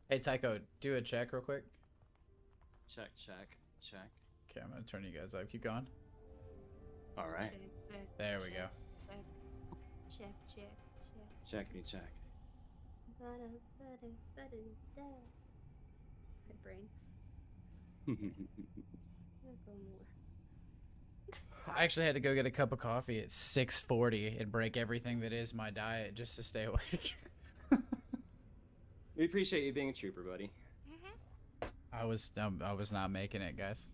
Hey Tycho, do a check real quick. Check, check, check. Okay, I'm gonna turn you guys up. Keep going. All right. Check, check, There we check, go. check, check, check, check. Checkity check. Ba-da-ba-da-ba-da-da. My brain. I'll go more. I actually had to go get a cup of coffee at 6:40 and break everything that is my diet just to stay awake. We appreciate you being a trooper, buddy. I was not making it, guys.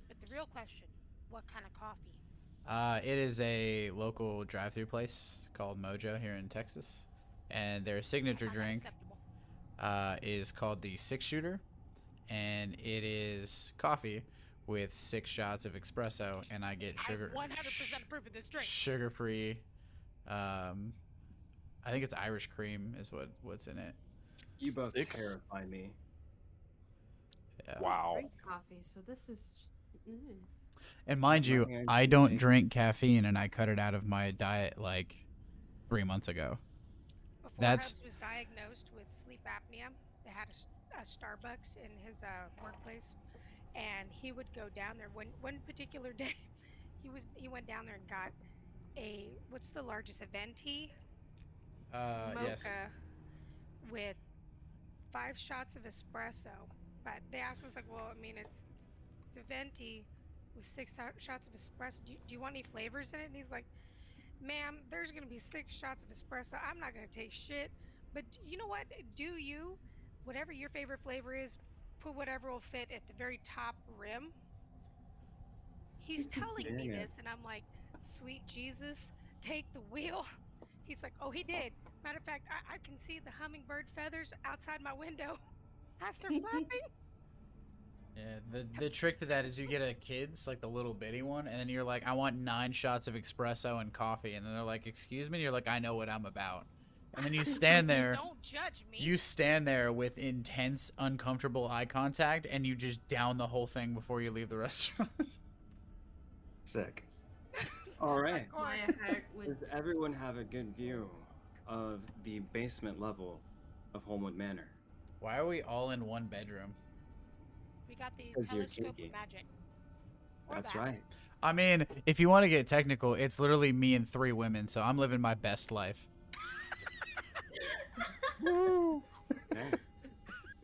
But the real question, what kind of coffee? It is a local drive-through place called Mojo here in Texas, and their signature I find that drink acceptable. is called the Six Shooter, and it is coffee with 6 shots of espresso, and I get sugar. I 100% approve of this drink. Sugar-free. I think it's Irish cream is what's in it. You both Six? terrify me. Yeah. Wow. Drink coffee, so this is. And mind you, Nothing I can don't say. drink caffeine, and I cut it out of my diet like 3 months ago. Before That's- Hubs was diagnosed with sleep apnea, they had a Starbucks in his workplace, and he would go down there. One particular day, he went down there and got what's the largest, a venti mocha Yes. with 5 shots of espresso. But they asked him, it's like, well, I mean, it's a venti with 6 shots of espresso. Do you want any flavors in it? And he's like, ma'am, there's gonna be 6 shots of espresso. I'm not gonna take shit. But you know what? Do you, whatever your favorite flavor is, put whatever will fit at the very top rim. He's telling me Yeah. this, and I'm like, sweet Jesus, take the wheel. He's like, oh, he did. Matter of fact, I can see the hummingbird feathers outside my window as they're flapping. Yeah, the trick to that is you get a kid's, like the little bitty one, and then you're like, I want 9 shots of espresso and coffee, and then they're like, excuse me, and you're like, I know what I'm about. And then you stand there, Don't judge me. you stand there with intense, uncomfortable eye contact, and you just down the whole thing before you leave the restaurant. Sick. All right. My effect with. Does everyone have a good view of the basement level of Homewood Manor? Why are we all in one bedroom? We got the 'Cause you're telescope kinky. of magic. Or That's that. right. I mean, if you want to get technical, it's literally me and 3 women, so I'm living my best life. Okay.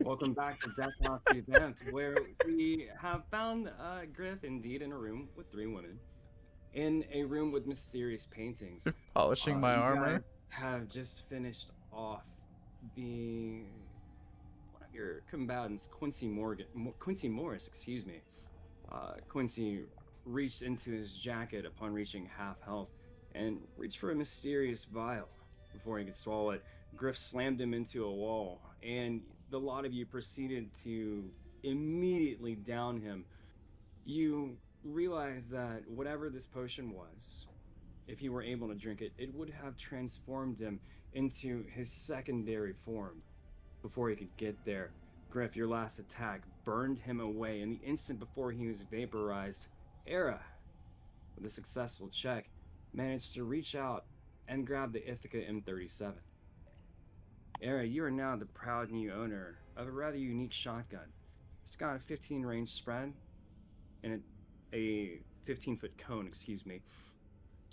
Welcome back to Death House the event, where we have found Griff indeed in a room with 3 women, in a room with mysterious paintings. Polishing my You armor. guys have just finished off one of your combatants, Quincy Morris, excuse me. Quincy reached into his jacket upon reaching half health and reached for a mysterious vial. Before he could swallow it, Griff slammed him into a wall, and the lot of you proceeded to immediately down him. You realize that whatever this potion was, if he were able to drink it, it would have transformed him into his secondary form. Before he could get there, Griff, your last attack burned him away, and the instant before he was vaporized, Era, with a successful check, managed to reach out and grab the Ithaca M37. Era, you are now the proud new owner of a rather unique shotgun. It's got a 15 range spread and a 15-foot cone, excuse me,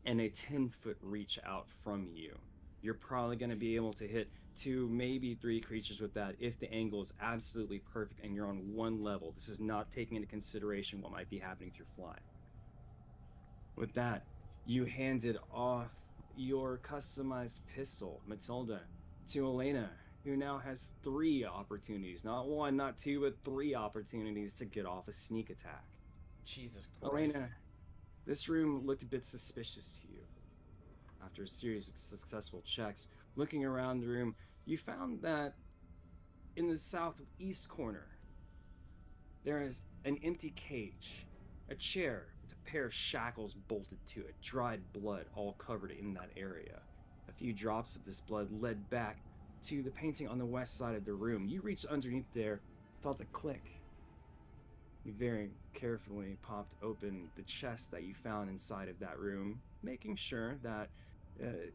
and a 10-foot reach out from you. You're probably going to be able to hit 2, maybe 3 creatures with that if the angle is absolutely perfect and you're on one level. This is not taking into consideration what might be happening if you're flying. With that, you handed off your customized pistol, Matilda, to Elena, who now has 3 opportunities, not 1, not 2, but 3 opportunities to get off a sneak attack. Jesus Christ. Elena, this room looked a bit suspicious to you. After a series of successful checks, looking around the room, you found that in the southeast corner, there is an empty cage, a chair with a pair of shackles bolted to it, dried blood all covered in that area. A few drops of this blood led back to the painting on the west side of the room. You reached underneath there, felt a click. You very carefully popped open the chest that you found inside of that room, making sure that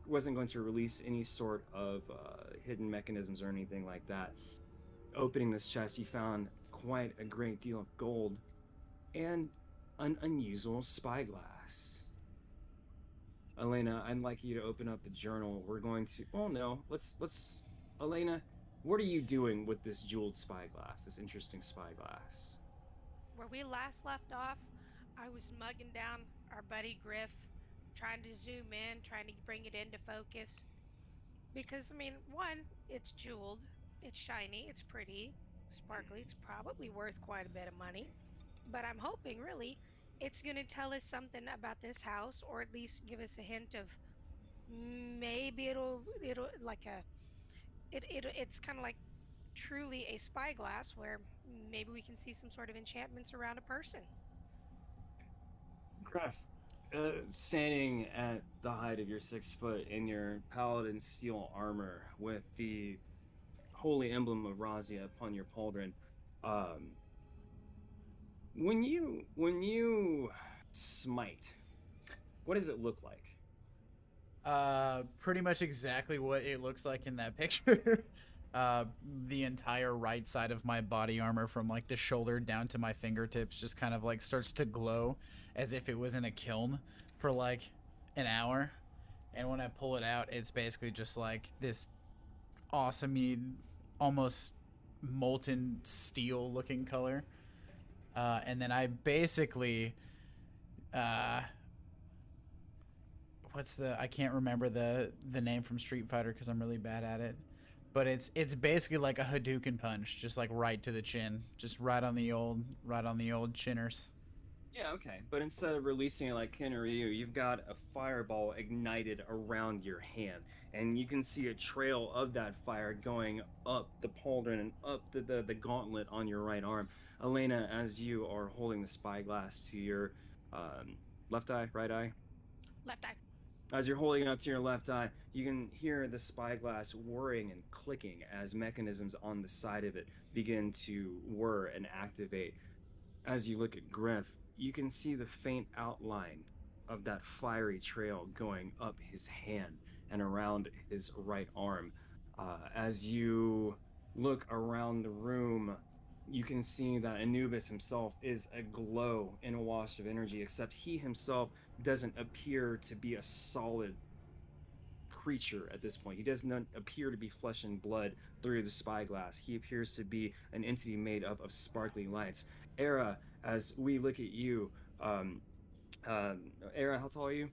wasn't going to release any sort of hidden mechanisms or anything like that. Opening this chest, you found quite a great deal of gold and an unusual spyglass. Elena, I'd like you to open up the journal. We're going to. Oh no, let's. Elena, what are you doing with this jeweled spyglass? This interesting spyglass. Where we last left off, I was mugging down our buddy Griff, trying to zoom in, trying to bring it into focus. Because, I mean, one, it's jeweled, it's shiny, it's pretty, sparkly, it's probably worth quite a bit of money. But I'm hoping, really, it's going to tell us something about this house, or at least give us a hint of maybe it'll like a it's kind of like truly a spyglass where maybe we can see some sort of enchantments around a person. Gruff, standing at the height of your 6 foot in your paladin steel armor with the holy emblem of Razia upon your pauldron, um, when you smite, what does it look like? Pretty much exactly what it looks like in that picture. The entire right side of my body armor from like the shoulder down to my fingertips just kind of like starts to glow as if it was in a kiln for like an hour. And when I pull it out, it's basically just like this awesome, almost molten steel looking color. And then I basically, uh, I can't remember the name from Street Fighter because I'm really bad at it. But it's basically like a Hadouken punch, just like right to the chin, just right on the old chinners. Yeah, okay. But instead of releasing it like Ken or Ryu, you've got a fireball ignited around your hand. And you can see a trail of that fire going up the pauldron and up the gauntlet on your right arm. Elena, as you are holding the spyglass to your left eye, right eye, Left eye. as you're holding it up to your left eye, you can hear the spyglass whirring and clicking as mechanisms on the side of it begin to whir and activate. As you look at Griff, you can see the faint outline of that fiery trail going up his hand and around his right arm. As you look around the room, you can see that Anubis himself is aglow in a wash of energy, except he himself doesn't appear to be a solid creature at this point. He does not appear to be flesh and blood through the spyglass. He appears to be an entity made up of sparkly lights. Era, as we look at you, Era, how tall are you?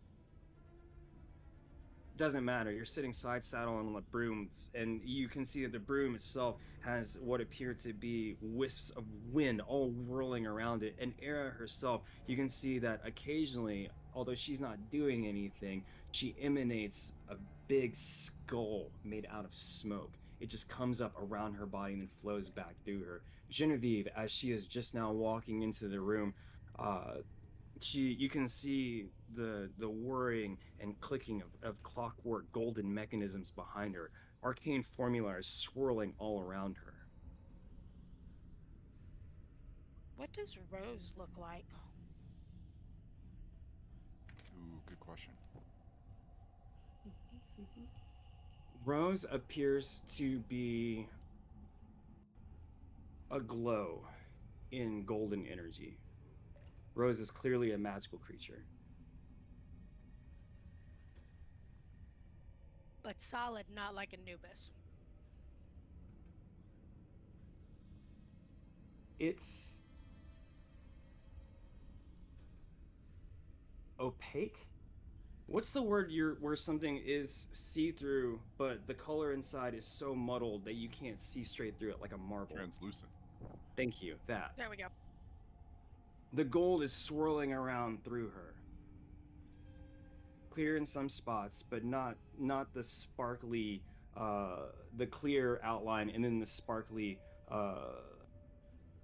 Doesn't matter. You're sitting side saddle on the brooms, and you can see that the broom itself has what appear to be wisps of wind all whirling around it. And Era herself, you can see that occasionally, although she's not doing anything, she emanates a big skull made out of smoke. It just comes up around her body and then flows back through her. Genevieve, as she is just now walking into the room, you can see the whirring and clicking of clockwork golden mechanisms behind her. Arcane formula is swirling all around her. What does Rose look like? Ooh, good question. Rose appears to be aglow in golden energy. Rose is clearly a magical creature. But solid, not like Anubis. It's opaque. What's the word where something is see-through, but the color inside is so muddled that you can't see straight through it like a marble? Translucent. Thank you. That. There we go. The gold is swirling around through her. Clear in some spots, but not the sparkly, the clear outline and then the sparkly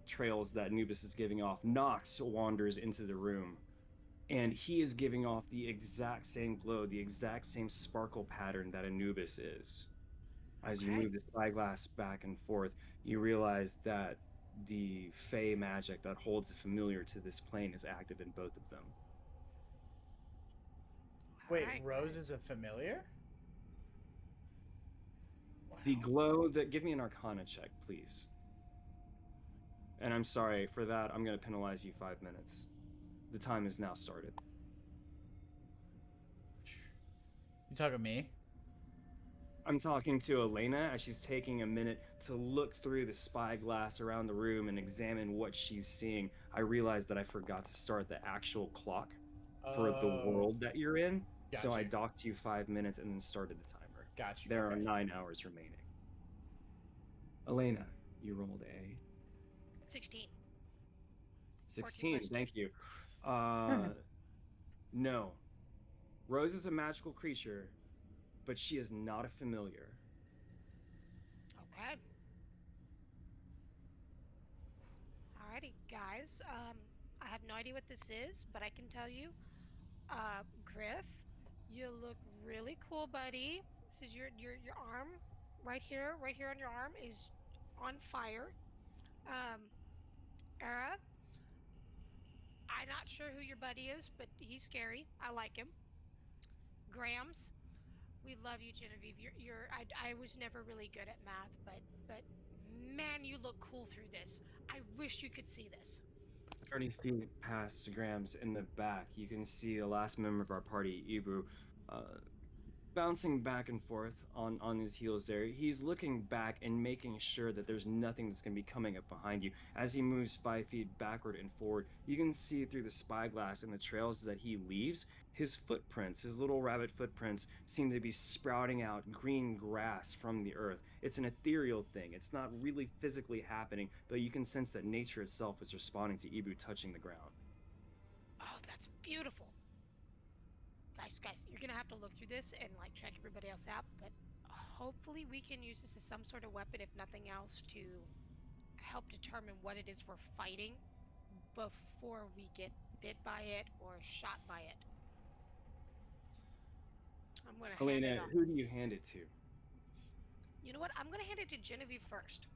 trails that Anubis is giving off. Nox wanders into the room, and he is giving off the exact same glow, the exact same sparkle pattern that Anubis is. As you Okay. move the spyglass back and forth, you realize that the fey magic that holds the familiar to this plane is active in both of them. Wait, Alright, Rose guys. is a familiar? The glow that give me an Arcana check, please. And I'm sorry for that. I'm gonna penalize you 5 minutes. The time has now started. You talking to me? I'm talking to Elena as she's taking a minute to look through the spyglass around the room and examine what she's seeing. I realized that I forgot to start the actual clock for the Oh, world that you're in, so I gotcha. docked you 5 minutes and then started the timer. Got you. There are Okay. 9 hours remaining. Elena, you rolled a 16. 16. plus Thank you. No. Rose is a magical creature, but she is not a familiar. Okay. Alrighty, guys. I have no idea what this is, but I can tell you, Griff, you look really cool, buddy. This is your arm, right here on your arm is on fire. Era, I'm not sure who your buddy is, but he's scary. I like him. Grams, we love you, Genevieve. I was never really good at math, but man, you look cool through this. I wish you could see this. 30 feet past Grams in the back, you can see the last member of our party, Ibu, uh, bouncing back and forth on his heels there. He's looking back and making sure that there's nothing that's going to be coming up behind you. As he moves 5 feet backward and forward, you can see through the spyglass and the trails that he leaves, his footprints, his little rabbit footprints, seem to be sprouting out green grass from the earth. It's an ethereal thing. It's not really physically happening, but you can sense that nature itself is responding to Ibu touching the ground. Oh, that's beautiful. Guys, you're gonna have to look through this and like check everybody else out, but hopefully we can use this as some sort of weapon, if nothing else, to help determine what it is we're fighting before we get bit by it or shot by it. I'm gonna hand it Elena, off. who do you hand it to? You know what? I'm gonna hand it to Genevieve first.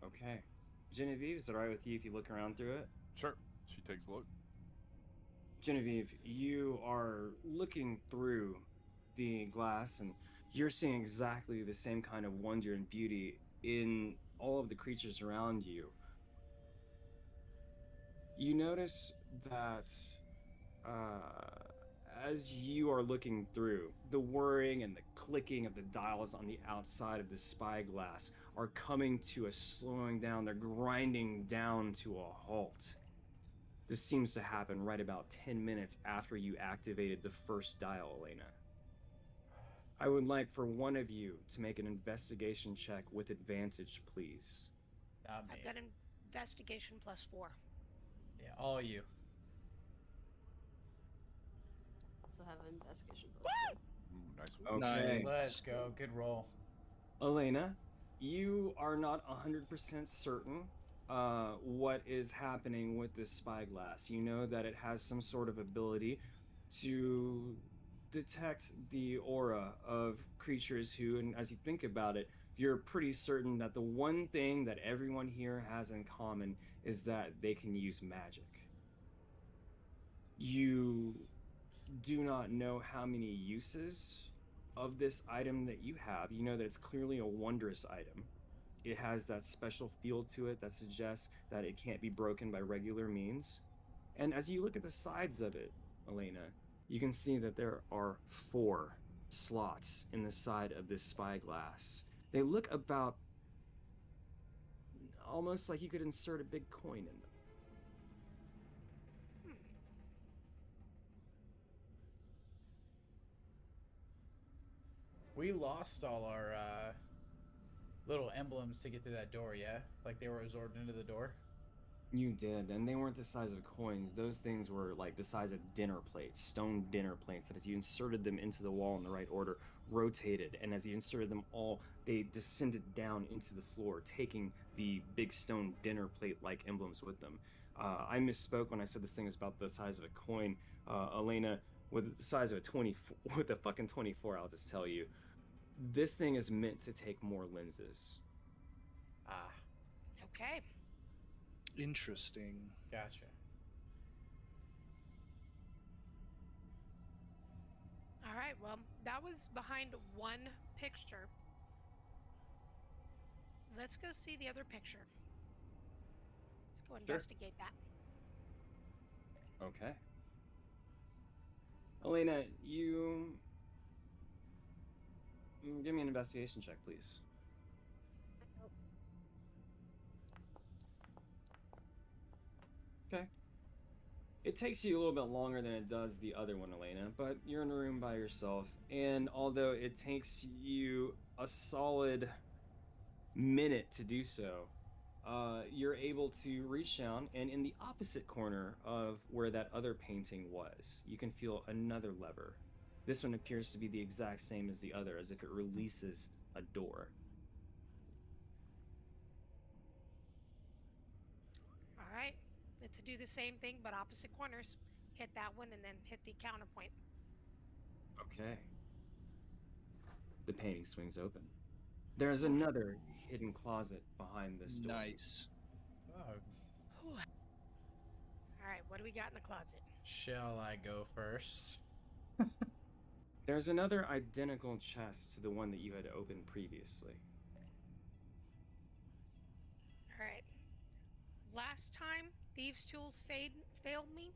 Okay. Genevieve, is it alright with you if you look around through it? Sure. She takes a look. Genevieve, you are looking through the glass and you're seeing exactly the same kind of wonder and beauty in all of the creatures around you. You notice that as you are looking through, the whirring and the clicking of the dials on the outside of the spyglass are coming to a slowing down, they're grinding down to a halt. This seems to happen right about 10 minutes after you activated the first dial, Elena. I would like for one of you to make an investigation check with advantage, please. Not me. I've got investigation +4. Yeah, all you. Also have an investigation plus Ooh, nice one. Okay. Nice. Let's go. Good roll. Elena, you are not 100% certain what is happening with this spyglass. You know that it has some sort of ability to detect the aura of creatures who, and as you think about it, you're pretty certain that the one thing that everyone here has in common is that they can use magic. You do not know how many uses of this item that you have. You know that it's clearly a wondrous item. It has that special feel to it that suggests that it can't be broken by regular means. And as you look at the sides of it, Elena, you can see that there are 4 slots in the side of this spyglass. They look about almost like you could insert a big coin in them. We lost all our little emblems to get through that door, yeah? Like they were absorbed into the door? You did, and they weren't the size of coins. Those things were like the size of dinner plates, stone dinner plates, that as you inserted them into the wall in the right order, rotated, and as you inserted them all, they descended down into the floor, taking the big stone dinner plate-like emblems with them. I misspoke when I said this thing is about the size of a coin. Elena, with the size of a 24, with a fucking 24, I'll just tell you. This thing is meant to take more lenses. Ah, Okay. Interesting. gotcha. Alright, well, that was behind one picture. Let's go see the other picture. Let's go investigate that. Okay. Elena, you give me an investigation check, please. Okay. It takes you a little bit longer than it does the other one, Elena, but you're in a room by yourself, and although it takes you a solid minute to do so, you're able to reach down, and in the opposite corner of where that other painting was, you can feel another lever. This one appears to be the exact same as the other, as if it releases a door. Alright. Let's do the same thing but opposite corners. Hit that one and then hit the counterpoint. Okay. The painting swings open. There's another hidden closet behind this door. Nice. Oh, Alright, what do we got in the closet? shall I go first? There's another identical chest to the one that you had opened previously. Alright. Last time, Thieves' Tools failed me.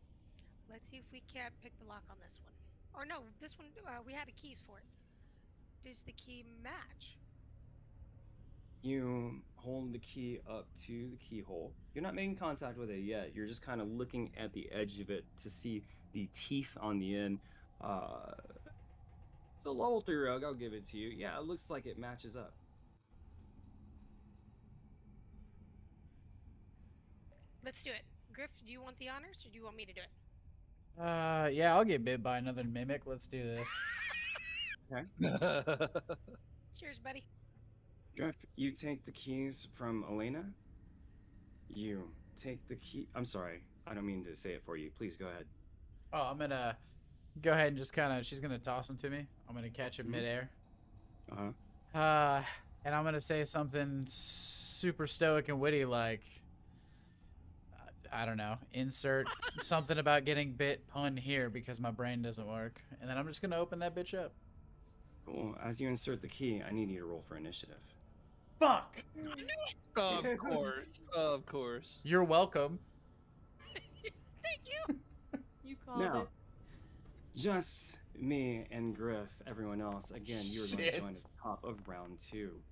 Let's see if we can't pick the lock on this one. Or no, this one, we had the keys for it. Does the key match? You hold the key up to the keyhole. You're not making contact with it yet. You're just kind of looking at the edge of it to see the teeth on the end. It's a level 3 rug, I'll give it to you. Yeah, it looks like it matches up. Let's do it. Griff, do you want the honors or do you want me to do it? Yeah, I'll get bit by another mimic. Let's do this. Cheers, buddy. Griff, you take the keys from Elena. You take the key. I'm sorry, I don't mean to say it for you. Please go ahead. Oh, I'm gonna go ahead and just kind of. She's gonna toss him to me. I'm gonna catch him Mhm. midair. Uh-huh. And I'm gonna say something super stoic and witty, like, I don't know, insert something about getting bit pun here because my brain doesn't work, and then I'm just gonna open that bitch up. Cool. As you insert the key, I need you to roll for initiative. Fuck. Of course. Of course. You're welcome. Thank you. You called Now, it. just me and Griff, everyone else, again, you are going to join at Shit. the top of round 2.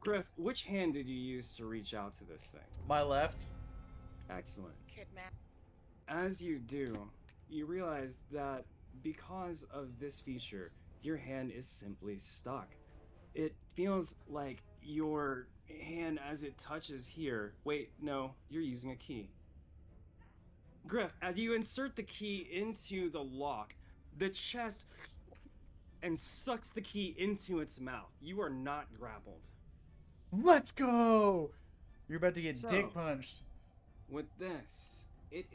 Griff, which hand did you use to reach out to this thing? My left. Excellent. Kid man. As you do, you realize that because of this feature, your hand is simply stuck. It feels like your hand, as it touches here. Wait, no, you're using a key. Griff, as you insert the key into the lock, the chest and sucks the key into its mouth. You are not grappled. Let's go. You're about to get So- dick punched. With this, it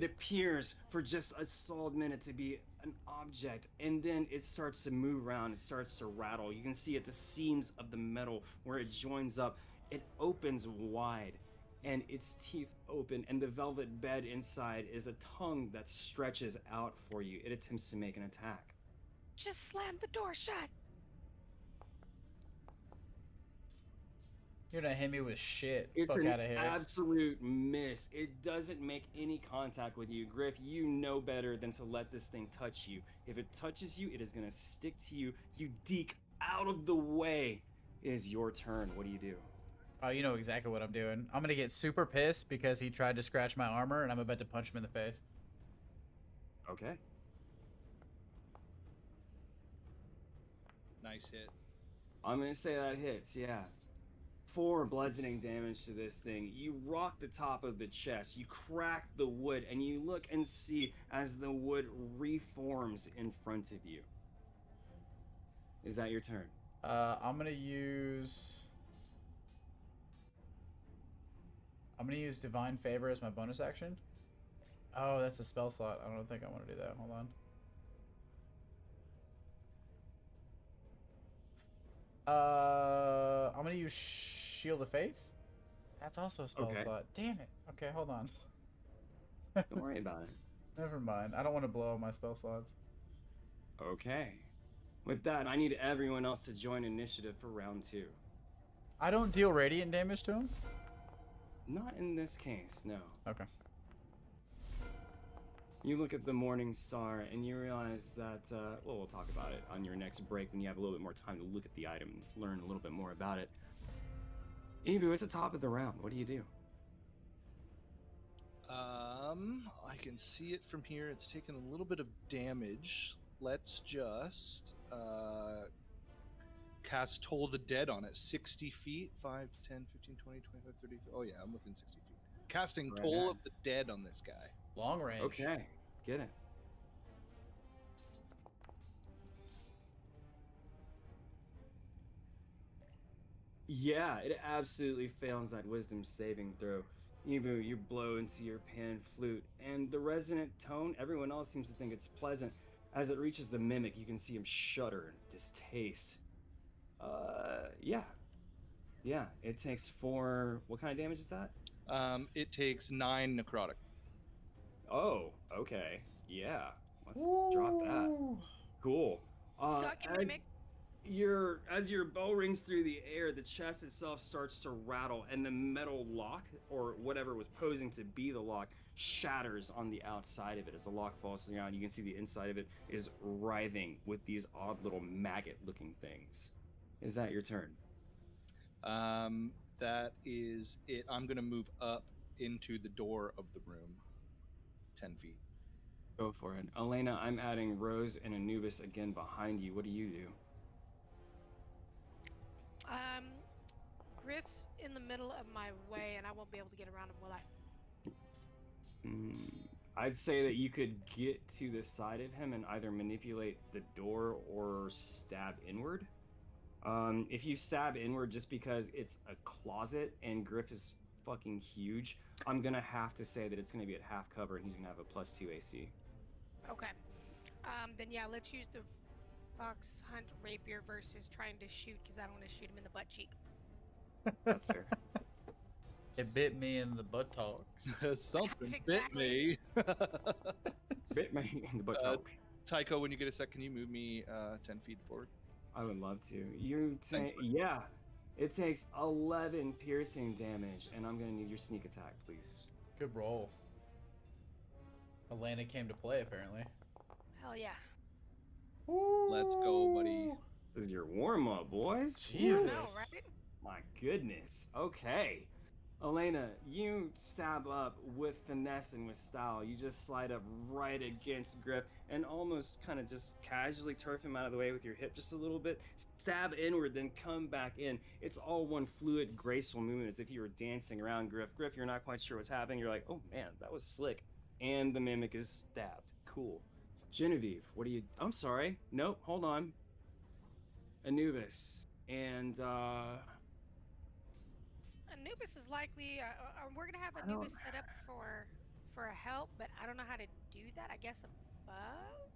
appears for just a solid minute to be an object, and then it starts to move around, it starts to rattle. You can see at the seams of the metal where it joins up, it opens wide, and its teeth open, and the velvet bed inside is a tongue that stretches out for you. It attempts to make an attack. Just slam the door shut. You're gonna hit me with shit. It's Fuck an out of here. absolute miss. It doesn't make any contact with you. Griff, you know better than to let this thing touch you. If it touches you, it is going to stick to you. You deke out of the way. It is your turn. What do you do? Oh, you know exactly what I'm doing. I'm gonna get super pissed because he tried to scratch my armor, and I'm about to punch him in the face. Okay. Nice hit. I'm going to say that hits, yeah. 4 bludgeoning damage to this thing. You rock the top of the chest. You crack the wood, and you look and see as the wood reforms in front of you. Is that your turn? I'm gonna use Divine Favor as my bonus action. Oh, that's a spell slot. I don't think I want to do that. Hold on. I'm gonna use Shield of Faith. That's also a spell Okay. slot. Damn it. Okay, hold on. Don't worry about it. Never mind. I don't want to blow all my spell slots. Okay. With that, I need everyone else to join initiative for round 2. I don't deal radiant damage to him? Not in this case, no. Okay. You look at the Morning Star and you realize that, well, we'll talk about it on your next break when you have a little bit more time to look at the item and learn a little bit more about it. Ibu, it's the top of the round. What do you do? I can see it from here. It's taken a little bit of damage. Let's just cast Toll the Dead on it. 60 feet, 5, 10, 15, 20, 25, 30. Oh yeah, I'm within 60 feet. Casting Right Toll on. of the Dead on this guy. Long range. Okay, get it. Yeah, it absolutely fails that wisdom saving throw. Ibu, you blow into your pan flute, and the resonant tone, everyone else seems to think it's pleasant. As it reaches the mimic, you can see him shudder in distaste. Yeah. Yeah, it takes 4... What kind of damage is that? It takes 9 necrotic. Oh, okay. Yeah. Let's drop that. Ooh. Cool. Suck it, as mimic. as your bow rings through the air, the chest itself starts to rattle, and the metal lock, or whatever was posing to be the lock, shatters on the outside of it. As the lock falls to the ground, you can see the inside of it is writhing with these odd little maggot-looking things. Is that your turn? That is it. I'm gonna move up into the door of the room, 10 feet. Go for it. Elena, I'm adding Rose and Anubis again behind you. What do you do? Griff's in the middle of my way, and I won't be able to get around him, will I? I'd say that you could get to the side of him and either manipulate the door or stab inward. If you stab inward just because it's a closet and Griff is fucking huge, I'm gonna have to say that it's gonna be at half cover and he's gonna have a +2 AC. Okay. Then yeah, let's use the Fox Hunt Rapier versus trying to shoot, because I don't want to shoot him in the butt cheek. That's fair. It bit me in the buttocks. Something Exactly. bit me. Bit me in the butt. Tycho, when you get a sec, can you move me 10 feet forward? I would love to. You Thanks, take, yeah. It takes 11 piercing damage, and I'm gonna need your sneak attack, please. Good roll. Elena came to play, apparently. Hell yeah. Let's go, buddy. This is your warm up, boys. Jesus. I know, right? My goodness. Okay. Elena, you stab up with finesse and with style. You just slide up right against Griff and almost kind of just casually turf him out of the way with your hip just a little bit. Stab inward, then come back in. It's all one fluid, graceful movement as if you were dancing around Griff. Griff, you're not quite sure what's happening. You're like, oh man, that was slick. And the mimic is stabbed. Cool. Genevieve, what do you... I'm sorry. Nope, hold on. Anubis. And, Anubis is likely. We're gonna have Anubis set up for a help, but I don't know how to do that. I guess above.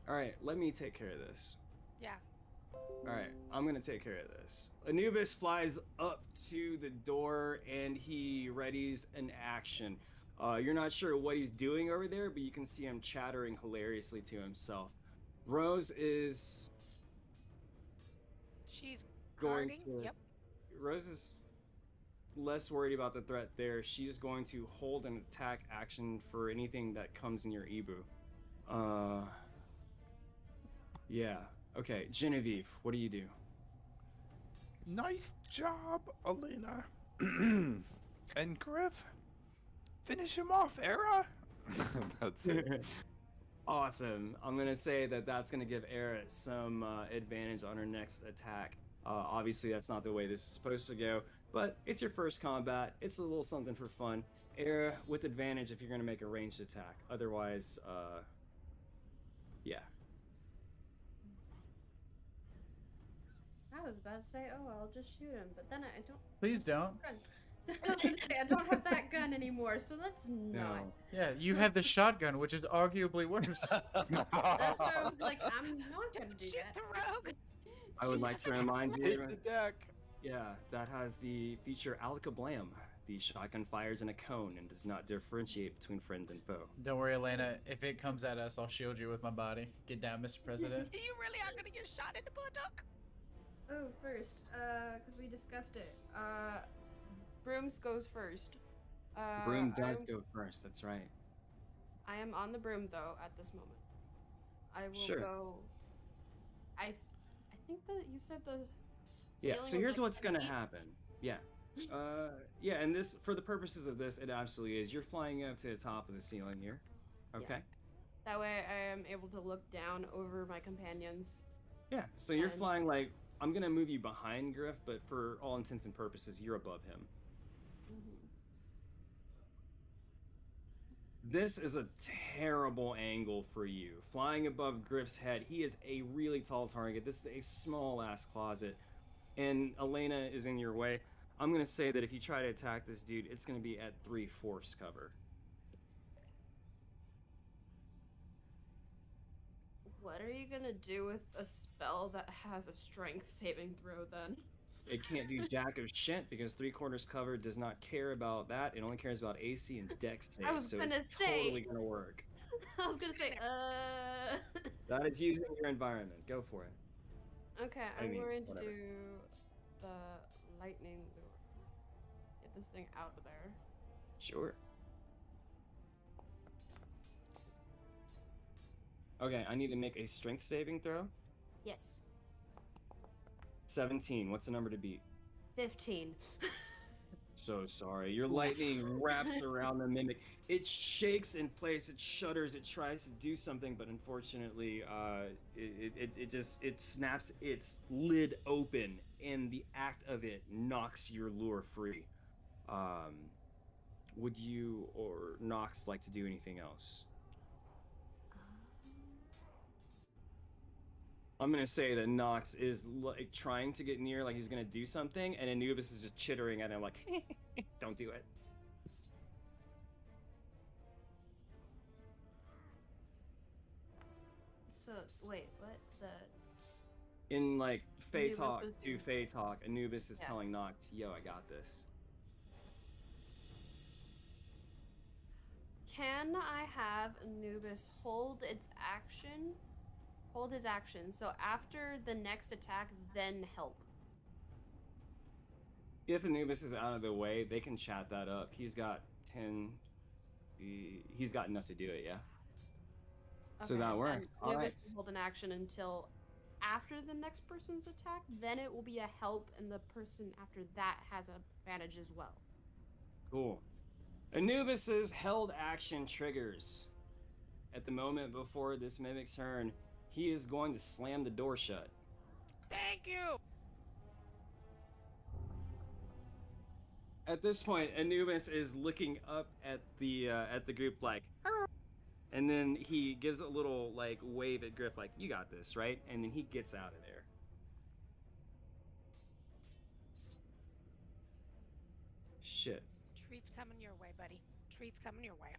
Alright, let me take care of this. Yeah. Alright, I'm gonna take care of this. Anubis flies up to the door and he readies an action. You're not sure what he's doing over there, but you can see him chattering hilariously to himself. Rose is She's going guarding. to... Yep. Rose is less worried about the threat there. She's going to hold an attack action for anything that comes in your Ibu. Yeah. Okay, Genevieve, what do you do? Nice job, Elena. And Griff, finish him off, Era. That's it. Awesome. I'm gonna say that that's gonna give Era some advantage on her next attack. Obviously, that's not the way this is supposed to go, but it's your first combat. It's a little something for fun. Era with advantage if you're gonna make a ranged attack. Otherwise, yeah. I was about to say, oh, I'll just shoot him, but then I don't. Please don't. I was gonna say, I don't have that gun anymore, so let's not. Yeah, you have the shotgun, which is arguably worse. That's why I was like, I'm not gonna do Shoot that. the rogue. I would like to remind you. Hit the deck. Yeah, that has the feature Alaka Blam, The shotgun fires in a cone and does not differentiate between friend and foe. Don't worry, Elena. If it comes at us, I'll shield you with my body. Get down, Mr. President. You really are gonna get shot in the buttock? Oh, first, because we discussed it. Brooms goes first. Broom does I'm- go first. That's right. I am on the broom though at this moment. I will Sure. go. I think that you said the. Yeah. ceiling So was here's like what's 10 gonna feet? happen. Yeah. Yeah. And this, for the purposes of this, it absolutely is. You're flying up to the top of the ceiling here. Okay. That way I am able to look down over my companions. Yeah. So you're And- flying like I'm gonna move you behind Griff, but for all intents and purposes, you're above him. This is a terrible angle for you. Flying above Griff's head, he is a really tall target. This is a small ass closet, and Elena is in your way. I'm gonna say that if you try to attack this dude, it's gonna be at 3 force cover. What are you gonna do with a spell that has a strength saving throw then? It can't do jack of shit because 3/4 cover does not care about that. It only cares about AC and Dex save. I was so gonna it's say. totally gonna work. I was gonna say, That is using your environment. Go for it. Okay, I I'm mean, going to whatever. do the lightning lure. Get this thing out of there. Sure. Okay, I need to make a strength saving throw. Yes. 17. What's the number to beat? 15. So sorry. Your lightning wraps around the mimic. It shakes in place. It shudders. It tries to do something, but unfortunately, it snaps its lid open, and the act of it knocks your lure free. Would you or Nox like to do anything else? I'm gonna say that Nox is like trying to get near, like he's gonna do something, and Anubis is just chittering at him, like, "Don't do it." So, wait, what? The. In like Fey Anubis talk was to doing- Fey talk, Anubis is Yeah. telling Nox, "Yo, I got this." Can I have Anubis hold its action? Hold his action. So after the next attack, then help. If Anubis is out of the way, they can chat that up. He's got 10. He's got enough to do it, yeah. So that then works. All Anubis right. can hold an action until after the next person's attack. Then it will be a help, and the person after that has an advantage as well. Cool. Anubis's held action triggers. At the moment before this mimic's turn, he is going to slam the door shut. Thank you. At this point, Anubis is looking up at the group like, "Arr!" And then he gives a little like wave at Griff, like, "You got this, right?" And then he gets out of there. Shit. Treats coming your way, buddy. Treats coming your way.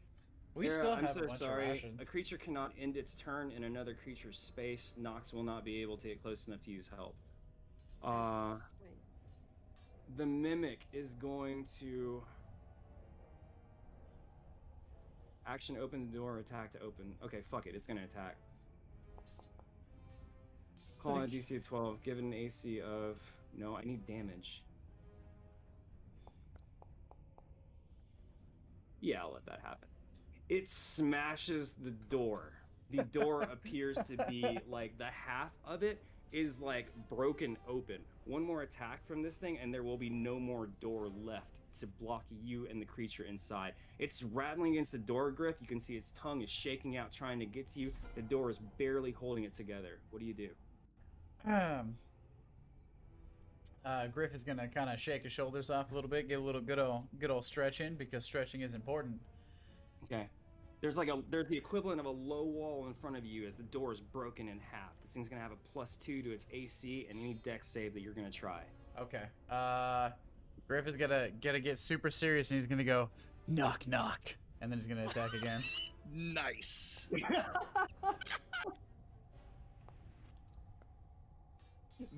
We Sarah, still I'm have so a bunch sorry. of rations. A creature cannot end its turn in another creature's space. Nox will not be able to get close enough to use help. Wait. The mimic is going to action open the door, attack to open. Okay, fuck it. It's gonna attack. Call on a DC of 12. Given an AC of no, I need damage. Yeah, I'll let that happen. It smashes the door. The door appears to be like the half of it is like broken open. One more attack from this thing, and there will be no more door left to block you and the creature inside. It's rattling against the door, Griff. You can see its tongue is shaking out, trying to get to you. The door is barely holding it together. What do you do? Griff is gonna kind of shake his shoulders off a little bit, get a little good old stretch in because stretching is important. Okay. There's the equivalent of a low wall in front of you as the door is broken in half. This thing's gonna have a +2 to its AC and any dex save that you're gonna try. Okay. Griff is gonna get super serious and he's gonna go knock knock, and then he's gonna attack again. Nice.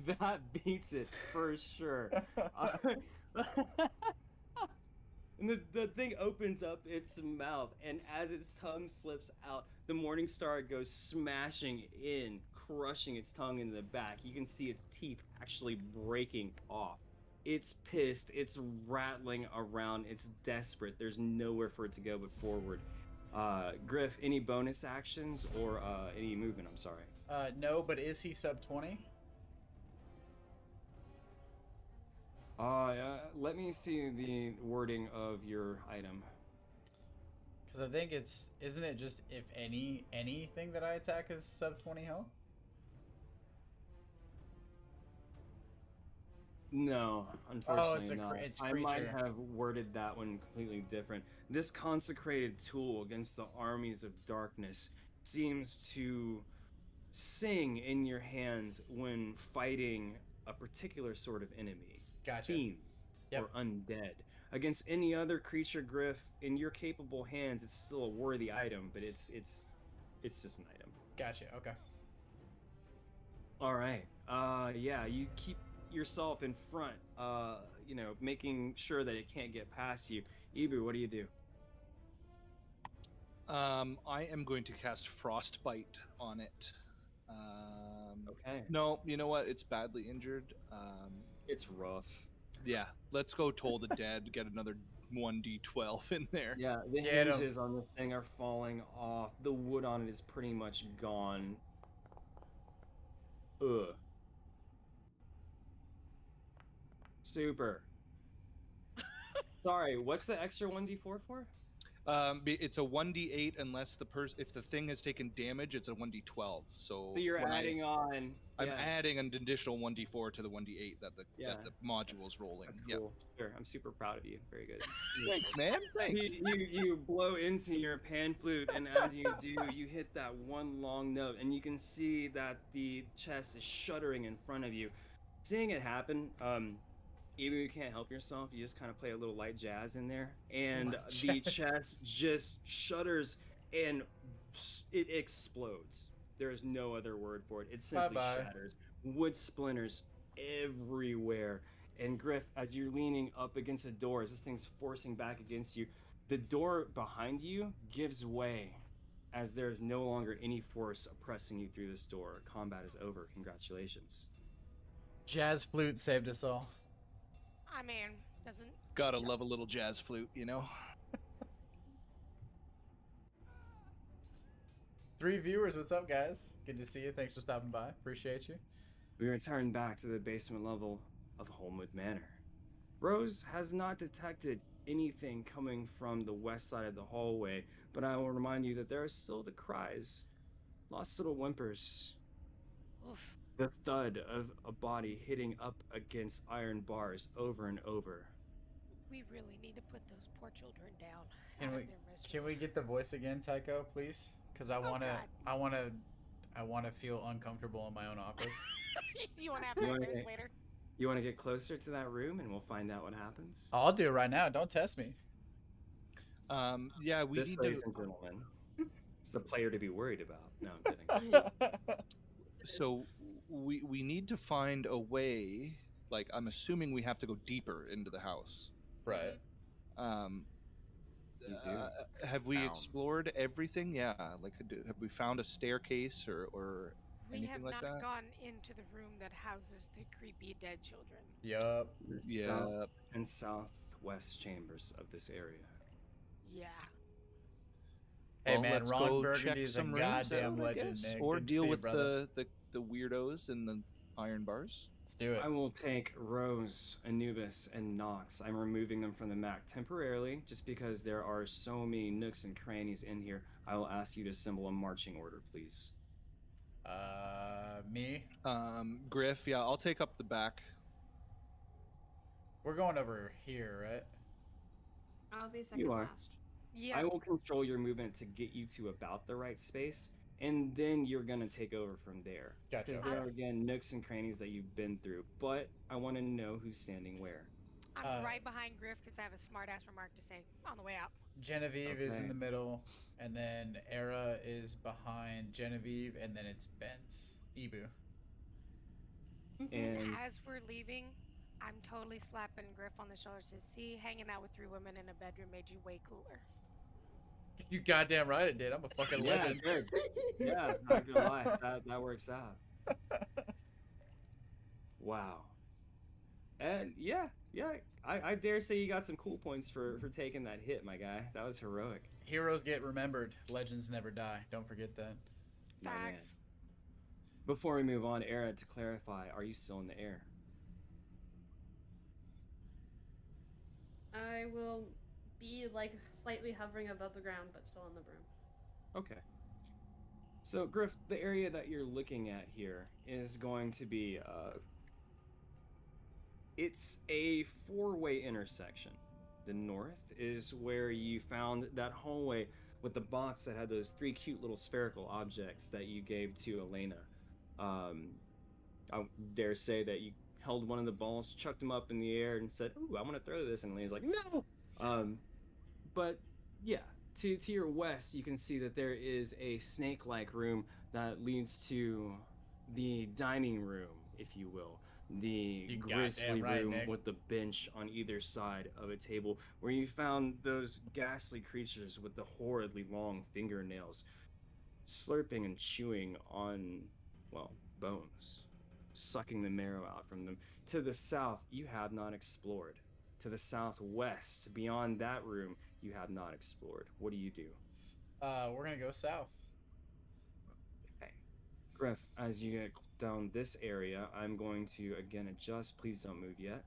That beats it for sure. And the thing opens up its mouth, and as its tongue slips out, the Morning Star goes smashing in, crushing its tongue into the back. You can see its teeth actually breaking off. It's pissed, it's rattling around, it's desperate. There's nowhere for it to go but forward. Griff, any bonus actions or any movement? I'm sorry. No, but is he sub 20? Let me see the wording of your item. Because I think isn't it just if anything that I attack is sub 20 health? No, unfortunately it's not. it's I might creature. have worded that one completely different. This consecrated tool against the armies of darkness seems to sing in your hands when fighting a particular sort of enemy. Gotcha. Fiends Yep. or undead. Against any other creature, Griff, in your capable hands, it's still a worthy item, but it's just an item. Gotcha. Okay. All right. Yeah, you keep yourself in front, making sure that it can't get past you. Ibu, what do you do? I am going to cast Frostbite on it. Okay. No, you know what? It's badly injured. It's rough. Yeah, let's go Toll the Dead. Get another 1d12 in there. Yeah, the Get 'em. hinges on the thing are falling off. The wood on it is pretty much gone. Ugh. Super. Sorry, what's the extra 1d4 for? It's a 1d8 unless if the thing has taken damage, it's a 1d12. So So you're when adding on. I'm yeah, adding an additional 1d4 to the 1d8 that the Yeah. module's rolling. That's Yep. cool. Sure, I'm super proud of you. Very good. Thanks, man. Thanks. You blow into your pan flute, and as you do, you hit that one long note, and you can see that the chest is shuddering in front of you. Seeing it happen, even if you can't help yourself, you just kind of play a little light jazz in there, and Light the jazz. chest just shudders and it explodes. There is no other word for it. It simply Bye-bye. shatters. Wood splinters everywhere. And Griff, as you're leaning up against the door, as this thing's forcing back against you, the door behind you gives way as there's no longer any force oppressing you through this door. Combat is over. Congratulations. Jazz flute saved us all. I mean, doesn't. Gotta love a little jazz flute, you know? 3 viewers, what's up, guys? Good to see you. Thanks for stopping by. Appreciate you. We return back to the basement level of Holmwood Manor. Rose has not detected anything coming from the west side of the hallway, but I will remind you that there are still the cries, lost little whimpers, Oof. the thud of a body hitting up against iron bars over and over. We really need to put those poor children down. Can out of we- their misery. Can we get the voice again, Tycho, please? Because I wanna, God. I wanna feel uncomfortable in my own office. You want to have You wanna nightmares get- later? You want to get closer to that room and we'll find out what happens? I'll do it right now. Don't test me. Yeah, we This, need ladies to. and gentlemen, is the player to be worried about. No, I'm kidding. So we need to find a way. Like, I'm assuming we have to go deeper into the house. Right. You do. Have we Down. explored everything? Yeah. Like, have we found a staircase or We anything have like not that? gone into the room that houses the creepy dead children. Yup. The south Yeah. and southwest chambers of this area. Yeah. Hey Well, man, let's Ron go Burgundy check is a some rooms goddamn out, I legend, guess, Nick. or Good to deal see you, with brother. the weirdos in the iron bars. Let's do it. I will take Rose, Anubis, and Nox. I'm removing them from the map temporarily, just because there are so many nooks and crannies in here. I will ask you to assemble a marching order, please. Me? Griff, yeah, I'll take up the back. We're going over here, right? I'll be second You are. last. Yeah. I will control your movement to get you to about the right space, and then you're gonna take over from there. Gotcha. Because there are again nooks and crannies that you've been through, but I want to know who's standing where. I'm right behind Griff because I have a smart ass remark to say on the way out. Genevieve is in Okay. the middle, and then Era is behind Genevieve, and then it's Bent's. Ibu. And As we're leaving, I'm totally slapping Griff on the shoulder. Says, "See, hanging out with 3 women in a bedroom made you way cooler." You goddamn right it did. I'm a fucking Yeah, legend. good. Yeah, not gonna lie, that works out. Wow. And yeah, I dare say you got some cool points for taking that hit, my guy. That was heroic. Heroes get remembered. Legends never die. Don't forget that. My man. Facts. Before we move on, Era, to clarify, are you still in the air? I will be like slightly hovering above the ground, but still in the room. Okay. So, Griff, the area that you're looking at here is going to be, it's a four-way intersection. The north is where you found that hallway with the box that had those 3 cute little spherical objects that you gave to Elena. I dare say that you held one of the balls, chucked them up in the air, and said, "Ooh, I want to throw this," and Elena's like, "No!" But yeah, to your west, you can see that there is a snake-like room that leads to the dining room, if you will. The You grisly goddamn right, room Nick. with the bench on either side of a table where you found those ghastly creatures with the horridly long fingernails slurping and chewing on, well, bones, sucking the marrow out from them. To the south, you have not explored. To the southwest, beyond that room, you have not explored. What do you do? We're gonna go south. Okay. Griff, as you get down this area, I'm going to again adjust. Please don't move yet.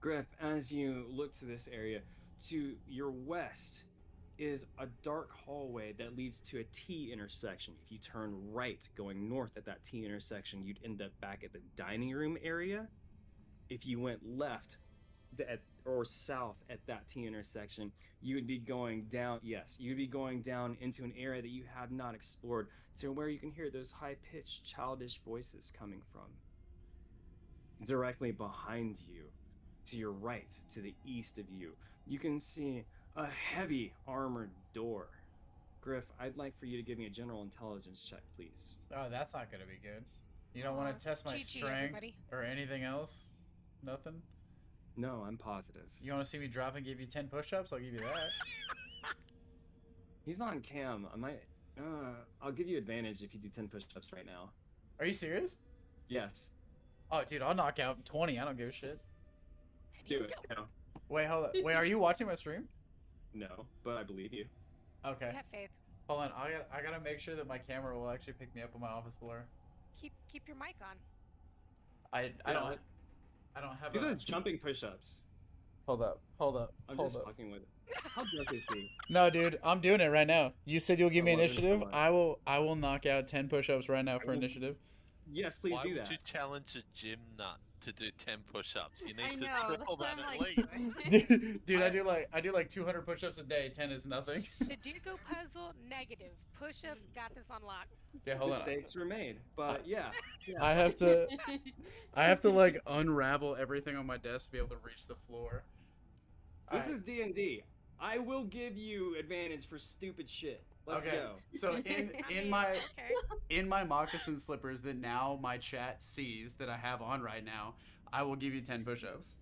Griff, as you look to this area, to your west is a dark hallway that leads to a T intersection. If you turn right going north at that T intersection, you'd end up back at the dining room area. If you went left or south at that T intersection, you would be going down, yes, you'd be going down into an area that you have not explored, to where you can hear those high-pitched childish voices coming from. Directly behind you, to your right, to the east of you, you can see a heavy armored door. Griff, I'd like for you to give me a general intelligence check, please. Oh, that's not gonna be good. You don't want to test my Cheat sheet, strength everybody. or anything else? Nothing? No, I'm positive. You want to see me drop and give you 10 push-ups? I'll give you that. He's on cam. I'll give you advantage if you do 10 push-ups right now. Are you serious? Yes. Oh, dude, I'll knock out 20. I don't give a shit. And Do here we it. go. No. Wait, hold up. Wait, are you watching my stream? No, but I believe you. Okay. We have faith. Hold on. I gotta make sure that my camera will actually pick me up on my office floor. Keep your mic on. I Yeah, don't have Do a... those jumping push-ups. Hold up. I'm just fucking with it. How drunk is he? No, dude, I'm doing it right now. You said you'll give me 11, initiative. come I will knock out 10 push-ups right now for will- initiative. Yes, please Why do would that. you challenge a gym nut to do 10 push-ups? You I need to know. triple That's that what at I'm least. like. Dude, I do like 200 push-ups a day. 10 is nothing. Sudoku puzzle negative. Push-ups got this on lock. Yeah, hold on. Mistakes were made, but yeah. I have to like unravel everything on my desk to be able to reach the floor. This Alright. is D&D. I will give you advantage for stupid shit. Let's Okay. go. So Okay. in my moccasin slippers that now my chat sees that I have on right now, I will give you 10 push-ups.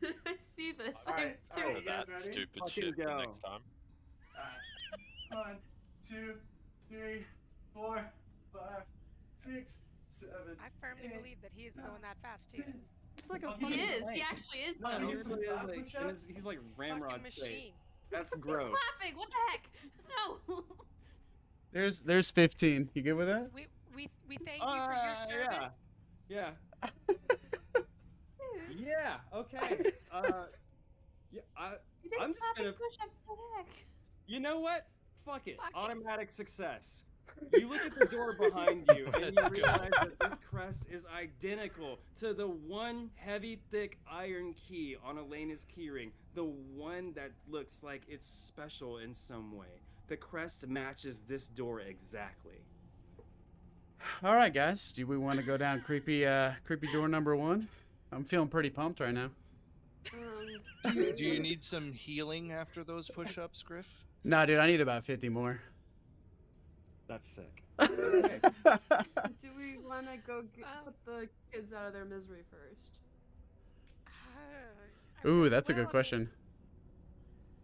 I see this. Alright, I'm alright. doing That ready? stupid Fucking shit for go. next time. Alright. 1, 2, 3, 4, 5, 6, 7. I firmly Hey, believe that he is going that fast too. 10. It's like a He fucking He is. snake. He actually is. No, He though. he's- really is Some like, push-ups? and he's like ramrod Fucking straight. machine. That's He's gross. clapping. What the heck? No. There's 15. You good with that? We thank you for your service. Yeah. Yeah, okay. Yeah, You didn't I'm just clap and gonna- push-ups. What the heck? you know what? Fuck it. Fuck it. Automatic success. You look at the door behind you and you Let's go. realize that this crest is identical to the one heavy, thick iron key on Elena's keyring. The one that looks like it's special in some way. The crest matches this door exactly. All right, guys. Do we want to go down creepy door number 1? I'm feeling pretty pumped right now. Do you need some healing after those push-ups, Griff? Nah, dude, I need about 50 more. That's sick. Do we want to go Oh. put the kids out of their misery first? Ooh, that's a good well, question.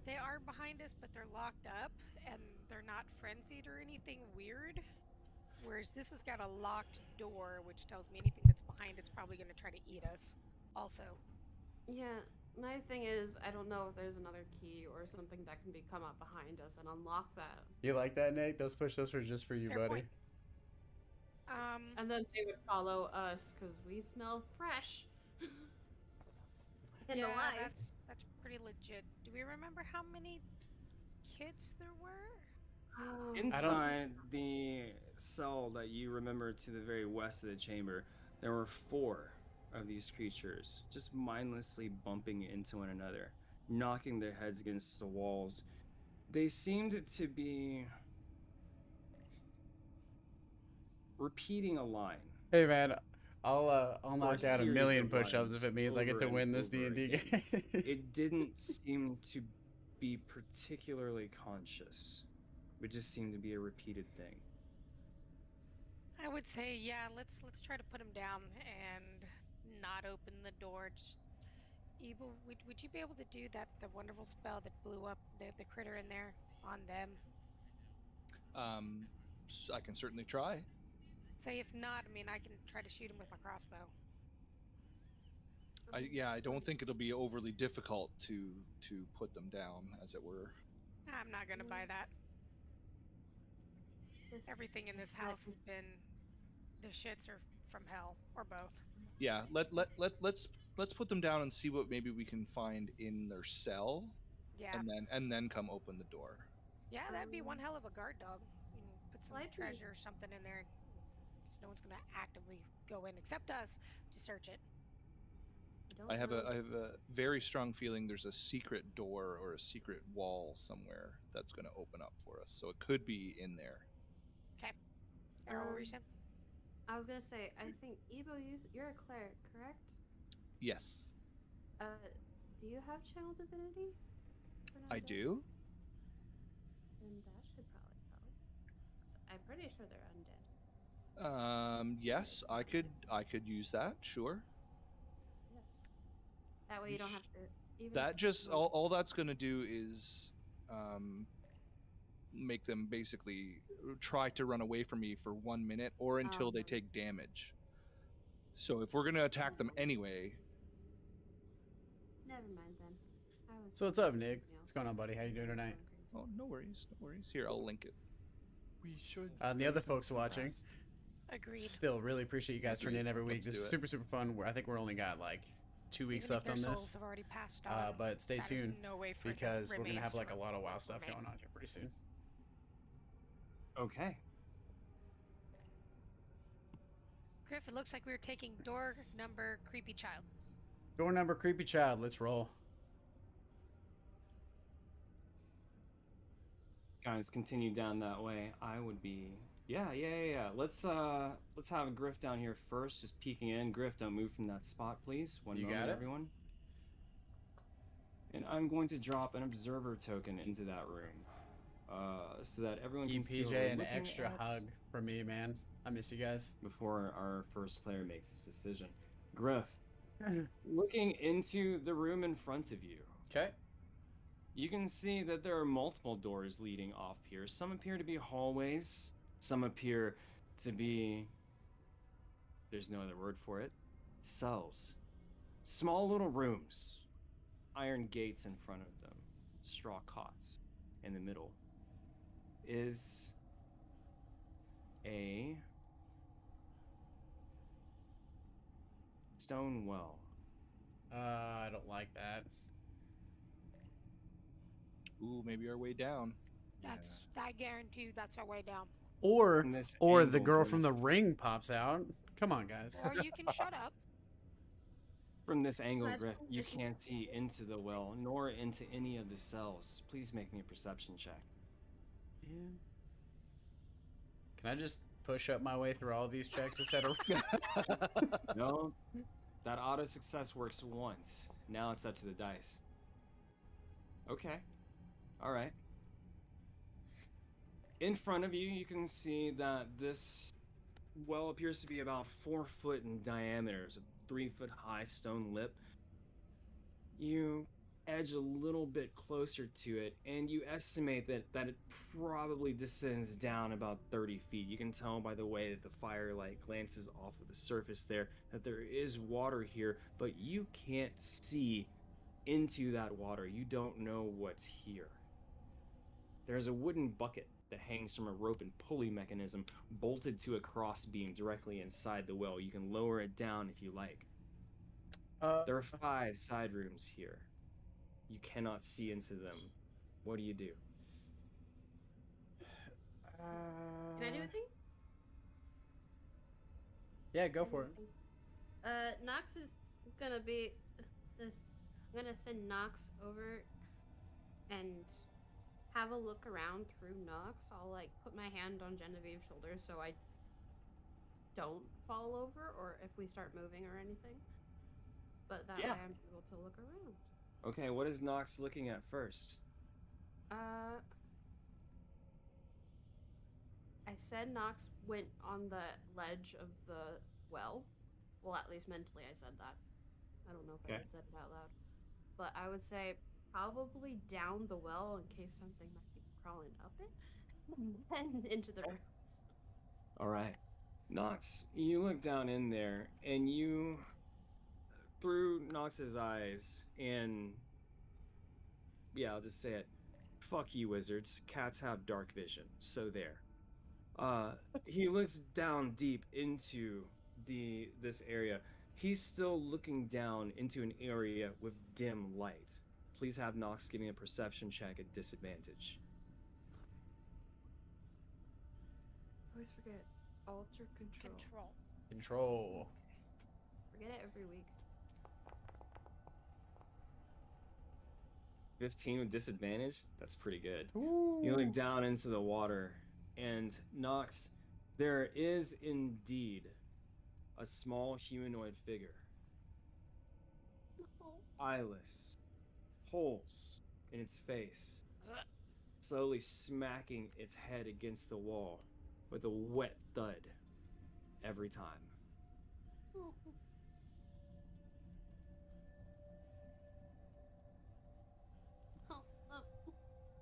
They are behind us, but they're locked up, and they're not frenzied or anything weird. Whereas this has got a locked door, which tells me anything that's behind it's probably going to try to eat us. Also, Yeah, my thing is, I don't know if there's another key or something that can come up behind us and unlock that. You like that, Nate? Those push-ups are just for you, Fair buddy. point. And then they would follow us because we smell fresh. In yeah, the life. that's pretty legit. Do we remember how many kids there were? Oh, Inside the cell that you remember to the very west of the chamber, there were 4 of these creatures just mindlessly bumping into one another, knocking their heads against the walls. They seemed to be repeating a line. Hey man, I'll or knock out a series million of push-ups lines if it means I get over to and win this over D&D again. game. It didn't seem to be particularly conscious. It just seemed to be a repeated thing. I would say, yeah. Let's try to put him down and not open the door. Just, Evil, would you be able to do the wonderful spell that blew up the critter in there on them? I can certainly try. Say if not, I mean I can try to shoot him with my crossbow. I don't think it'll be overly difficult to put them down, as it were. I'm not gonna buy that. Everything in this house has been the shits or from hell or both. Yeah, let's put them down and see what maybe we can find in their cell, Yeah, and then come open the door. yeah, that'd be one hell of a guard dog. You know, put some Slightly. treasure or something in there, because no one's gonna actively go in except us to search it. I have a very strong feeling there's a secret door or a secret wall somewhere that's going to open up for us. So it could be in there. Okay. Arrow, what were you saying? I was gonna say, I think Ebo, you're a cleric, correct? Yes, Do you have channel divinity? I do. Then that should probably help. 'Cause I'm pretty sure they're undead. Yes, I could use that. Sure. Yes. That way you don't have to. Even That if- just all that's going to do is make them basically try to run away from me for 1 minute or until they take damage. So if we're going to attack them anyway, Never mind then. I was So what's up, Nick? something What's going on, buddy? How you doing tonight? oh, no worries. Here, I'll link it. We should. And the other folks watching, Impressed. Agreed. still really appreciate you guys tuning in every week. Let's This do is it. super, super fun. I think we're only got like 2 weeks Even if left on their this. souls have already passed on, But stay that is tuned no way for the because we're gonna remains have to like a lot of WoW stuff remain. going on here pretty soon. Okay. Griff, it looks like we're taking door number creepy child. Door number creepy child. Let's roll. Guys, continue down that way. I would be. Yeah. Let's have Griff down here first, just peeking in. Griff, don't move from that spot, please. One You moment, got it. everyone. And I'm going to drop an observer token into that room, so that everyone can see what we're PJ, an looking extra at hug from me, man. I miss you guys. before our first player makes his decision. Griff, looking into the room in front of you, Okay. you can see that there are multiple doors leading off here. Some appear to be hallways. Some appear to be, there's no other word for it, cells. Small little rooms. Iron gates in front of them. Straw cots. In the middle is a stone well. I don't like that. Ooh, maybe our way down. That's I guarantee you that's our way down. Or From this the angle, girl Griff, from the ring pops out. Come on, guys. Or you can shut up. From this angle, Magical Griff, you vision. can't see into the well, nor into any of the cells. Please make me a perception check. Yeah. Can I just push up my way through all these checks instead of? No, that auto success works once. Now it's up to the dice. Okay. All right. In front of you, you can see that this well appears to be about 4 foot in diameter. It's a 3 foot high stone lip. you edge a little bit closer to it, and you estimate that it probably descends down about 30 feet. You can tell by the way that the firelight glances off of the surface there that there is water here, but you can't see into that water. You don't know what's here. There's a wooden bucket that hangs from a rope and pulley mechanism bolted to a cross beam directly inside the well. You can lower it down if you like. There are 5 side rooms here. You cannot see into them. What do you do? Can I do a thing? Yeah, go for it. Nox is gonna be this. I'm gonna send Nox over and have a look around through Nox. I'll like put my hand on Genevieve's shoulder so I don't fall over or if we start moving or anything. But that Yeah. way I'm able to look around. Okay, what is Nox looking at first? I said Nox went on the ledge of the well. Well, at least mentally I said that. I don't know if I Okay. said it out loud. But I would say probably down the well in case something might be crawling up it. And then into the rooms. All right. Nox, you look down in there and you, through Nox's eyes, and yeah, I'll just say it. Fuck you, wizards. Cats have dark vision. So there. He looks down deep into this area. He's still looking down into an area with dim light. Please have Nox give me a perception check at disadvantage. Always forget. Alter control. Control. Control. Forget it every week. 15 with disadvantage? That's pretty good. You look down into the water, and Nox, there is indeed a small humanoid figure. Eyeless, holes in its face, slowly smacking its head against the wall with a wet thud every time.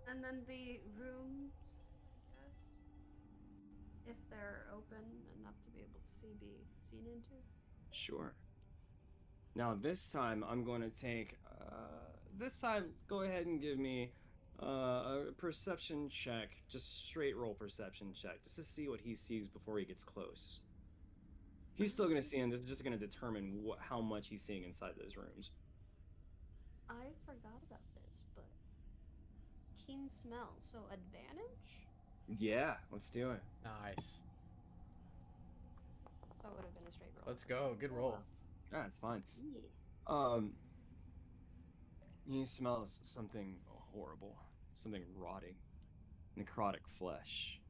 And then the rooms, I guess, if they're open enough to be able to be seen into. Sure. Now this time I'm going to take, this time go ahead and give me a perception check, just straight roll perception check, just to see what he sees before he gets close. He's still going to see, and this is just going to determine how much he's seeing inside those rooms. I forgot about this, but keen smell, so advantage? Yeah, let's do it. Nice. So it would have been a straight roll. Let's go. Good roll. Ah, it's fine. Yeah. He smells something horrible, something rotting, necrotic flesh.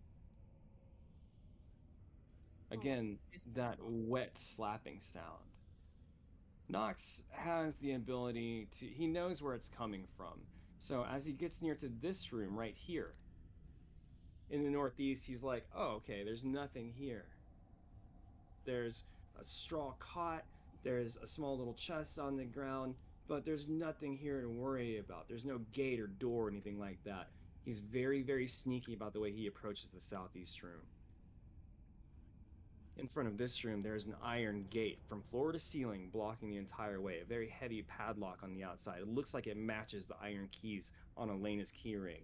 Again, that wet slapping sound. Nox has the ability to, he knows where it's coming from. So as he gets near to this room right here, in the northeast, he's like, oh, okay, there's nothing here. There's a straw cot, there's a small little chest on the ground, but there's nothing here to worry about. There's no gate or door or anything like that. He's very, very sneaky about the way he approaches the southeast room. In front of this room, there's an iron gate from floor to ceiling blocking the entire way, a very heavy padlock on the outside. It looks like it matches the iron keys on Elena's keyring.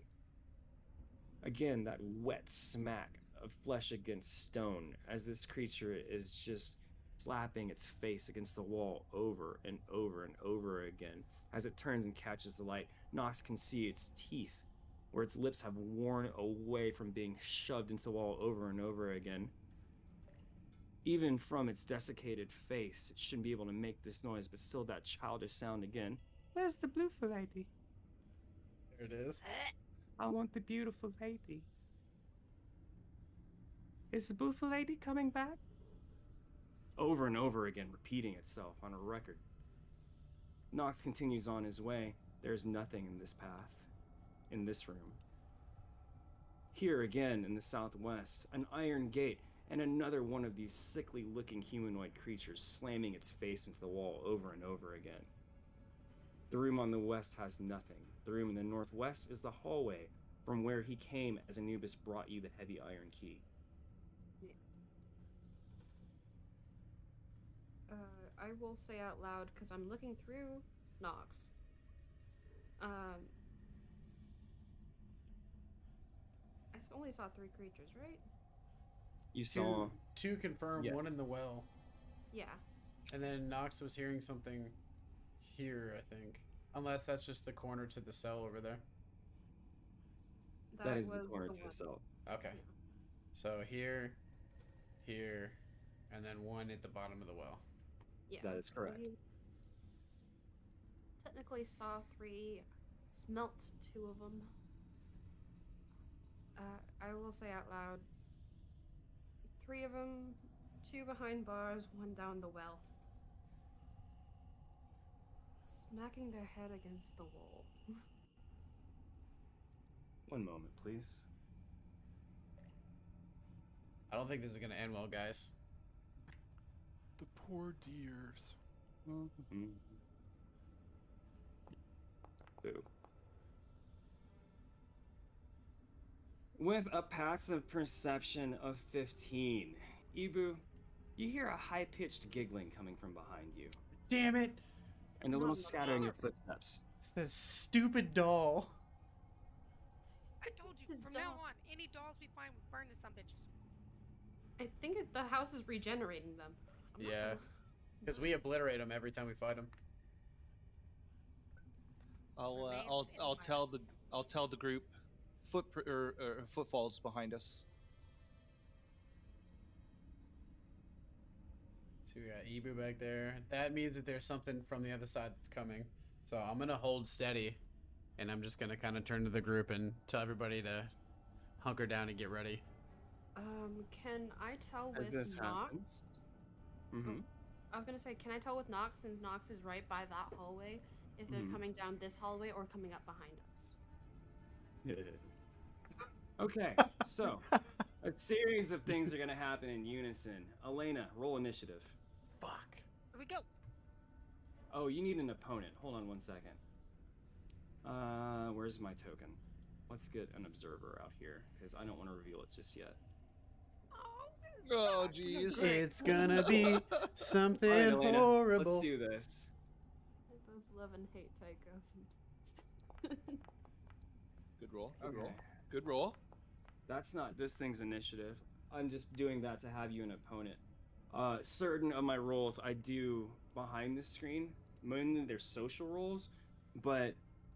Again, that wet smack of flesh against stone as this creature is just slapping its face against the wall over and over and over again. As it turns and catches the light, Nox can see its teeth, where its lips have worn away from being shoved into the wall over and over again. Even from its desiccated face, it shouldn't be able to make this noise, but still that childish sound again. Where's the beautiful lady? There it is. I want the beautiful lady. Is the beautiful lady coming back? Over and over again, repeating itself on a record. Nox continues on his way. There's nothing in this path, in this room. Here again in the southwest, an iron gate and another one of these sickly-looking humanoid creatures slamming its face into the wall over and over again. The room on the west has nothing. The room in the northwest is the hallway from where he came as Anubis brought you the heavy iron key. I will say out loud because I'm looking through Nox. I only saw 3 creatures, right? You saw. Two confirmed, Yeah. one in the well. Yeah. And then Nox was hearing something here, I think. Unless that's just the corner to the cell over there. That is the was corner to one. the cell. Okay. So here, here, and then one at the bottom of the well. Yeah. That is so correct. you technically saw 3, smelt 2 of them. I will say out loud, 3 of them, 2 behind bars, 1 down the well. Smacking their head against the wall. One moment, please. I don't think this is gonna end well, guys. The poor deers. Mm-hmm. Boo. With a passive perception of 15, Ibu, you hear a high-pitched giggling coming from behind you, Damn it! and a little scattering of footsteps. It's this stupid doll. I told you, His from now dog. on, any dolls we find, we burn to some bitches. I think the house is regenerating them. I'm not Yeah. gonna- Because we obliterate them every time we fight them. Remains I'll in tell the group footfalls behind us. So we got Ibu back there. That means that there's something from the other side that's coming. So I'm gonna hold steady, and I'm just gonna kind of turn to the group and tell everybody to hunker down and get ready. Can I tell As with this Nox? happens. Mm-hmm. I was gonna say, can I tell with Nox, since Nox is right by that hallway, if they're Mhm. coming down this hallway or coming up behind us? Okay, so a series of things are gonna happen in unison. Elena, roll initiative. Fuck. Here we go. Oh, you need an opponent. Hold on one second. Where's my token? Let's get an observer out here, because I don't want to reveal it just yet. Oh, jeez. It's gonna be something All right, Elena, horrible. let's do this. I both love and hate Tycho sometimes. Good roll. Good Okay. roll. Good roll. That's not this thing's initiative. I'm just doing that to have you an opponent. Certain of my roles I do behind the screen. Mainly they're social roles, but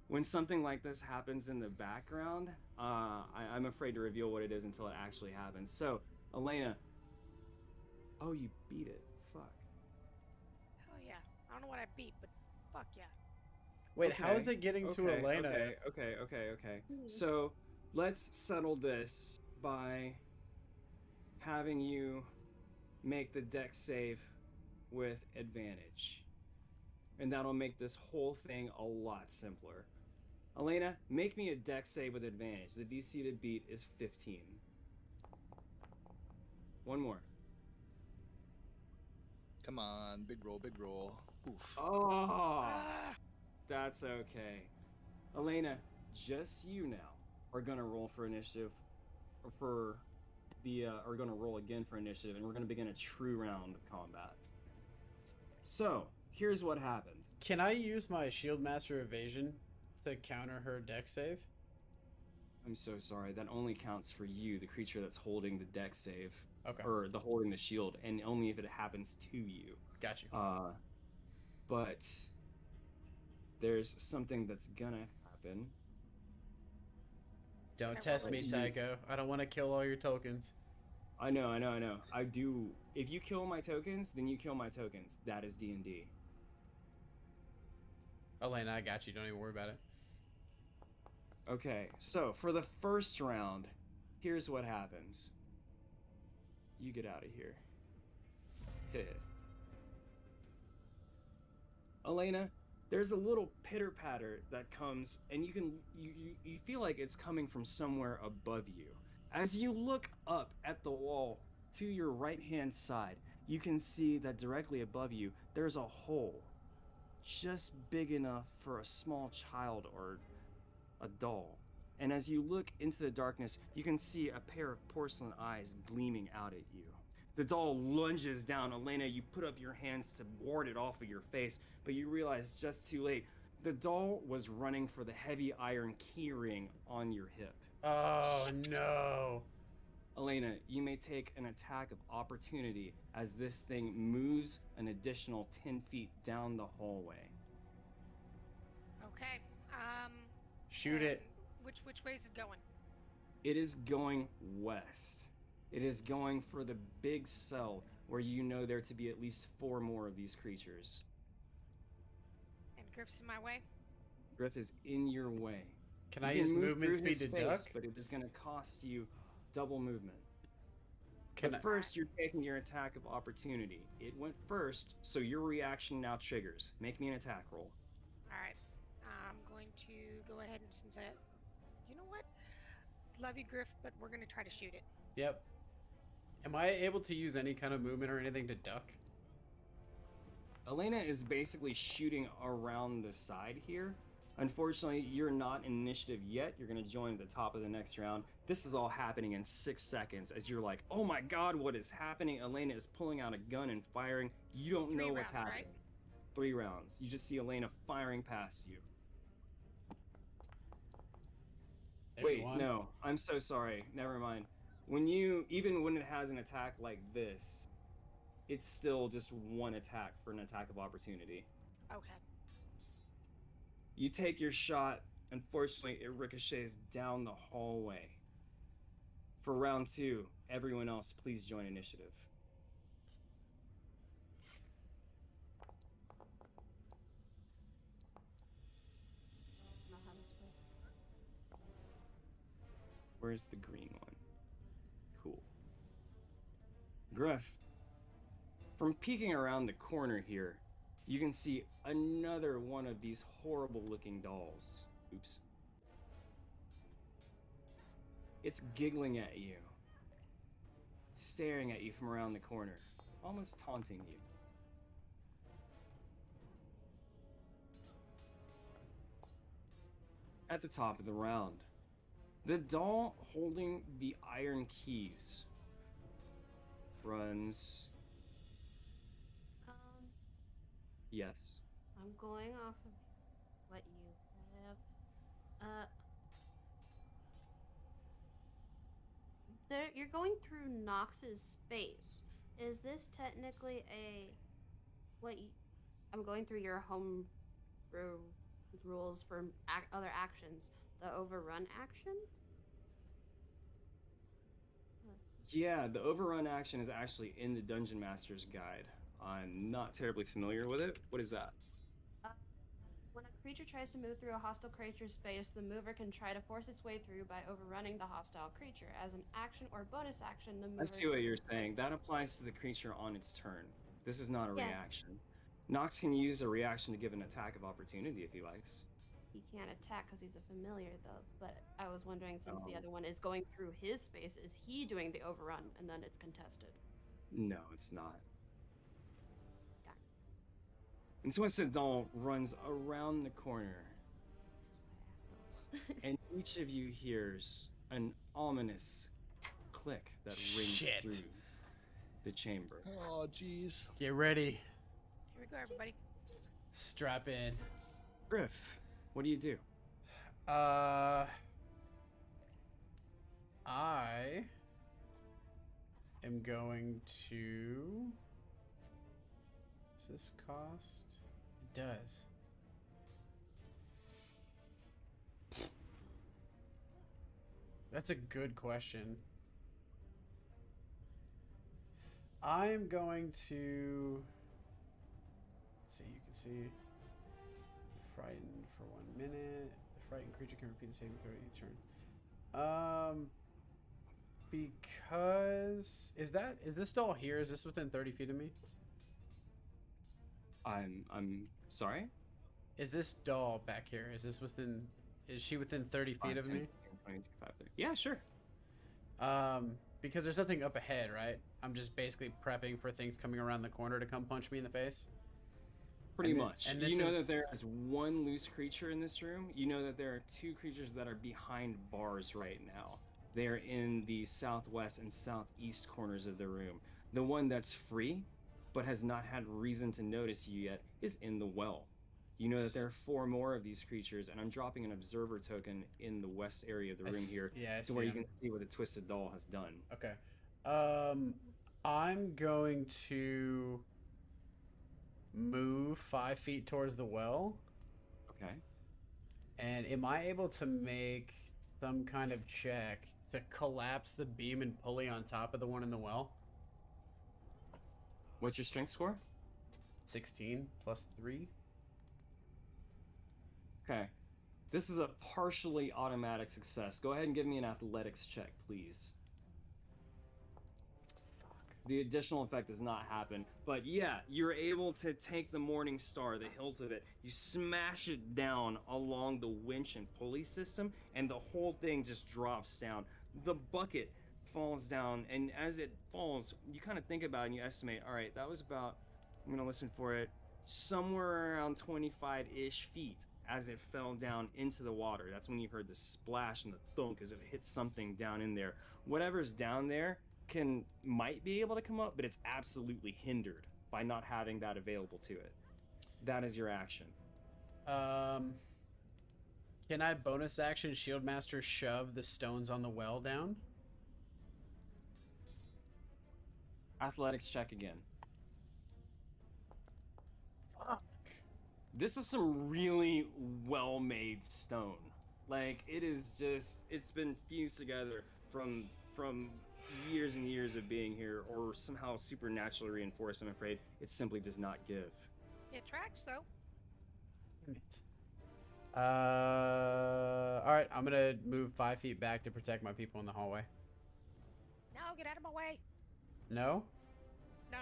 when something like this happens in the background, I'm afraid to reveal what it is until it actually happens. So, Elena. Oh, you beat it. Fuck. Hell yeah. I don't know what I beat, but fuck yeah. Wait, how is it getting to okay, Elena? Okay. Hmm. So let's settle this by having you make the dex save with advantage. And that'll make this whole thing a lot simpler. Elena, make me a dex save with advantage. The DC to beat is 15. One more. Come on, big roll, big roll. Oof. Oh, Ah, that's okay. Elena, just you now are gonna roll for initiative, or gonna roll again for initiative, and we're gonna begin a true round of combat. So here's what happened. Can I use my Shield Master Evasion to counter her deck save? I'm so sorry. That only counts for you, the creature that's holding the dex save, Okay, or the holding the shield, and only if it happens to you. got you. But there's something that's gonna happen. Don't I test me, roll. Tycho. I don't want to kill all your tokens. I know. I do. If you kill my tokens, then you kill my tokens. That is D&D. Elena, I got you. Don't even worry about it. Okay, so for the first round, here's what happens. You get out of here. Elena, there's a little pitter patter that comes, and you feel like it's coming from somewhere above you. As you look up at the wall to your right hand side, you can see that directly above you there's a hole just big enough for a small child or a doll. And as you look into the darkness, you can see a pair of porcelain eyes gleaming out at you. The doll lunges down. Elena, you put up your hands to ward it off of your face, but you realize just too late. The doll was running for the heavy iron keyring on your hip. Oh no. Elena, you may take an attack of opportunity as this thing moves an additional 10 feet down the hallway. Okay. Shoot it. Which way is it going? It is going west. It is going for the big cell where you know there to be at least 4 more of these creatures. And Griff's in my way. Griff is in your way. Can You I use move movement through speed his to space, duck? But it is going to cost you double movement. Can But first, you're taking your attack of opportunity. It went first, so your reaction now triggers. Make me an attack roll. All right. I'm going to go ahead and since I, you know what? Love you, Griff, but we're gonna try to shoot it. Yep. Am I able to use any kind of movement or anything to duck? Elena is basically shooting around the side here. Unfortunately, you're not in initiative yet. You're going to join at the top of the next round. This is all happening in 6 seconds as you're like, oh my god, what is happening? Elena is pulling out a gun and firing. You don't 3 know what's rounds, happening. right? 3 rounds. You just see Elena firing past you. There's Wait, one. no. I'm so sorry. Never mind. Even when it has an attack like this, it's still just one attack for an attack of opportunity. Okay. You take your shot. Unfortunately, it ricochets down the hallway. For round 2, everyone else, please join initiative. Know how this works. Where's the green one? Cool. Griff, from peeking around the corner here, you can see another one of these horrible looking dolls. Oops. It's giggling at you, staring at you from around the corner, almost taunting you. At the top of the round, the doll holding the iron keys runs. Yes. I'm going off of what you have. You're going through Nox's space. Is this technically I'm going through your home rules for other actions. The overrun action? Yeah, the overrun action is actually in the Dungeon Master's Guide. I'm not terribly familiar with it. What is that? When a creature tries to move through a hostile creature's space, the mover can try to force its way through by overrunning the hostile creature. As an action or bonus action, the mover. I see what you're saying. That applies to the creature on its turn. This is not a Yeah. reaction. Nox can use a reaction to give an attack of opportunity if he likes. He can't attack because he's a familiar, though. But I was wondering, since the Oh. other one is going through his space, is he doing the overrun and then it's contested? No, it's not. Got And Twisted Doll runs around the corner, This is why I asked, though. and each of you hears an ominous click that rings Shit. through the chamber. Oh, jeez. Get ready. Here we go, everybody. Strap in. Griff, what do you do? I am going to. Does this cost? It does. That's a good question. I'm going to. Let's see, you can see. Frightened for 1 minute. The frightened creature can repeat the saving throw each turn. Because is this doll here? Is this within 30 feet of me? I'm sorry? Is this doll back here? Is she within 30 feet 5, of 10, me? 15, 20, 25, 30. Yeah, sure. Because there's nothing up ahead, right? I'm just basically prepping for things coming around the corner to come punch me in the face. Pretty And thi- much. and this You know that is- there is one loose creature in this room. You know that there are two creatures that are behind bars right now. They're in the southwest and southeast corners of the room. The one that's free, but has not had reason to notice you yet, is in the well. You know that there are 4 more of these creatures, and I'm dropping an observer token in the west area of the room here, Yeah, I to where see you 'em. can see what the Twisted Doll has done. Okay. I'm going to move 5 feet towards the well. Okay. And am I able to make some kind of check to collapse the beam and pulley on top of the one in the well? What's your strength score? 16 plus 3. Okay. This is a partially automatic success. Go ahead and give me an athletics check, please. The additional effect does not happen. But yeah, you're able to take the Morning Star, the hilt of it, you smash it down along the winch and pulley system, and the whole thing just drops down. The bucket falls down, and as it falls, you kind of think about it and you estimate, all right, that was about, I'm going to listen for it, somewhere around 25-ish feet as it fell down into the water. That's when you heard the splash and the thunk as it hit something down in there. Whatever's down there might be able to come up, but it's absolutely hindered by not having that available to it. That is your action. Can I bonus action Shield Master shove the stones on the well down? Athletics check again. Fuck. This is some really well-made stone. Like, it is just, it's been fused together from years and years of being here, or somehow supernaturally reinforced. I'm afraid it simply does not give. It tracks though. Damn it. Alright, I'm gonna move 5 feet back to protect my people in the hallway. No, get out of my way. No? No,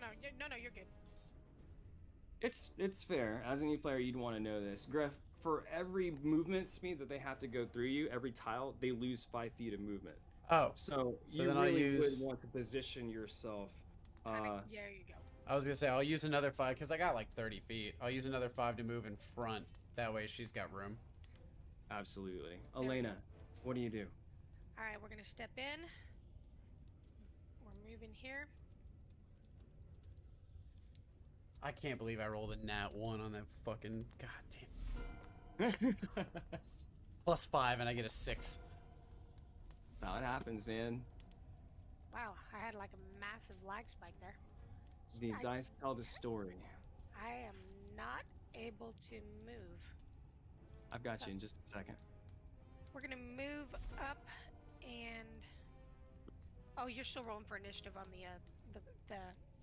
you're good. It's fair. As a new player, you'd want to know this. Griff, for every movement speed that they have to go through you, every tile, they lose 5 feet of movement. Oh, So you then I'll really use- would want to position yourself. Yeah, there you go. I was gonna say I'll use another 5 because I got like 30 feet. I'll use another 5 to move in front. That way she's got room. Absolutely. we Elena, what do you do? All right, we're gonna step in. We're moving here. I can't believe I rolled a nat 1 on that fucking goddamn. Plus 5 and I get a 6. That's how it happens, man. Wow, I had like a massive lag spike there. The I- dice tell the story. I am not able to move. I've got you in just a second. We're gonna move up and. Oh, you're still rolling for initiative on the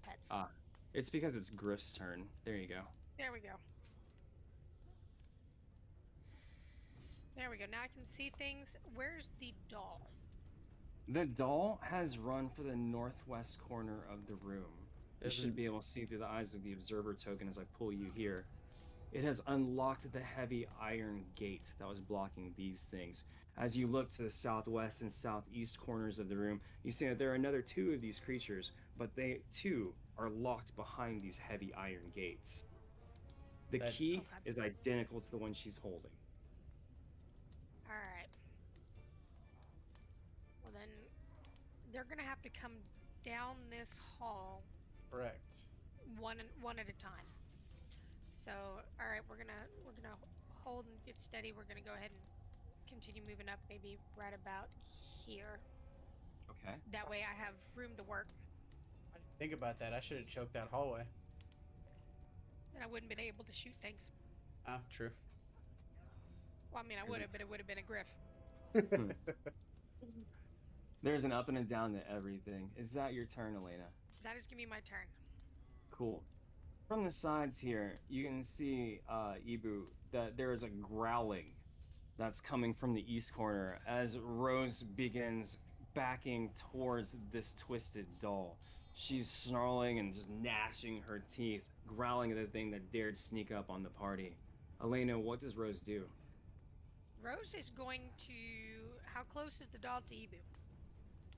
pets. Ah. It's because it's Griff's turn. There you go. There we go. There we go. Now I can see things. Where's the doll? The doll has run for the northwest corner of the room. You should Isn't- be able to see through the eyes of the observer token as I pull you here. It has unlocked the heavy iron gate that was blocking these things. As you look to the southwest and southeast corners of the room, you see that there are another 2 of these creatures, but they too are locked behind these heavy iron gates. The That- key Okay. is identical to the one she's holding. Alright. Well then, they're gonna have to come down this hall Correct. one at a time. So, all right, we're gonna hold and get steady. We're gonna go ahead and continue moving up, maybe right about here. Okay. That way, I have room to work, I didn't think about that. I should have choked that hallway. and I wouldn't been able to shoot things. Ah, true. Well, I mean, I would have, but it would have been a griff. There's an up and a down to everything. Is that your turn, Elena? That is gonna be my turn. Cool. From the sides here, you can see, Ibu, that there is a growling that's coming from the east corner as Rose begins backing towards this twisted doll. She's snarling and just gnashing her teeth, growling at the thing that dared sneak up on the party. Elena, what does Rose do? Rose is going to. How close is the doll to Ibu?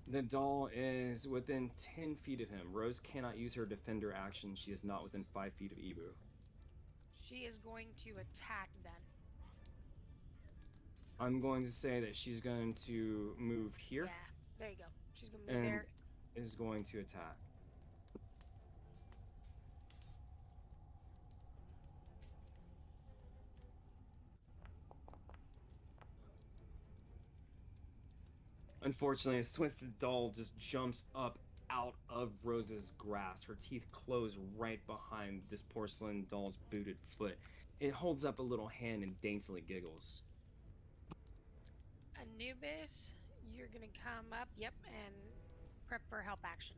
The doll is within 10 feet of him. Rose cannot use her defender action. She is not within 5 feet of Ibu. She is going to attack then. I'm going to say that she's going to move here Yeah, there you go. She's gonna move and there. is going to attack. Unfortunately, this twisted doll just jumps up out of Rose's grasp. Her teeth close right behind this porcelain doll's booted foot. It holds up a little hand and daintily giggles. Anubis, you're gonna come up, yep, and prep for help action.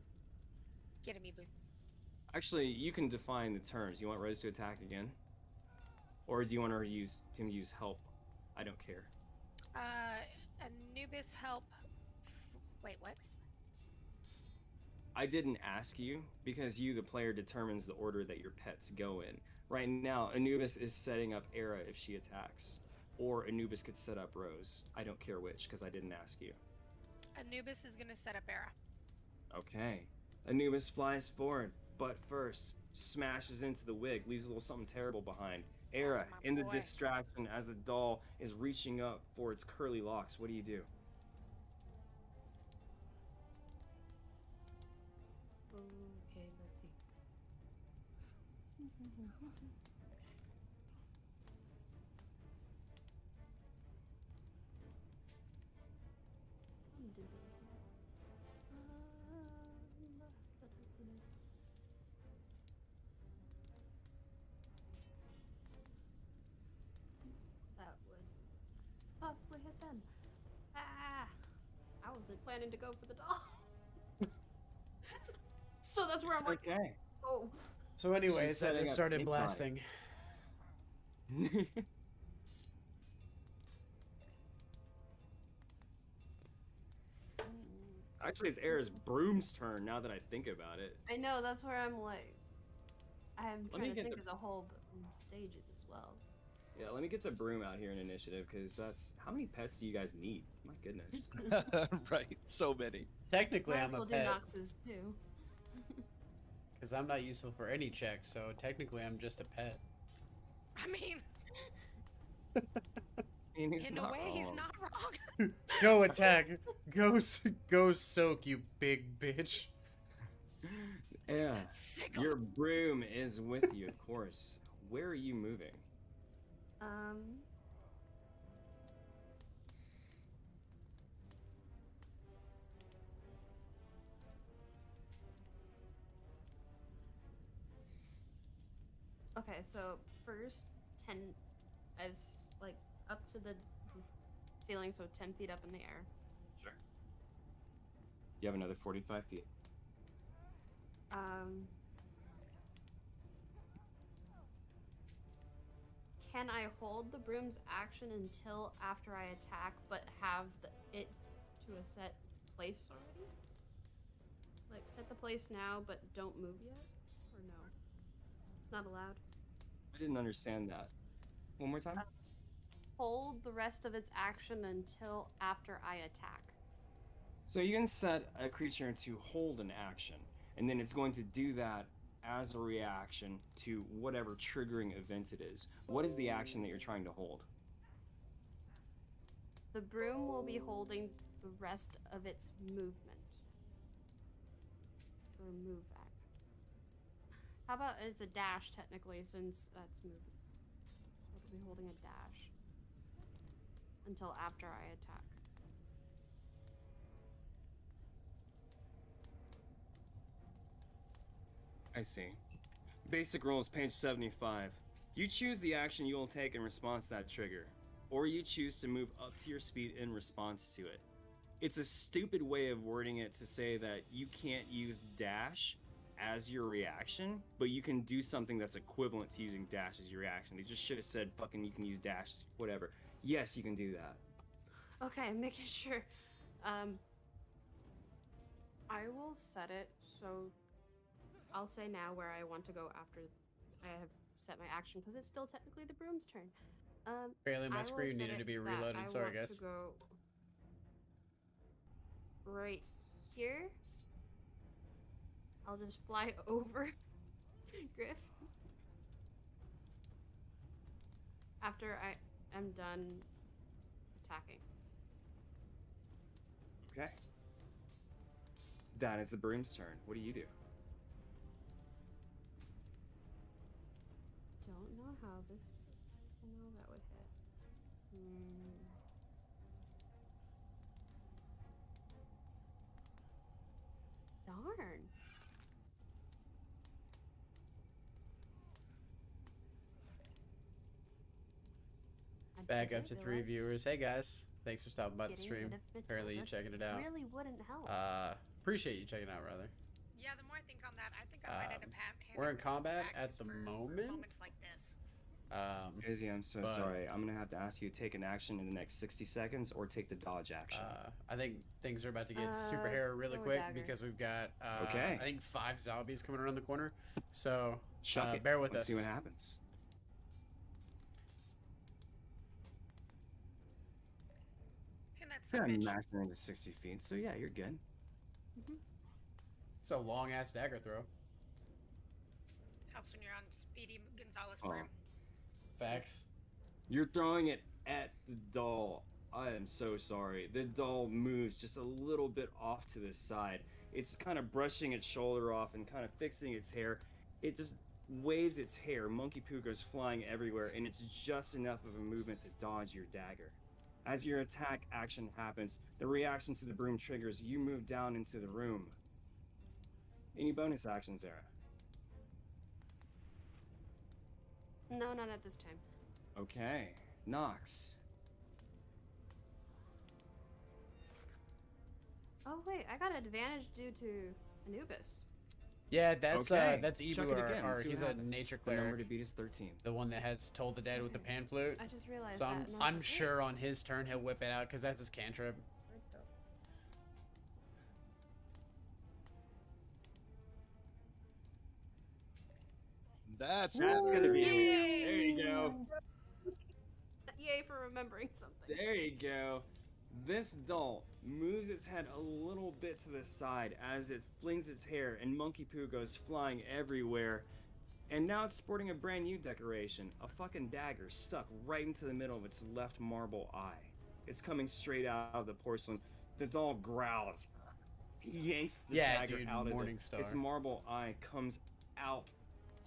Get him, Blue. Actually, you can define the terms. You want Rose to attack again? Or do you want her to use help? I don't care. Anubis help. Wait, what? I didn't ask you because you, the player, determines the order that your pets go in. Right now, Anubis is setting up Era if she attacks. Or Anubis could set up Rose. I don't care which because I didn't ask you. Anubis is gonna set up Era. Okay. Anubis flies forward, but first smashes into the wig, leaves a little something terrible behind. Era, That's my in the boy. distraction as the doll is reaching up for its curly locks, what do you do? Okay, let's see. That would possibly hit them. Ah! I wasn't planning to go for the doll. So that's where I'm like, Okay. oh. So, anyways, I setting just up started Nikolai. blasting. Actually, it's Era's broom's turn now that I think about it. I know, that's where I'm like, I'm Let me trying to get think the- as a whole, but stages as well. Yeah, let me get the broom out here in initiative because that's how many pets do you guys need? My goodness. Right, so many. Technically, Might as I'm a well do pet Nox's too. because I'm not useful for any checks. So technically, I'm just a pet. I mean, I mean, he's in a not way, he's wrong. not wrong. Go attack. Go soak, you big bitch. Yeah, Sickle. your broom is with you, of course. Where are you moving? Okay, so first 10 as like up to the ceiling, so 10 feet up in the air. Sure. You have another 45 feet. Can I hold the broom's action until after I attack, but have it to a set place already? Like set the place now, but don't move yet, or no? Not allowed. I didn't understand that. One more time? Hold the rest of its action until after I attack. So you can set a creature to hold an action, and then it's going to do that as a reaction to whatever triggering event it is. What is the action that you're trying to hold? The broom will be holding the rest of its movement. Or move back. How about it's a dash technically, since that's movement. So it'll be holding a dash until after I attack. I see. Basic rules, page 75. You choose the action you will take in response to that trigger, or you choose to move up to your speed in response to it. It's a stupid way of wording it to say that you can't use dash as your reaction, but you can do something that's equivalent to using dash as your reaction. They just should have said fucking you can use dash, whatever. Yes, you can do that. Okay, I'm making sure. I will set it so I'll say now where I want to go after I have set my action, because it's still technically the broom's turn. Apparently, my I will screen set needed it to be that reloaded. I Sorry, want guys. to go right here. I'll just fly over Griff. after I am done attacking. Okay. That is the broom's turn. What do you do? Don't know how this. I know that would hit. Darn. I Back didn't up to 3 realize viewers. Hey guys, thanks for stopping by the getting stream. rid of Apparently you Matilda checking it out. really wouldn't help. Appreciate you checking it out, rather. Yeah, the more I think on that, I think I might end up We're in handing combat back at just the for moment. moments like this. Izzy, I'm so but- sorry. I'm gonna have to ask you to take an action in the next 60 seconds or take the dodge action. I think things are about to get superhero really throw a quick dagger. because we've got Okay. I think 5 zombies coming around the corner. So Chuck it. bear with Let's us. see what happens. And that's It's gonna bitch. max into 60 feet, so yeah, you're good. It's a long ass dagger throw. Helps when you're on Speedy Gonzalez Oh. broom. Facts. You're throwing it at the doll. I am so sorry. The doll moves just a little bit off to the side. It's kind of brushing its shoulder off and kind of fixing its hair. It just waves its hair. Monkey poo goes flying everywhere, and it's just enough of a movement to dodge your dagger. As your attack action happens, the reaction to the broom triggers. You move down into the room. Any bonus actions, Zara? No, not at this time. Okay. Nox. Oh wait, I got advantage due to Anubis. Yeah, that's Okay. that's Chuck Ibu, it again. or See what he's a happens. nature The number cleric, to beat is 13. the one that has told the dead with the pan flute. I just realized So that. I'm and I was like, "Wait, sure on his turn he'll whip it out because that's his cantrip. where'd it go?" That's gonna be Yay! There you go. Yay for remembering something. There you go. This doll moves its head a little bit to the side as it flings its hair, and Monkey Poo goes flying everywhere. And now it's sporting a brand new decoration, a fucking dagger stuck right into the middle of its left marble eye. It's coming straight out of the porcelain. The doll growls, yanks the Yeah, dagger dude, out of Morningstar. Its marble eye comes out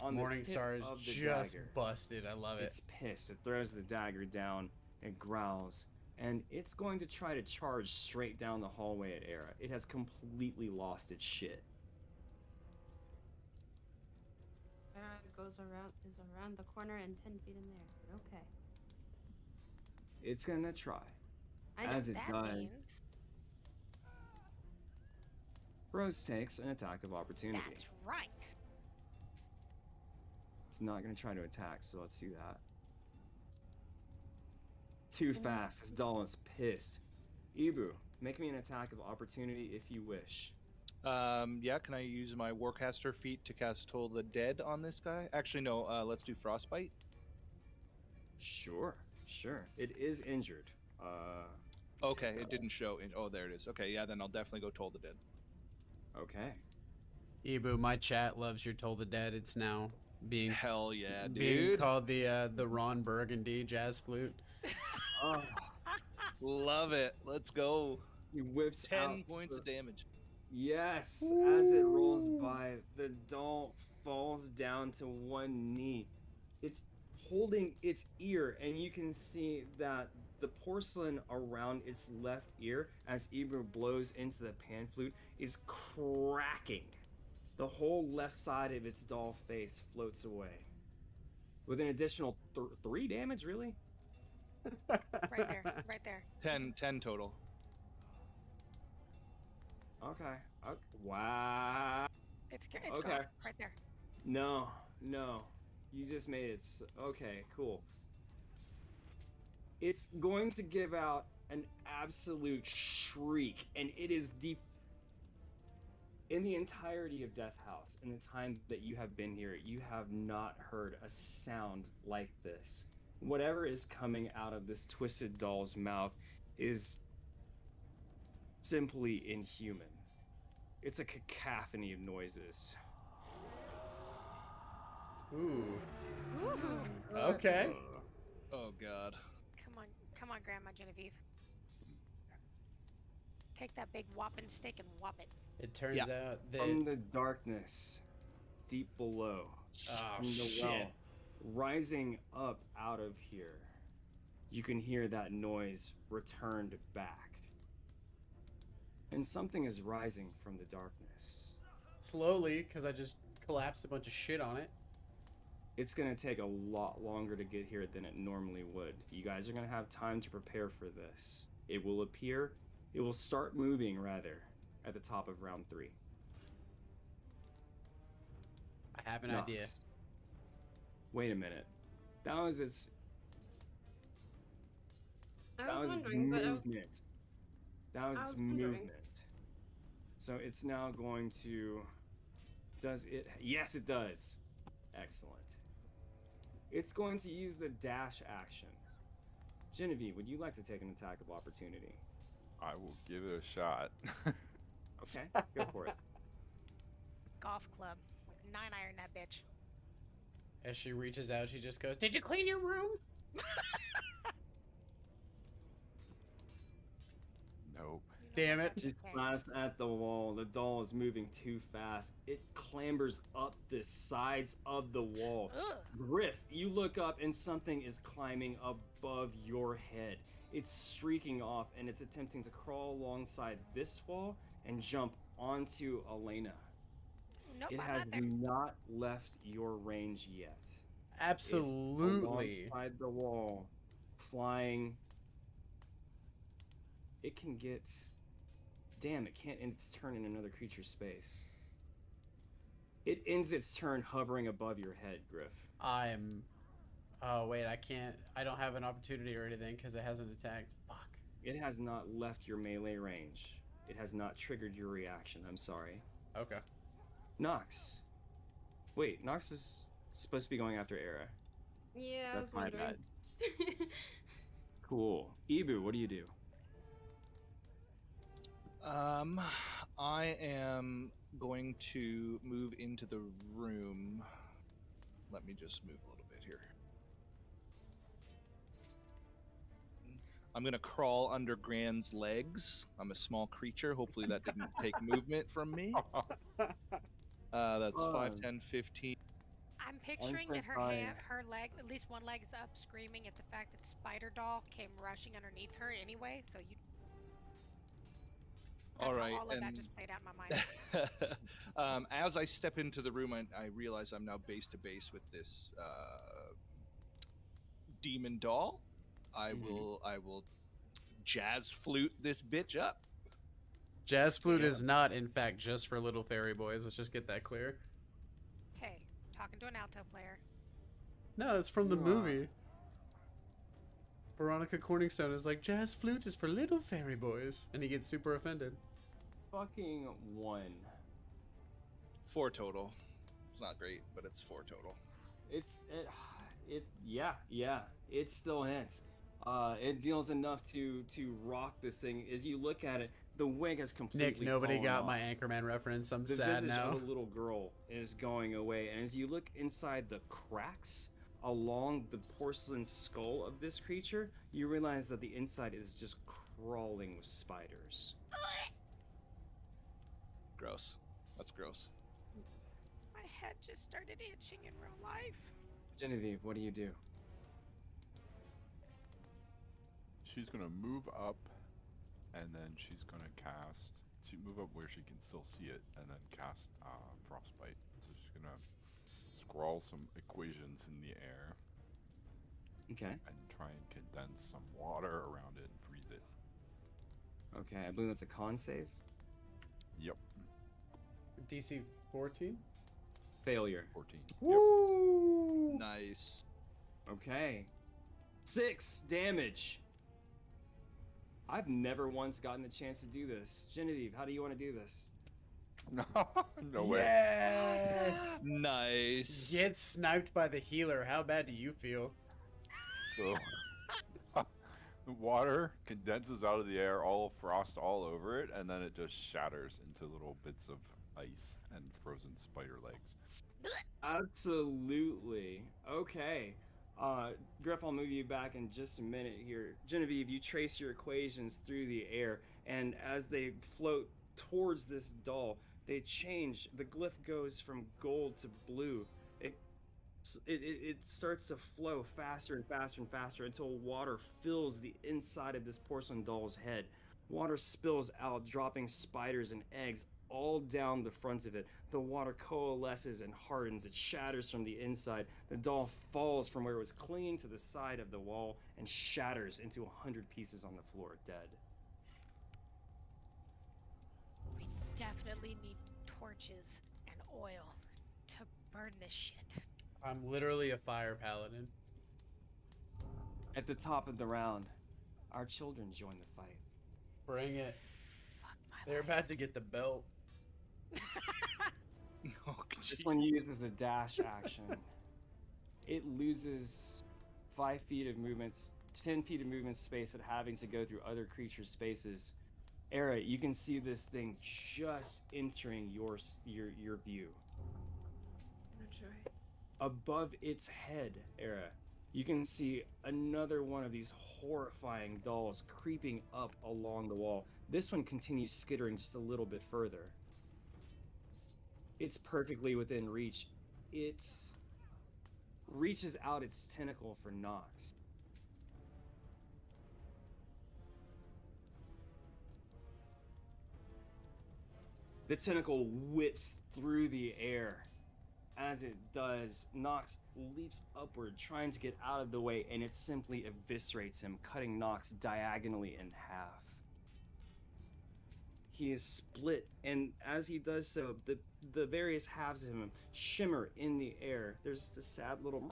on the Morningstar tip is of the just dagger. busted. I love it. It's pissed. It throws the dagger down. It growls. And it's going to try to charge straight down the hallway at Era. It has completely lost its shit. Is around the corner and 10 feet in there. Okay. It's gonna try. I know. As it That does, means Rose takes an attack of opportunity. that's right. It's not gonna try to attack, so let's see that. Too fast. This doll is pissed. Ibu, make me an attack of opportunity if you wish. Yeah, can I use my Warcaster feat to cast Toll the Dead on this guy? Actually, no, let's do Frostbite. Sure. It is injured. Okay, that it didn't show. Oh, there it is. Okay, yeah, then I'll definitely go Toll the Dead. Okay. Ibu, my chat loves your Toll the Dead. It's now being Hell yeah, being dude. called the Ron Burgundy jazz flute. Oh, Love it. Let's go. he whips 10 out points the- of damage. Yes, as it rolls by, the doll falls down to one knee. It's holding its ear, and you can see that the porcelain around its left ear, as Ibu blows into the pan flute, is cracking. The whole left side of its doll face floats away. With an additional 3 damage, really? Right there. Right there. 10 total. Okay. Wow. It's Okay. gone. Right there. No. You just made it. Okay, cool. It's going to give out an absolute shriek, and it is in the entirety of Death House, in the time that you have been here, you have not heard a sound like this. Whatever is coming out of this twisted doll's mouth is simply inhuman. It's a cacophony of noises. Ooh. Woohoo. Okay. Oh God. Come on, Grandma Genevieve. Take that big whopping stick and whop it. It turns out that From the darkness, deep below, oh from the shit. well, rising up out of here, you can hear that noise returned back. And something is rising from the darkness. Slowly, because I just collapsed a bunch of shit on it. It's gonna take a lot longer to get here than it normally would. You guys are gonna have time to prepare for this. It will start moving rather, at the top of round 3. I have an Nox. idea. Wait a minute. That was its I was wondering, but movement. That was I its was wondering. movement. So it's now going to. Does it? Yes, it does. Excellent. It's going to use the dash action. Genevieve, would you like to take an attack of opportunity? I will give it a shot. Okay, go for it. Golf club. 9-iron that bitch. As she reaches out, she just goes, "Did you clean your room?" Nope. Damn it. She slaps at the wall. The doll is moving too fast. It clambers up the sides of the wall. Ugh. Griff, you look up and something is climbing above your head. It's streaking off and it's attempting to crawl alongside this wall and jump onto Elena. Nope, It I'm has not there. not left your range yet. Absolutely. It's alongside the wall, flying. It can get. Damn, it can't end its turn in another creature's space. It ends its turn hovering above your head, Griff. I'm. Oh wait, I can't. I don't have an opportunity or anything because it hasn't attacked. Fuck. It has not left your melee range. It has not triggered your reaction. I'm sorry. Okay. Nox. Wait, Nox is supposed to be going after Era. yeah, That's I my was wondering. bad. Cool. Ibu, what do you do? I am going to move into the room. Let me just move a little bit here. I'm gonna crawl under Gran's legs. I'm a small creature. Hopefully that didn't take movement from me. That's 5, 10, 15. I'm picturing that her fine. her leg, at least one leg's up, screaming at the fact that Spider Doll came rushing underneath her anyway. So you. That's All how right, all of that and- just played out in my mind. As I step into the room, I realize I'm now base to base with this demon doll. I will jazz flute this bitch up. Jazz flute Yeah. is not, in fact, just for little fairy boys. Let's just get that clear. Hey, talking to an alto player. No, it's from the You are- movie. Veronica Corningstone is like, jazz flute is for little fairy boys, and he gets super offended. Fucking 1. 4 total. It's not great, but it's 4 total. Yeah, it still hits. It deals enough to rock this thing. As you look at it, the wing has completely Nick, nobody fallen got off. my Anchorman reference. I'm The sad visage now. of a little girl is going away, and as you look inside the cracks along the porcelain skull of this creature, you realize that the inside is just crawling with spiders. Gross. That's gross. My head just started itching in real life. Genevieve, what do you do? She's gonna move up, and then she's gonna cast. She move up where she can still see it, and then cast frostbite. So she's gonna scrawl some equations in the air Okay. and try and condense some water around it and freeze it. Okay, I believe that's a con save. Yep, DC 14? Failure. 14. Yep. Woo! Nice. Okay. 6 damage. I've never once gotten the chance to do this. Genevieve, how do you want to do this? No way. Yes! Nice. Get sniped by the healer. How bad do you feel? So, the water condenses out of the air, all frost all over it, and then it just shatters into little bits of ice and frozen spider legs. Absolutely. Okay. Griff, I'll move you back in just a minute here. Genevieve, you trace your equations through the air, and as they float towards this doll, they change. The glyph goes from gold to blue. It starts to flow faster and faster and faster until water fills the inside of this porcelain doll's head. Water spills out, dropping spiders and eggs all down the front of it. The water coalesces and hardens. It shatters from the inside. The doll falls from where it was clinging to the side of the wall and shatters into 100 pieces on the floor, dead. We definitely need torches and oil to burn this shit. I'm literally a fire paladin. At the top of the round, our children join the fight. Bring it. Fuck my They're life. about to get the belt. Oh, This jeez. one uses the dash action. It loses 5 feet of movement, 10 feet of movement space at having to go through other creatures' spaces. Era, you can see this thing just entering your view. That's right. Above its head, Era, you can see another one of these horrifying dolls creeping up along the wall. This one continues skittering just a little bit further. It's perfectly within reach. It reaches out its tentacle for Nox. The tentacle whips through the air. As it does, Nox leaps upward, trying to get out of the way, and it simply eviscerates him, cutting Nox diagonally in half. He is split, and as he does so, the various halves of him shimmer in the air. There's just a sad little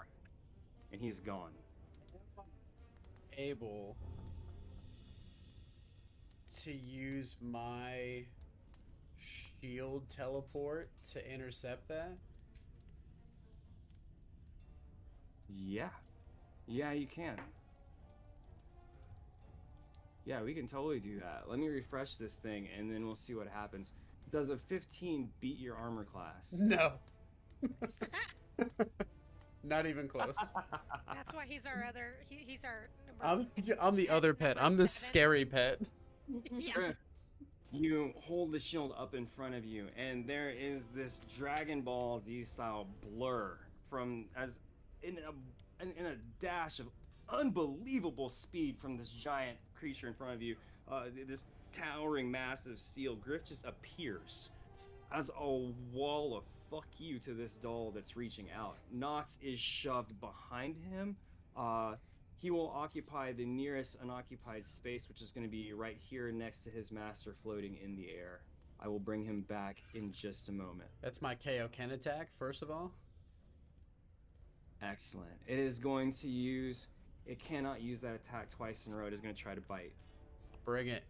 and he's gone. Able to use my shield teleport to intercept that? Yeah. Yeah, you can. Yeah, we can totally do that. Let me refresh this thing, and then we'll see what happens. Does a 15 beat your armor class? No. Not even close. That's why he's our other. He's our. Number, I'm the other pet. I'm the scary pet. yeah. Griff, you hold the shield up in front of you, and there is this Dragon Ball Z style blur from as in a dash of unbelievable speed from this giant creature in front of you. This towering, massive steel. Griff just appears as a wall of fuck you to this doll that's reaching out. Nox is shoved behind him. He will occupy the nearest unoccupied space, which is going to be right here next to his master floating in the air. I will bring him back in just a moment. That's my Kaioken attack, first of all. Excellent. It is going to use... It cannot use that attack twice in a row. It is going to try to bite. Bring it.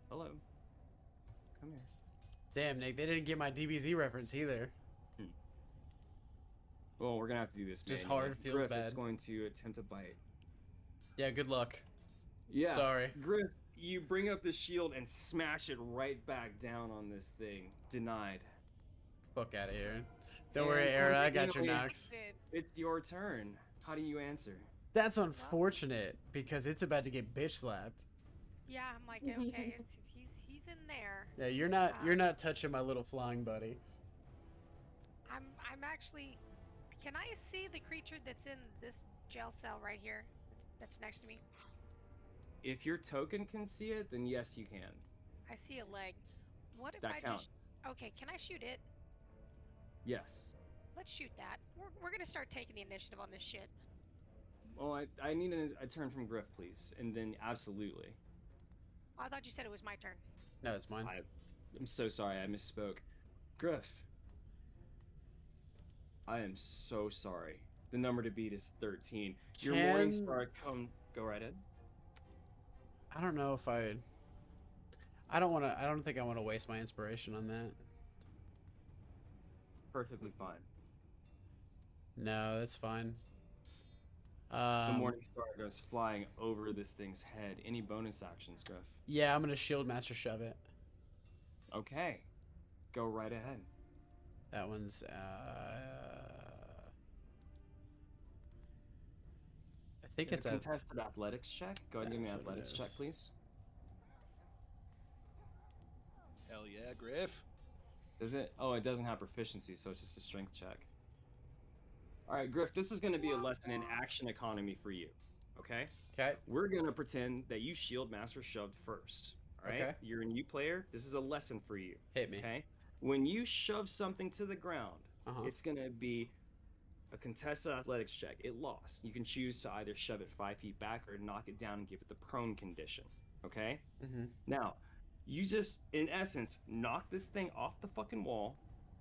Hello. Come here. Damn, Nick, they didn't get my DBZ reference either. Well, we're going to have to do this Just manually. hard, feels Griff bad. is going to attempt to bite. Yeah, good luck. Yeah. Sorry. Griff, you bring up the shield and smash it right back down on this thing. Denied. Fuck out of here. Don't And worry, Era, I got your coincidentally- Nox. It's your turn. How do you answer? That's unfortunate because it's about to get bitch slapped. Yeah, I'm like, okay, he's in there. Yeah, you're not touching my little flying buddy. I'm actually. Can I see the creature that's in this jail cell right here? That's next to me. If your token can see it, then yes, you can. I see a leg. What if That I counts. just? Okay, can I shoot it? Yes. Let's shoot that. We're gonna start taking the initiative on this shit. Well, I need a turn from Griff, please, and then absolutely. Oh, I thought you said it was my turn. No, it's mine. I'm so sorry, I misspoke. Griff. I am so sorry. The number to beat is 13. Your morning Can- star go right ahead. I don't know if I don't think I want to waste my inspiration on that. Perfectly fine. No, that's fine. The morning star goes flying over this thing's head. Any bonus actions, Griff? Yeah, I'm gonna shield master shove it. Okay. Go right ahead. That one's think it's a a. contested athletics check. Go ahead and give me an That's what it athletics check, is. please. Hell yeah, Griff. Does it? Oh, it doesn't have proficiency, so it's just a strength check. All right, Griff, this is going to be a lesson in action economy for you. Okay? Okay. We're going to pretend that you shield master shoved first. All right? Okay. You're a new player. This is a lesson for you. Hit me. Okay? When you shove something to the ground, Uh-huh. it's going to be a contested athletics check. It lost. You can choose to either shove it 5 feet back or knock it down and give it the prone condition. Okay? Mm-hmm. Now, you just, in essence, knock this thing off the fucking wall,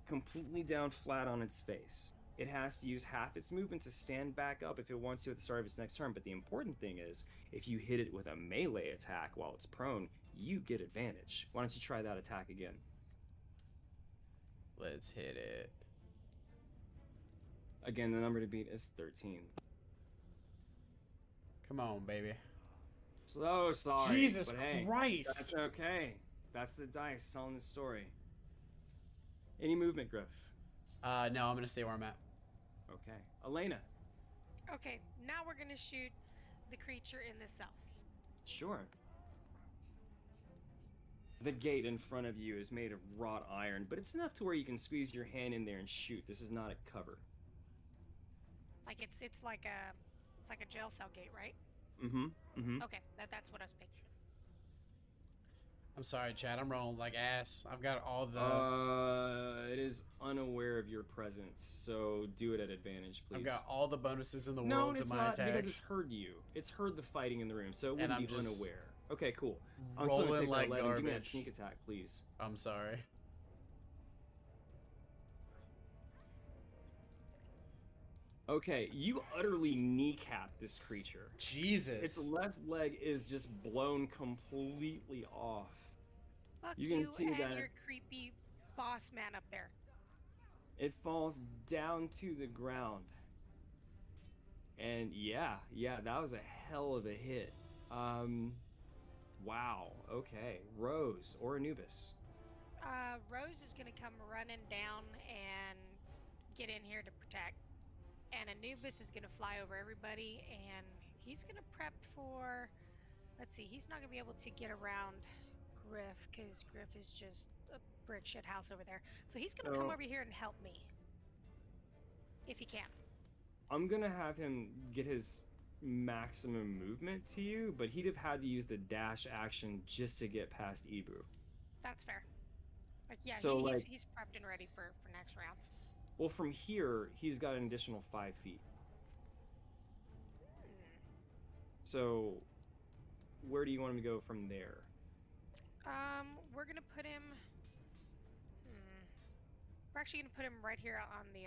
completely down flat on its face. It has to use half its movement to stand back up if it wants to at the start of its next turn. But the important thing is, if you hit it with a melee attack while it's prone, you get advantage. Why don't you try that attack again? Let's hit it. Again, the number to beat is 13. Come on, baby. So sorry. Jesus but hey, Christ! that's okay. That's the dice telling the story. Any movement, Griff? No, I'm gonna stay where I'm at. Okay. Elena. Okay, now we're gonna shoot the creature in the south. Sure. The gate in front of you is made of wrought iron, but it's enough to where you can squeeze your hand in there and shoot. This is not a cover. Like it's like a jail cell gate, right? Mm-hmm. Mm-hmm. Okay, that's what I was picturing. I'm sorry, Chad. I'm rolling like ass. I've got all the. It is unaware of your presence, so do it at advantage, please. I've got all the bonuses in the No, world to it's my not because attacks. it's heard you. It's heard the fighting in the room, so it And wouldn't I'm be just unaware. Okay, cool. I'm still gonna rolling take like that 11. Give me that garbage. sneak attack, please. I'm sorry. Okay, you utterly kneecap this creature. Jesus. Its left leg is just blown completely off. Fuck You you, can see and that- your creepy boss man up there. It falls down to the ground. And yeah, that was a hell of a hit. Wow. Okay, Rose or Anubis. Rose is gonna come running down and get in here to protect. And Anubis is gonna fly over everybody, and he's gonna prep for. Let's see, he's not gonna be able to get around Griff because Griff is just a brick shit house over there. So he's gonna come So- over here and help me, if he can. I'm gonna have him get his maximum movement to you, but he'd have had to use the dash action just to get past Ibu. That's fair. Like yeah, So, like- he's prepped and ready for next rounds. Well, from here, he's got an additional 5 feet. So, where do you want him to go from there? We're gonna put him. We're actually gonna put him right here on the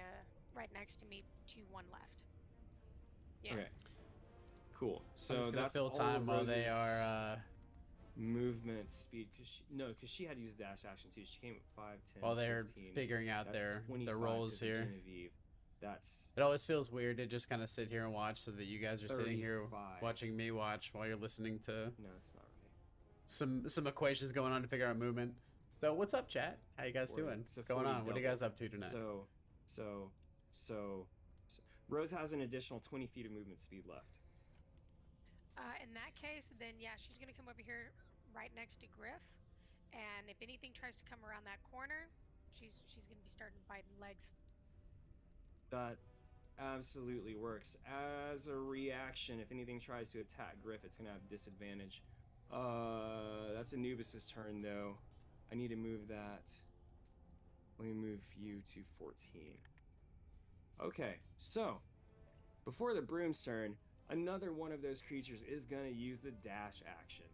right next to me, to one left. Yeah. Okay. Cool. I'm So just gonna that's fill all time of while they Rose's are. movement speed. Because she had to use dash action too. She came at 5, 10, While they're 15. figuring out That's their 25 roles to here. Genevieve. That's It always feels weird to just kind of sit here and watch, so that you guys are sitting here 35. watching me watch while you're listening to No, it's not really. some equations going on to figure out movement. So what's up, chat? How you guys Forty. doing? It's a What's going 40 on? What are you double. guys up to tonight? So, Rose has an additional 20 feet of movement speed left. In that case, then yeah, she's gonna come over here right next to Griff, and if anything tries to come around that corner, she's gonna be starting biting legs. That absolutely works. As a reaction, if anything tries to attack Griff, it's gonna have disadvantage. That's Anubis's turn though. I need to move that. Let me move you to 14. Okay, so before the Broom's turn, another one of those creatures is gonna use the dash action.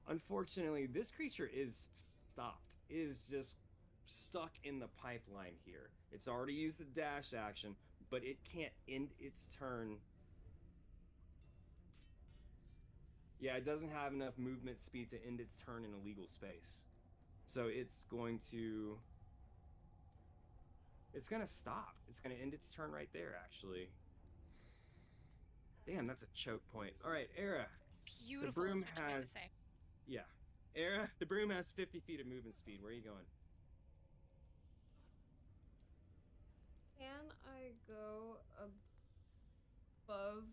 Unfortunately, this creature is stopped. Is just stuck in the pipeline here. It's already used the dash action, but it can't end its turn. Yeah, it doesn't have enough movement speed to end its turn in a legal space. So it's going to... It's gonna stop. It's gonna end its turn right there, actually. Damn, that's a choke point. Alright, Era. Beautiful. broom is what you meant has- to say. Yeah. Era, the broom has 50 feet of movement speed. Where are you going? Can I go above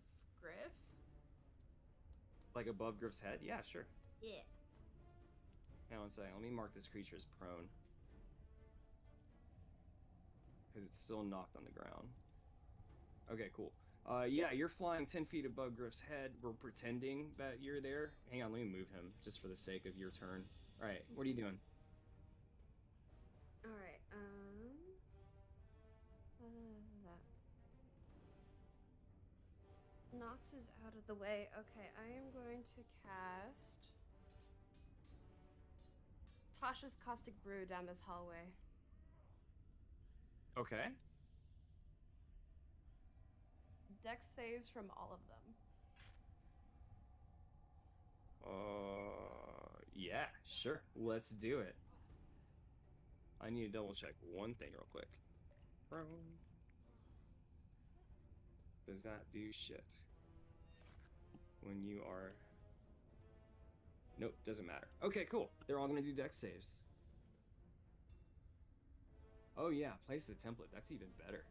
Griff? Like above Griff's head? Yeah, sure. Yeah. Hang on a second. Let me mark this creature as prone. Because it's still knocked on the ground. Okay, cool. Yeah, you're flying 10 feet above Griff's head. We're pretending that you're there. Hang on, let me move him, just for the sake of your turn. Alright, what are you doing? Alright, Nox is out of the way. Okay, I am going to cast Tasha's Caustic Brew down this hallway. Okay. Dex saves from all of them. Yeah, sure. Let's do it. I need to double check one thing real quick. Prone. Does not do shit. When you are... Nope, doesn't matter. Okay, cool. They're all gonna do dex saves. Oh yeah, place the template. That's even better.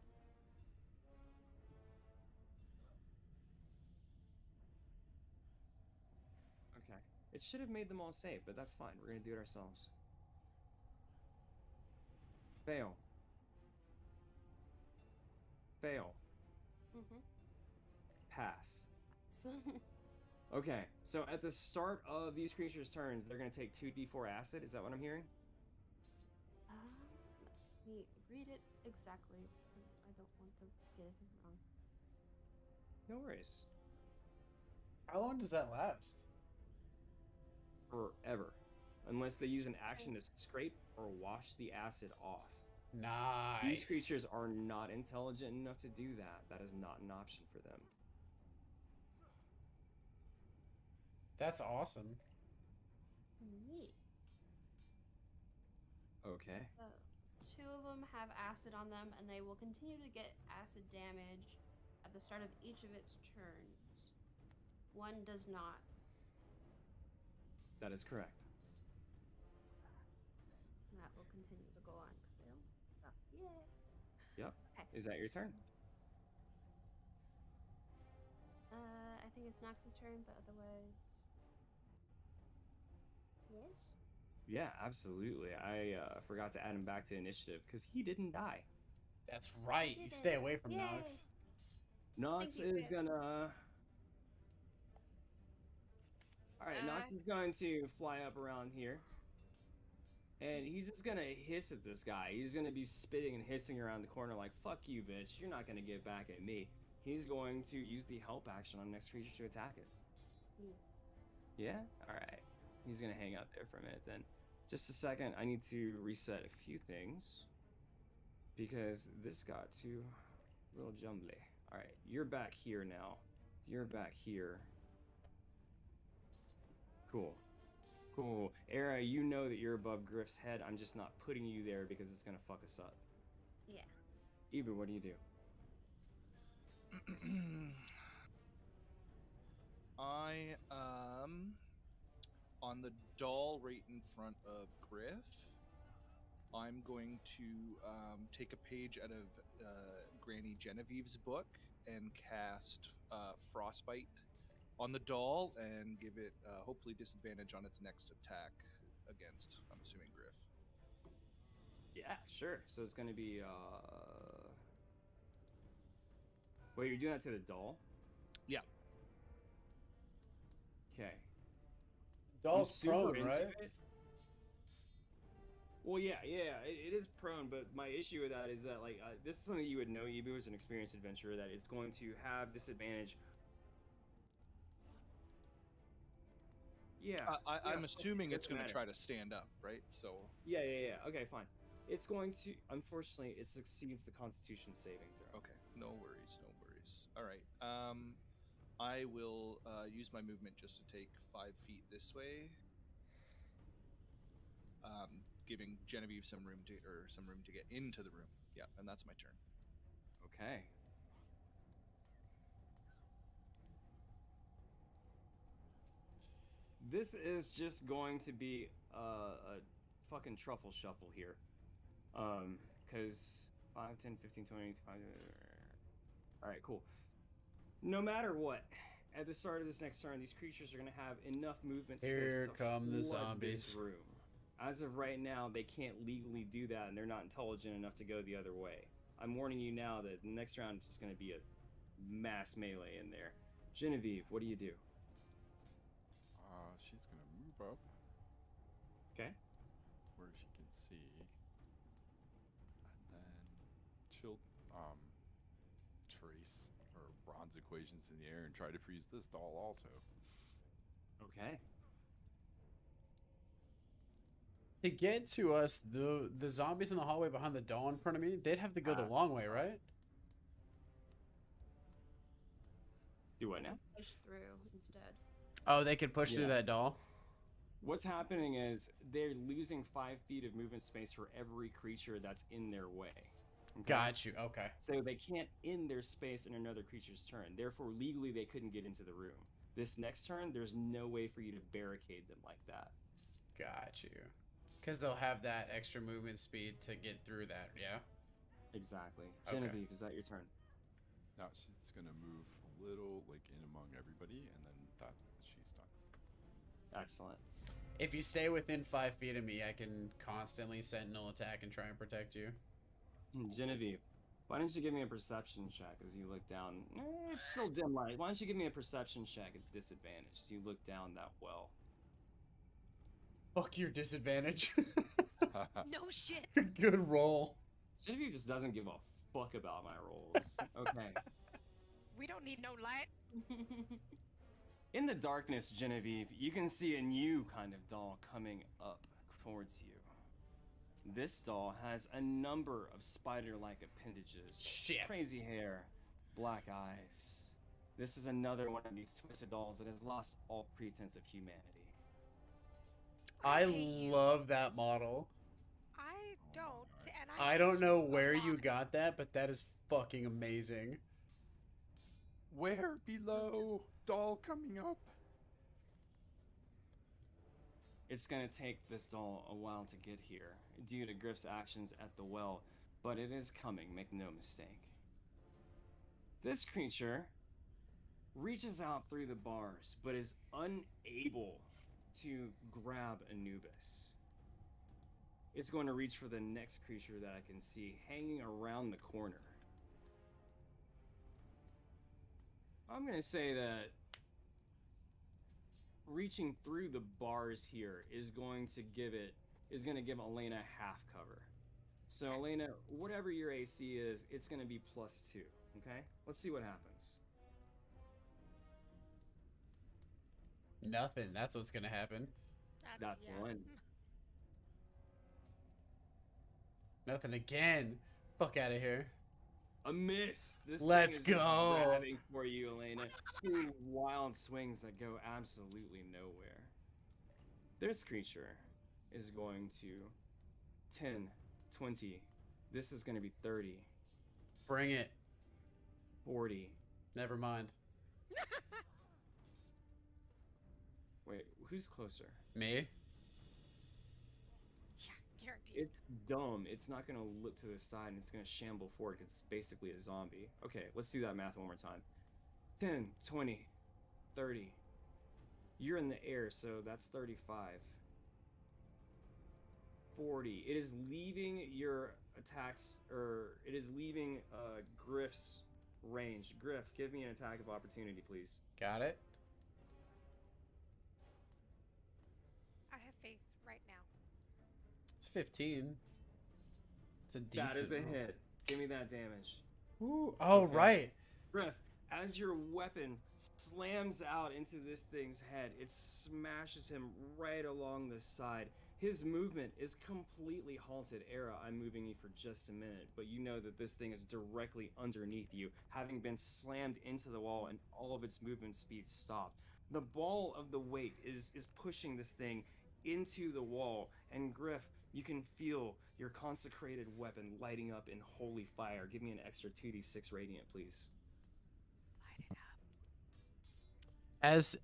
Okay. It should have made them all save, but that's fine. We're gonna do it ourselves. Fail. Fail. Mm-hmm. Pass. So, Okay, so at the start of these creatures' turns, they're gonna take 2d4 acid. Is that what I'm hearing? let me read it exactly because I don't want to get anything wrong. No worries. How long does that last? Forever. Unless they use an action to scrape or wash the acid off. Nice. These creatures are not intelligent enough to do that. That is not an option for them. That's awesome. Neat. Okay. So, two of them have acid on them, and they will continue to get acid damage at the start of each of its turns. One does not. That is correct. And that will continue to go on because they don't stop. Yay. Yep. Okay. Is that your turn? I think it's Nox's turn, but otherwise. Yes? Yeah, absolutely. I forgot to add him back to initiative because he didn't die. That's right. You stay away from Nox. Nox Thank you, is gonna... Alright, Nox is going to fly up around here. And he's just gonna hiss at this guy. He's gonna be spitting and hissing around the corner like, fuck you, bitch. You're not gonna get back at me. He's going to use the help action on next creature to attack it. Yeah? Alright. He's gonna hang out there for a minute then. Just a second, I need to reset a few things. Because this got too a little jumbly. Alright, you're back here now. You're back here. Cool. Cool. Era, you know that you're above Griff's head. I'm just not putting you there because it's gonna fuck us up. Yeah. Eber, what do you do? I on the doll right in front of Griff, I'm going to take a page out of Granny Genevieve's book and cast Frostbite on the doll and give it hopefully disadvantage on its next attack against, I'm assuming, Griff. Yeah, sure. So it's gonna be Wait, you're doing that to the doll? Yeah. Okay. Doll's I'm super prone, into right? it. Well, yeah, it is prone, but my issue with that is that, like, this is something you would know, Ebu, as an experienced adventurer, that it's going to have disadvantage. Yeah. I'm assuming it's going to matter. try to stand up, right? So. Yeah. Okay, fine. It's going to, unfortunately, it succeeds the Constitution saving throw. Okay, no worries. All right. I will use my movement just to take 5 feet this way, giving Genevieve some room to get into the room. Yeah, and that's my turn. Okay. This is just going to be a fucking truffle shuffle here. Because 5, 10, 15, 20, 25... Alright, cool. No matter what, at the start of this next turn, these creatures are going to have enough movement space Here to come the flood this zombies. room. As of right now, they can't legally do that, and they're not intelligent enough to go the other way. I'm warning you now that the next round is just going to be a mass melee in there. Genevieve, what do you do? She's gonna move up Okay. where she can see, and then she'll trace her bronze equations in the air and try to freeze this doll also. Okay. To get to us, the zombies in the hallway behind the doll in front of me, they'd have to go the long way, right? Do what now? Push through instead. Oh, they could push through Yeah. that doll. What's happening is they're losing 5 feet of movement space for every creature that's in their way. Okay? Got you. Okay. So they can't end their space in another creature's turn. Therefore, legally, they couldn't get into the room. This next turn, there's no way for you to barricade them like that. Got you. Because they'll have that extra movement speed to get through that, yeah? Exactly. Okay. Genevieve, is that your turn? Now she's gonna move a little like in among everybody, and then she's done. Excellent. If you stay within 5 feet of me, I can constantly sentinel attack and try and protect you. Genevieve, why don't you give me a perception check as you look down? It's still dim light. Why don't you give me a perception check at disadvantage as you look down that well? Fuck your disadvantage. No shit. Good roll. Genevieve just doesn't give a fuck about my rolls. Okay. We don't need no light. In the darkness, Genevieve, you can see a new kind of doll coming up towards you. This doll has a number of spider-like appendages. Shit. Crazy hair, black eyes. This is another one of these twisted dolls that has lost all pretense of humanity. I hate you. love that model. I don't. And I don't know hate where a you lot. got that, but that is fucking amazing. Where below? Doll coming up. It's gonna take this doll a while to get here, due to Griff's actions at the well, but it is coming, make no mistake. This creature reaches out through the bars, but is unable to grab Anubis. It's going to reach for the next creature that I can see hanging around the corner. I'm gonna say that reaching through the bars here is going to give Elena half cover. So Elena, whatever your AC is, it's going to be +2. Okay, let's see what happens. Nothing. That's what's gonna happen. That's yeah. one. Nothing again. Fuck out of here. A miss. This Let's thing is just go. grabbing for you, Elena. 2 wild swings that go absolutely nowhere. This creature is going to 10, 20. This is going to be 30, Bring it. 40. Never mind. Wait, who's closer? Me? Yeah, guaranteed. It's dumb. It's not going to look to the side and it's going to shamble forward because it's basically a zombie. Okay, let's do that math one more time. 10, 20, 30. You're in the air, so that's 35. 40. It is leaving your attacks, or it is leaving Griff's range. Griff, give me an attack of opportunity, please. Got it. I have faith right now. It's 15. It's a decent. That is a roll. hit. Give me that damage. Ooh. Oh, Okay. right. Griff, as your weapon slams out into this thing's head, it smashes him right along the side. His movement is completely halted. Era, I'm moving you for just a minute, but you know that this thing is directly underneath you, having been slammed into the wall and all of its movement speed stopped. The ball of the weight is pushing this thing into the wall, and Griff, you can feel your consecrated weapon lighting up in holy fire. Give me an extra 2d6 radiant, please. Light it up. As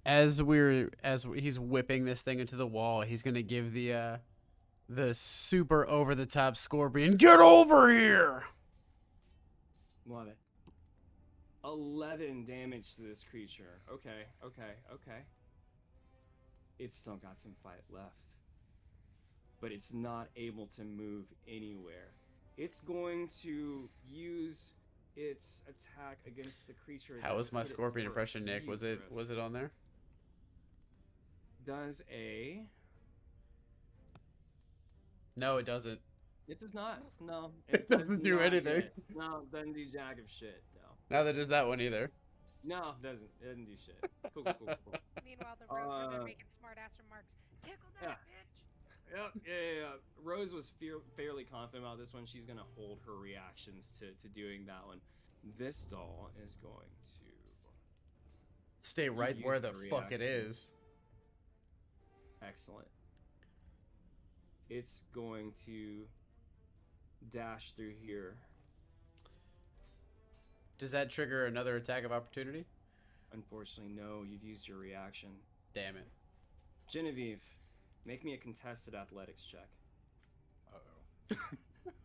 he's whipping this thing into the wall, he's gonna give the super over the top scorpion. Get over here! Love it. 11 damage to this creature. Okay. It's still got some fight left. But it's not able to move anywhere. It's going to use its attack against the creature. How that was my put it scorpion first. impression, Nick? You, Was Griff. it on there? Does a... No, it doesn't. It does not. No. It doesn't does do not anything. yet. No, doesn't do jack of shit. No. Neither does that one either. No, doesn't. It doesn't do shit. Cool. Meanwhile, the rogues are there Uh, making smart-ass remarks. Tickle that, yeah. bitch! Yeah. Rose was fairly confident about this one. She's gonna hold her reactions to doing that one. This doll is going to Stay right You where the can fuck it react. is. excellent. It's going to dash through here. Does that trigger another attack of opportunity? Unfortunately, no. You've used your reaction. Damn it. Genevieve, make me a contested athletics check. Uh-oh.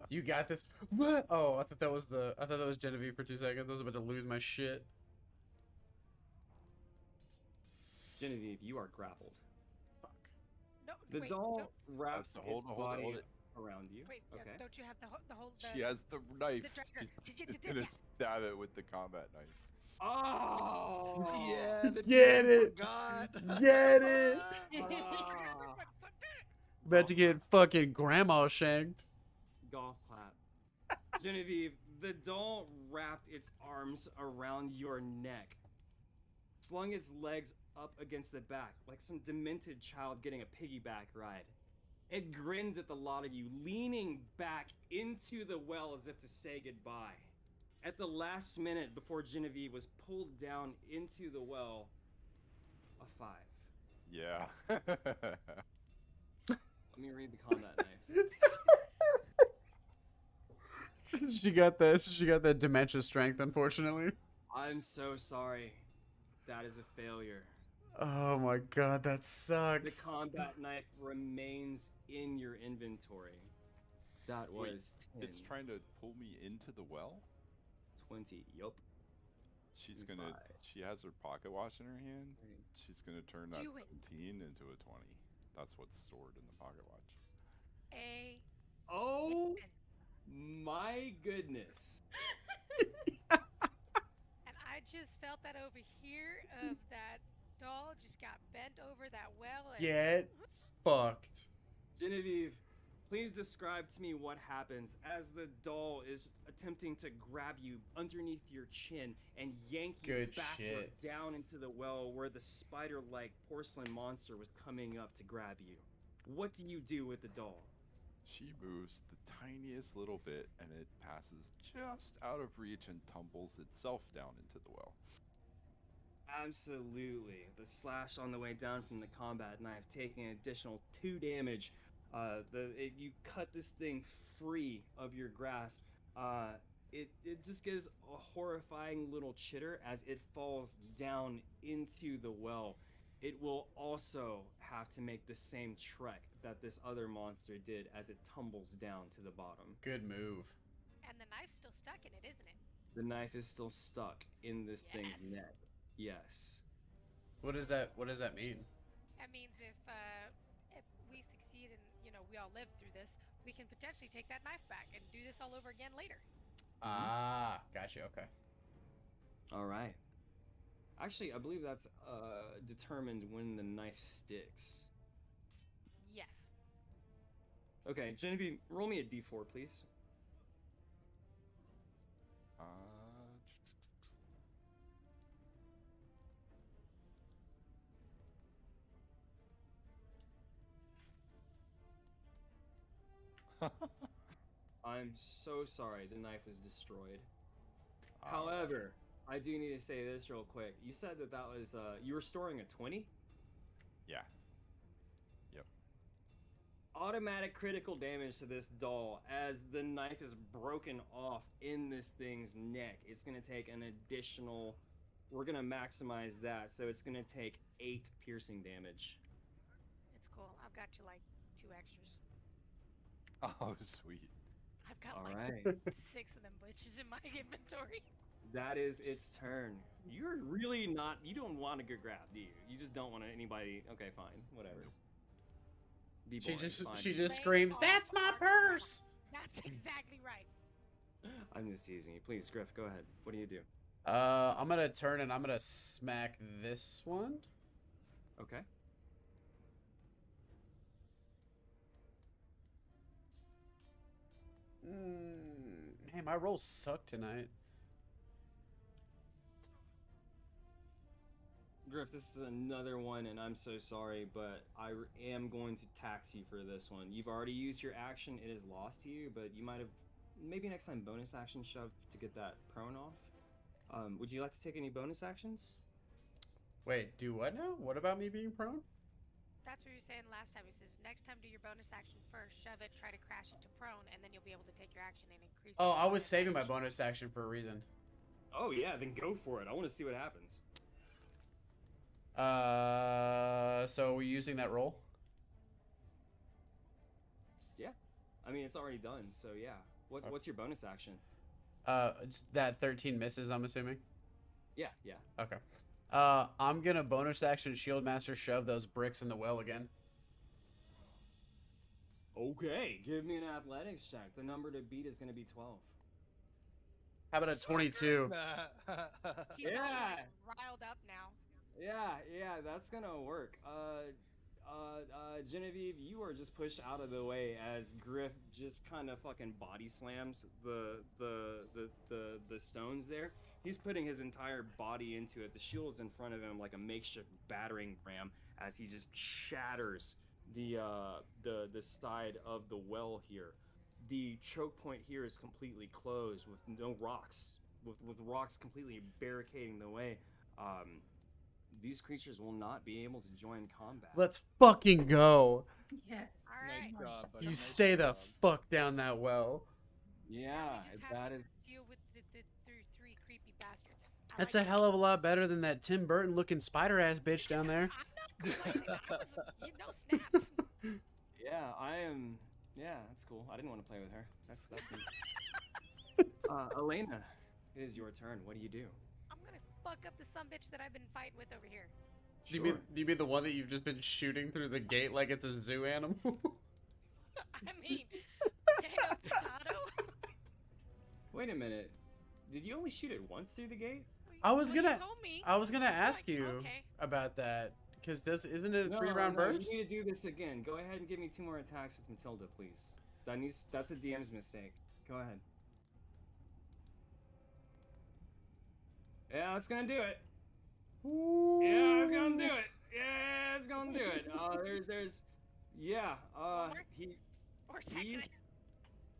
You got this. What? Oh, I thought that was Genevieve for 2 seconds. I was about to lose my shit. Genevieve, you are grappled. Fuck. No, The wait, doll don't- wraps to hold its it, hold it, body hold it. around you. wait, Okay. don't you have the whole She has the knife. trigger. She's gonna stab it with the combat knife. Oh! Yeah, the Get dude it! forgot. Get it! Ah. About to get fucking grandma shanked. Golf clap. Genevieve, the doll wrapped its arms around your neck, slung its legs up against the back like some demented child getting a piggyback ride. It grinned at the lot of you, leaning back into the well as if to say goodbye. At the last minute before Genevieve was pulled down into the well, a 5. Yeah. Let me read the combat knife. She got that. She got that dementia strength, unfortunately. I'm so sorry. That is a failure. Oh my god, that The sucks. combat knife remains in your inventory. That Wait, was 10, It's trying to pull me into the well? 20. Yup. She's gonna. Five. She has her pocket watch in her hand. She's gonna turn that Do it. 17 into a 20. That's what's stored in the pocket watch. A Oh and my goodness. I just felt that over here of that doll just got bent over that well and Get fucked. Genevieve, please describe to me what happens as the doll is attempting to grab you underneath your chin and yank you Good backward shit. down into the well where the spider-like porcelain monster was coming up to grab you. What do you do with the doll? She moves the tiniest little bit and it passes just out of reach and tumbles itself down into the well. Absolutely. The slash on the way down from the combat knife, taking an additional 2 damage. You cut this thing free of your grasp. It just gives a horrifying little chitter as it falls down into the well. It will also have to make the same trek that this other monster did as it tumbles down to the bottom. Good move. and the knife's still stuck in it, isn't it? The knife is still stuck in this thing's Yes. neck. Yes. What does that mean? That means if we succeed and we all live through this, we can potentially take that knife back and do this all over again later. Ah, gotcha. Okay. All right. Actually, I believe that's determined when the knife sticks. Yes. Okay, Genevieve, roll me a d4, please. I'm so sorry the knife was destroyed. However, I do need to say this real quick. You said that was you were storing a 20? Yeah. Yep. Automatic critical damage to this doll as the knife is broken off in this thing's neck. It's going to take an additional, we're going to maximize that, so it's going to take 8 piercing damage. It's cool. I've got you like 2 extras. Oh, sweet. I've got All like right. 6 of them bitches in my inventory. That is its turn. You're really not. You don't want to get grabbed, do you? You just don't want anybody. Okay, fine, whatever. Be She boring, just fine. she just Playing screams, off "That's my our purse!" That's exactly right. I'm just teasing you. Please, Griff, go ahead. What do you do? I'm gonna turn and I'm gonna smack this one. Okay. Man, my rolls suck tonight. Griff, this is another one, and I'm so sorry, but I am going to tax you for this one. You've already used your action; it is lost to you, but you might have maybe next time bonus action shove to get that prone off. Would you like to take any bonus actions? Wait, do what now? What about me being prone? That's what you were saying last time. He says next time do your bonus action first, shove it, try to crash into prone, and then you'll be able to take your action and increase. Oh, your I was bonus saving my action. bonus action for a reason. Oh yeah, then go for it. I want to see what happens. So are we using that roll? Yeah, I mean it's already done, so yeah. What's your bonus action? That 13 misses, I'm assuming. Yeah. Okay. I'm gonna bonus action Shield Master shove those bricks in the well again. Okay, give me an athletics check. The number to beat is going to be 12. How about a 22? He's all Yeah. riled up now. Yeah, that's gonna work. Genevieve, you are just pushed out of the way as Griff just kind of fucking body slams the stones there. He's putting his entire body into it. The shield's in front of him like a makeshift battering ram as he just shatters the side of the well here. The choke point here is completely closed with no rocks, with rocks completely barricading the way. These creatures will not be able to join combat. Let's fucking go. Yes. All right. Nice job, buddy. You Nice stay the job. fuck down that well. Yeah, Now we just have that to is. deal with the three creepy bastards. I That's like a it. hell of a lot better than that Tim Burton looking spider ass bitch down there. I'm not complaining. That was, snaps. Yeah, I am. Yeah, that's cool. I didn't want to play with her. That's. Elena, it is your turn. What do you do? I'm gonna fuck up the sumbitch that I've been fighting with over here. Do you mean the one that you've just been shooting through the gate like it's a zoo animal? I mean, potato, potato. Wait a minute. Did you only shoot it once through the gate? I was Well, you gonna- told me. I was gonna ask Like, you okay. about that because isn't it a No, 3-round no, burst? You need to do this again. Go ahead and give me 2 more attacks with Matilda, please. That's a DM's mistake. Go ahead. Yeah, that's gonna do it. Yeah, it's gonna do it. Yeah, it's gonna do it. Yeah. He. Or second. He's-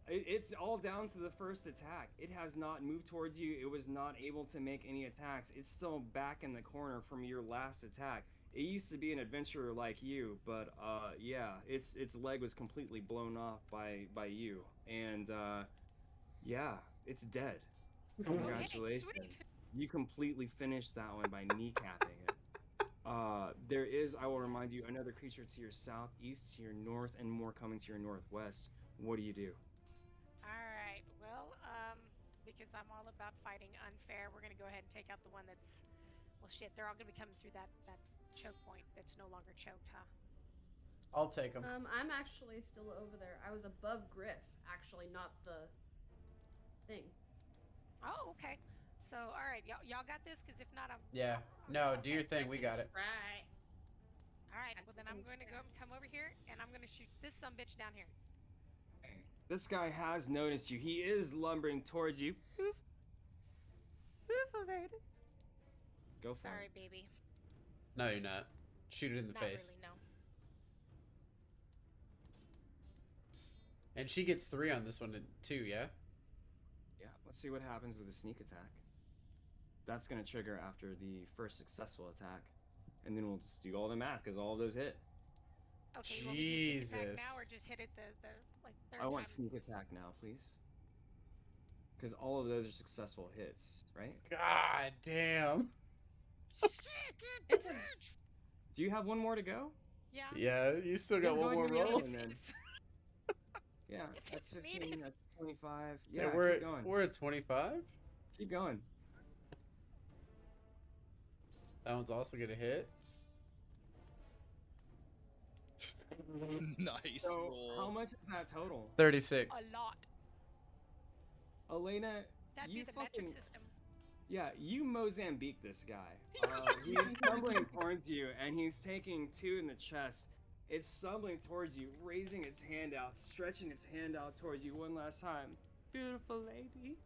It's all down to the first attack. It has not moved towards you. It was not able to make any attacks. It's still back in the corner from your last attack. It used to be an adventurer like you, but yeah, its leg was completely blown off by you, and yeah, it's dead. Congratulations. Okay, sweet. You completely finished that one by kneecapping it. There is, I will remind you, another creature to your southeast, to your north, and more coming to your northwest. What do you do? Alright, well, because I'm all about fighting unfair, we're gonna go ahead and take out the one that's, well shit, they're all gonna be coming through that choke point that's no longer choked, huh? I'll take him. I'm actually still over there. I was above Griff, actually, not the thing. Oh, okay. So, alright, y'all got this? Because if not, I'm... Yeah. No, do your thing. We got it. Right. Alright, well then I'm going to come over here, and I'm going to shoot this sumbitch down here. This guy has noticed you. He is lumbering towards you. Go for Sorry, it. baby. No, you're not. Shoot it in the Not face. really, no. And she gets 3 on this one too, yeah? Yeah, let's see what happens with a sneak attack. That's going to trigger after the first successful attack. And then we'll just do all the math, because all of those hit. Okay, you want me to do sneak attack Jesus. now, or just hit it the like, third I want time? sneak attack now, please. Because all of those are successful hits, right? God damn. Shit, dude, It's a- bitch! Do you have one more to go? Yeah. Yeah, you still got Yeah, go one more ahead, give me roll. another one then. Yeah, If that's it's 15, needed. that's 25. Yeah, Yeah, we're keep going. we're at 25. Keep going. That one's also gonna hit. Nice So, roll. how much is that total? 36. A lot. Elena, That'd you be the fucking... metric system. Yeah, you Mozambique this guy. He's stumbling towards you, and he's taking 2 in the chest. It's stumbling towards you, raising its hand out, stretching its hand out towards you one last time. Beautiful lady.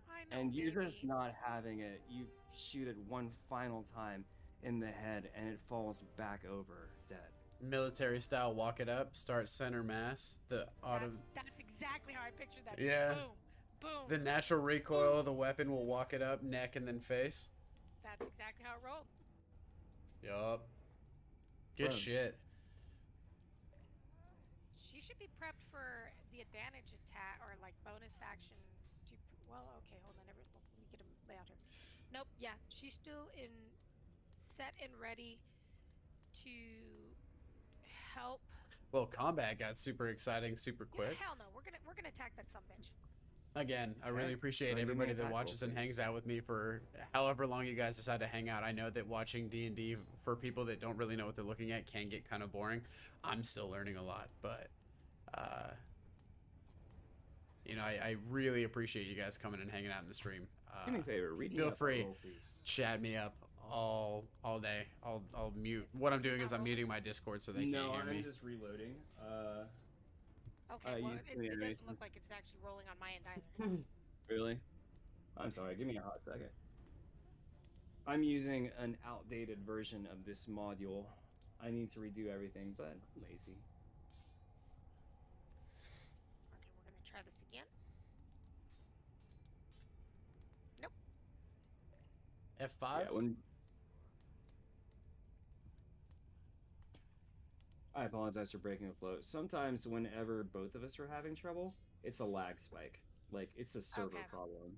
I know, And you're baby. just not having it. You shoot it one final time in the head, and it falls back over, dead. Military style, walk it up, start center mass. The auto, That's exactly how I pictured that. Yeah. Boom. Boom. the natural recoil of the weapon will walk it up, neck and then face. That's exactly how it rolled. Yup. Good Gross. shit. She should be prepped for the advantage attack or like bonus action. To well, okay, hold on. Let me get a layout here. Nope. Yeah, she's still in set and ready to help. Well, combat got super exciting super Yeah, quick. hell no, we're gonna attack that sumbitch. Again, I really Okay. appreciate Go ahead and give me everybody a that attack watches roll, and please. hangs out with me for however long you guys decide to hang out. I know that watching D&D for people that don't really know what they're looking at can get kind of boring. I'm still learning a lot, but you know, I really appreciate you guys coming and hanging out in the stream. Do me a favor, read me feel up that free. roll, please. Chat me up all day. I'll mute. What I'm doing is I'm muting my Discord so they No, can't hear I'm me. just reloading. Okay, well, use it the doesn't animation. look like it's actually rolling on my end either. Really? I'm sorry, give me a hot second. I'm using an outdated version of this module. I need to redo everything, but I'm lazy. Okay, we're gonna try this again. F5. Yeah, when I apologize for breaking the flow. Sometimes whenever both of us are having trouble, it's a lag spike. Like it's a server Okay. problem.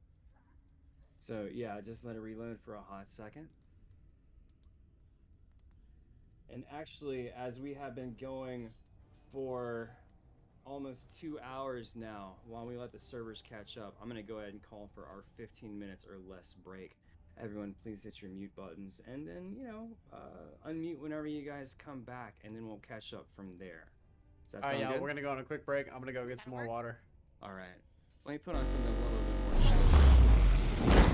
So yeah, just let it reload for a hot second. And actually, as we have been going for almost 2 hours now, while we let the servers catch up, I'm gonna go ahead and call for our 15 minutes or less break. Everyone, please hit your mute buttons, and then unmute whenever you guys come back, and then we'll catch up from there. Does that All right, sound y'all. good? We're gonna go on a quick break. I'm gonna go get That'll some more work. water. All right. Let me put on something a little bit more. Chill.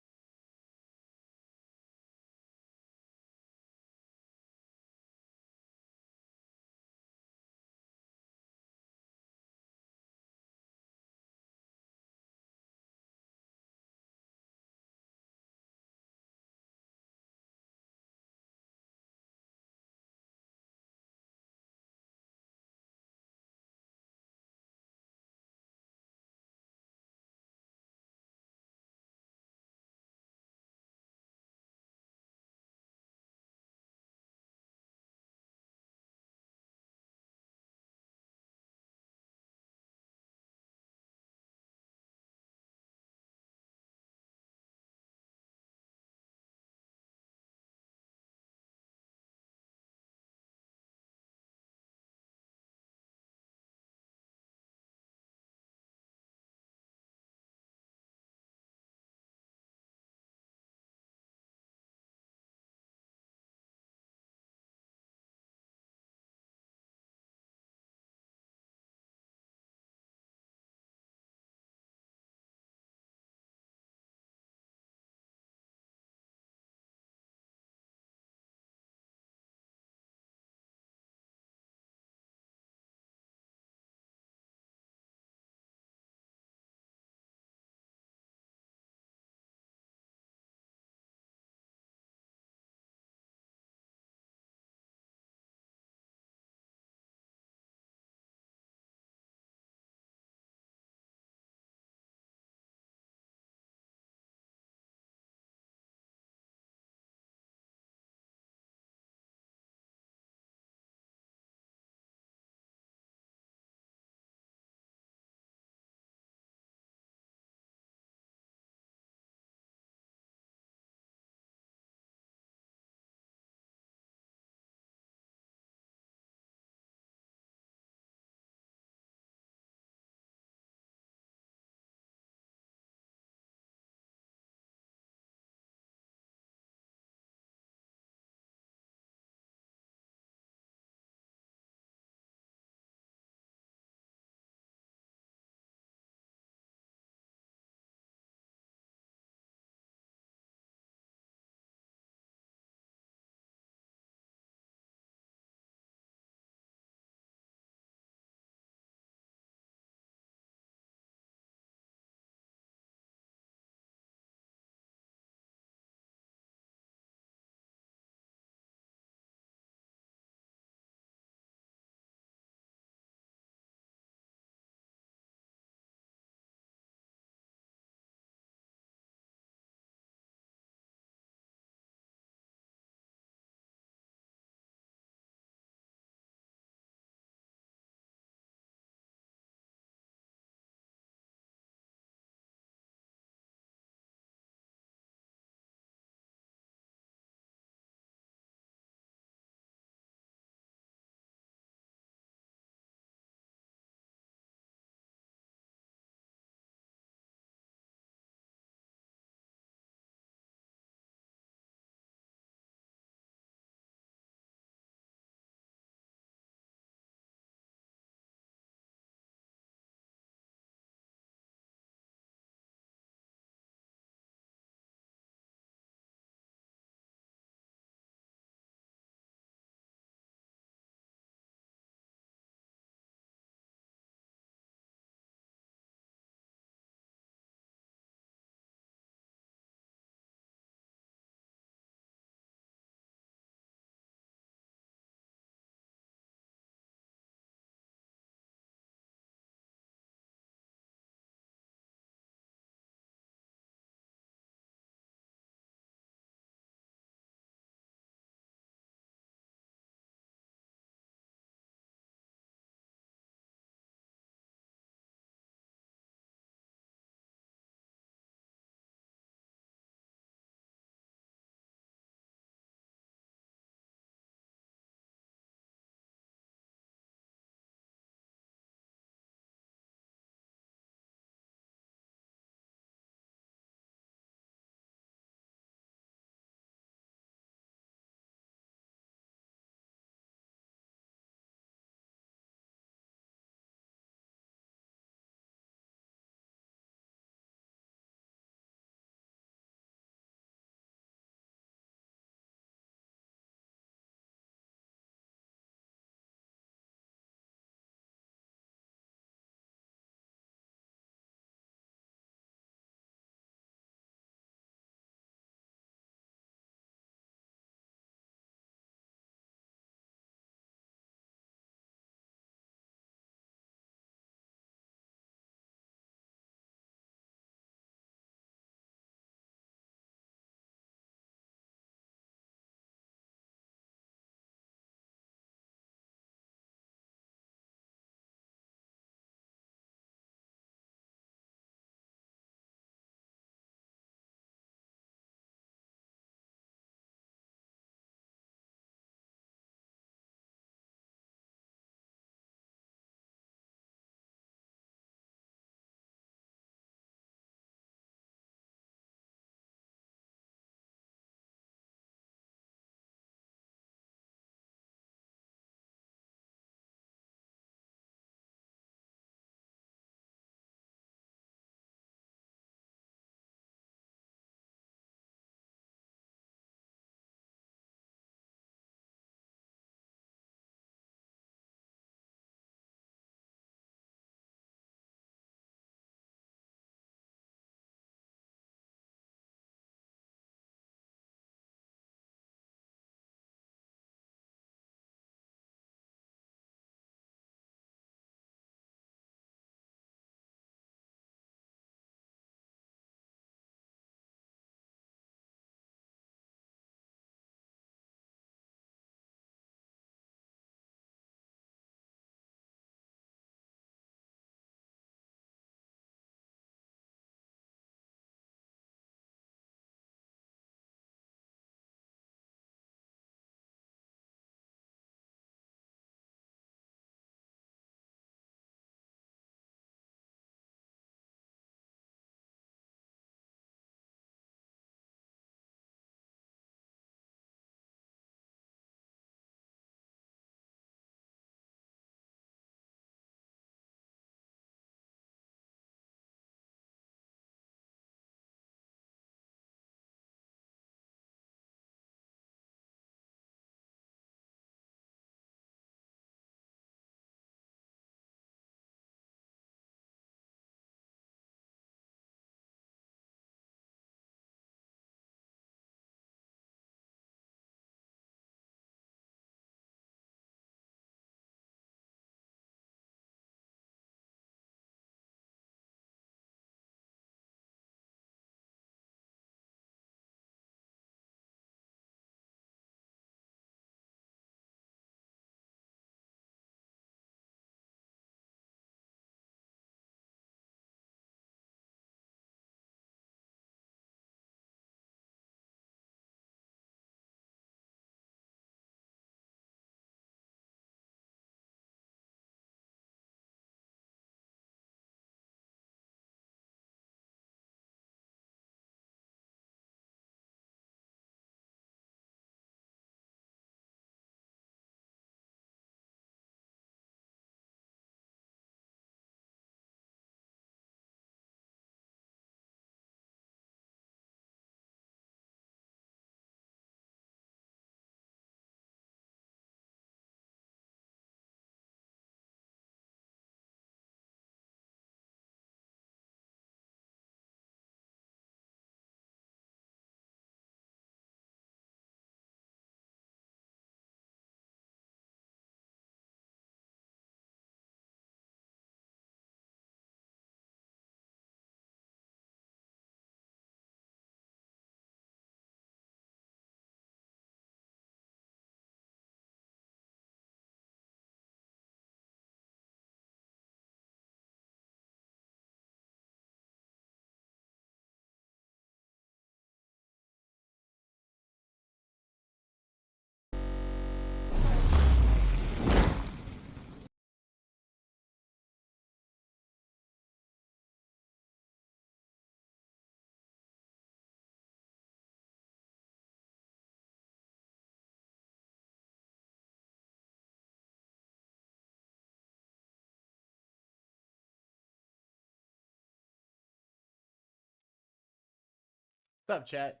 What's up, chat?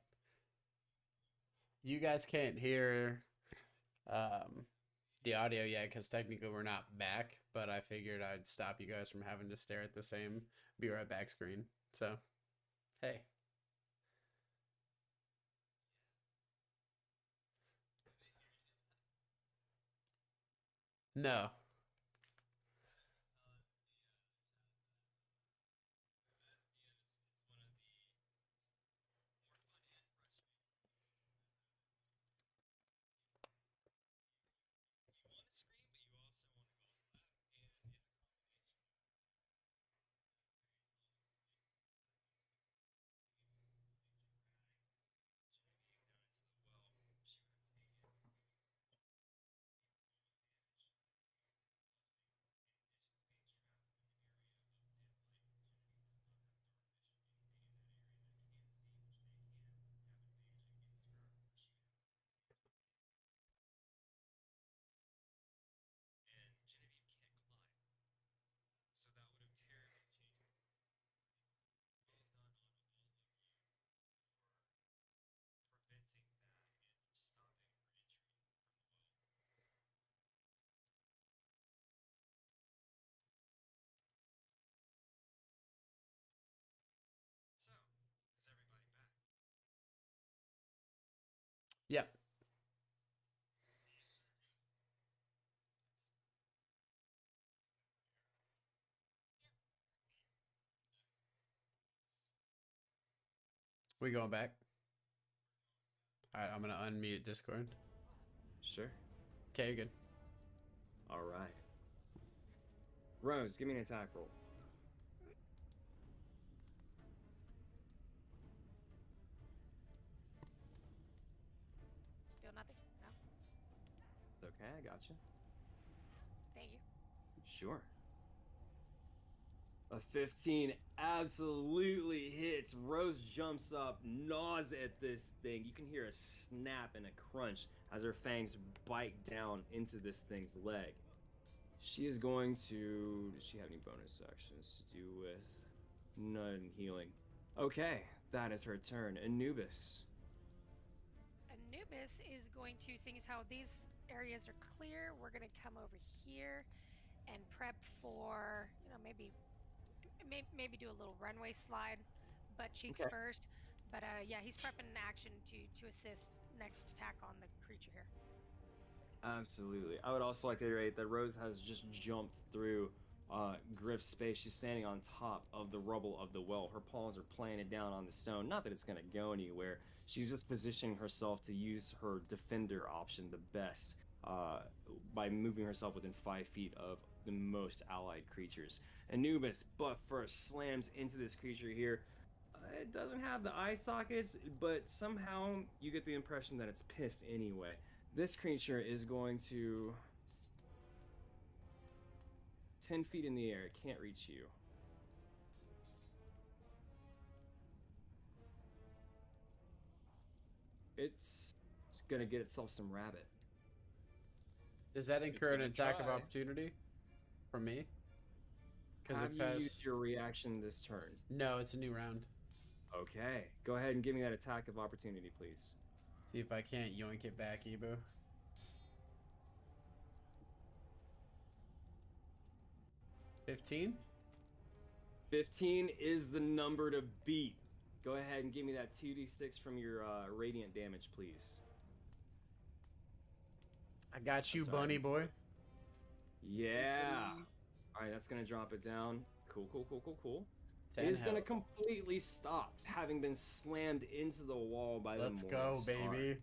You guys can't hear the audio yet because technically we're not back, but I figured I'd stop you guys from having to stare at the same be right back screen. So, hey. No. Yep. We going back? All right, I'm gonna unmute Discord. Sure. Okay, you're good. All right. Rose, give me an attack roll. Still nothing? No? It's okay, I gotcha. Thank you. Sure. A 15 absolutely hits. Rose jumps up, gnaws at this thing. You can hear a snap and a crunch as her fangs bite down into this thing's leg. She is going to... Does she have any bonus actions to do with? None healing. Okay, that is her turn. Anubis. Anubis is going to, seeing as how these areas are clear, we're going to come over here and prep for, maybe do a little runway slide, butt cheeks Okay. first. But yeah, he's prepping an action to assist next attack on the creature here. Absolutely. I would also like to iterate that Rose has just jumped through Griff's space. She's standing on top of the rubble of the well. Her paws are planted down on the stone. Not that it's going to go anywhere. She's just positioning herself to use her defender option the best by moving herself within 5 feet of the most allied creatures. Anubis, butt first, slams into this creature here. It doesn't have the eye sockets, but somehow you get the impression that it's pissed anyway. This creature is going to 10 feet in the air. It can't reach you. It's gonna get itself some rabbit. Does that incur an gonna attack of try. opportunity from me? Because Have it you passed. used your reaction this turn? No, it's a new round. Okay, go ahead and give me that attack of opportunity, please. See if I can't yoink it back, Ebu. $15? 15 is the number to beat. Go ahead and give me that 2d6 from your radiant damage, please. I got you, Sorry. bunny boy. Yeah. All right, that's gonna drop it down. Cool. 10 It is gonna health. completely stop, having been slammed into the wall by the Let's Morning go, Star. baby.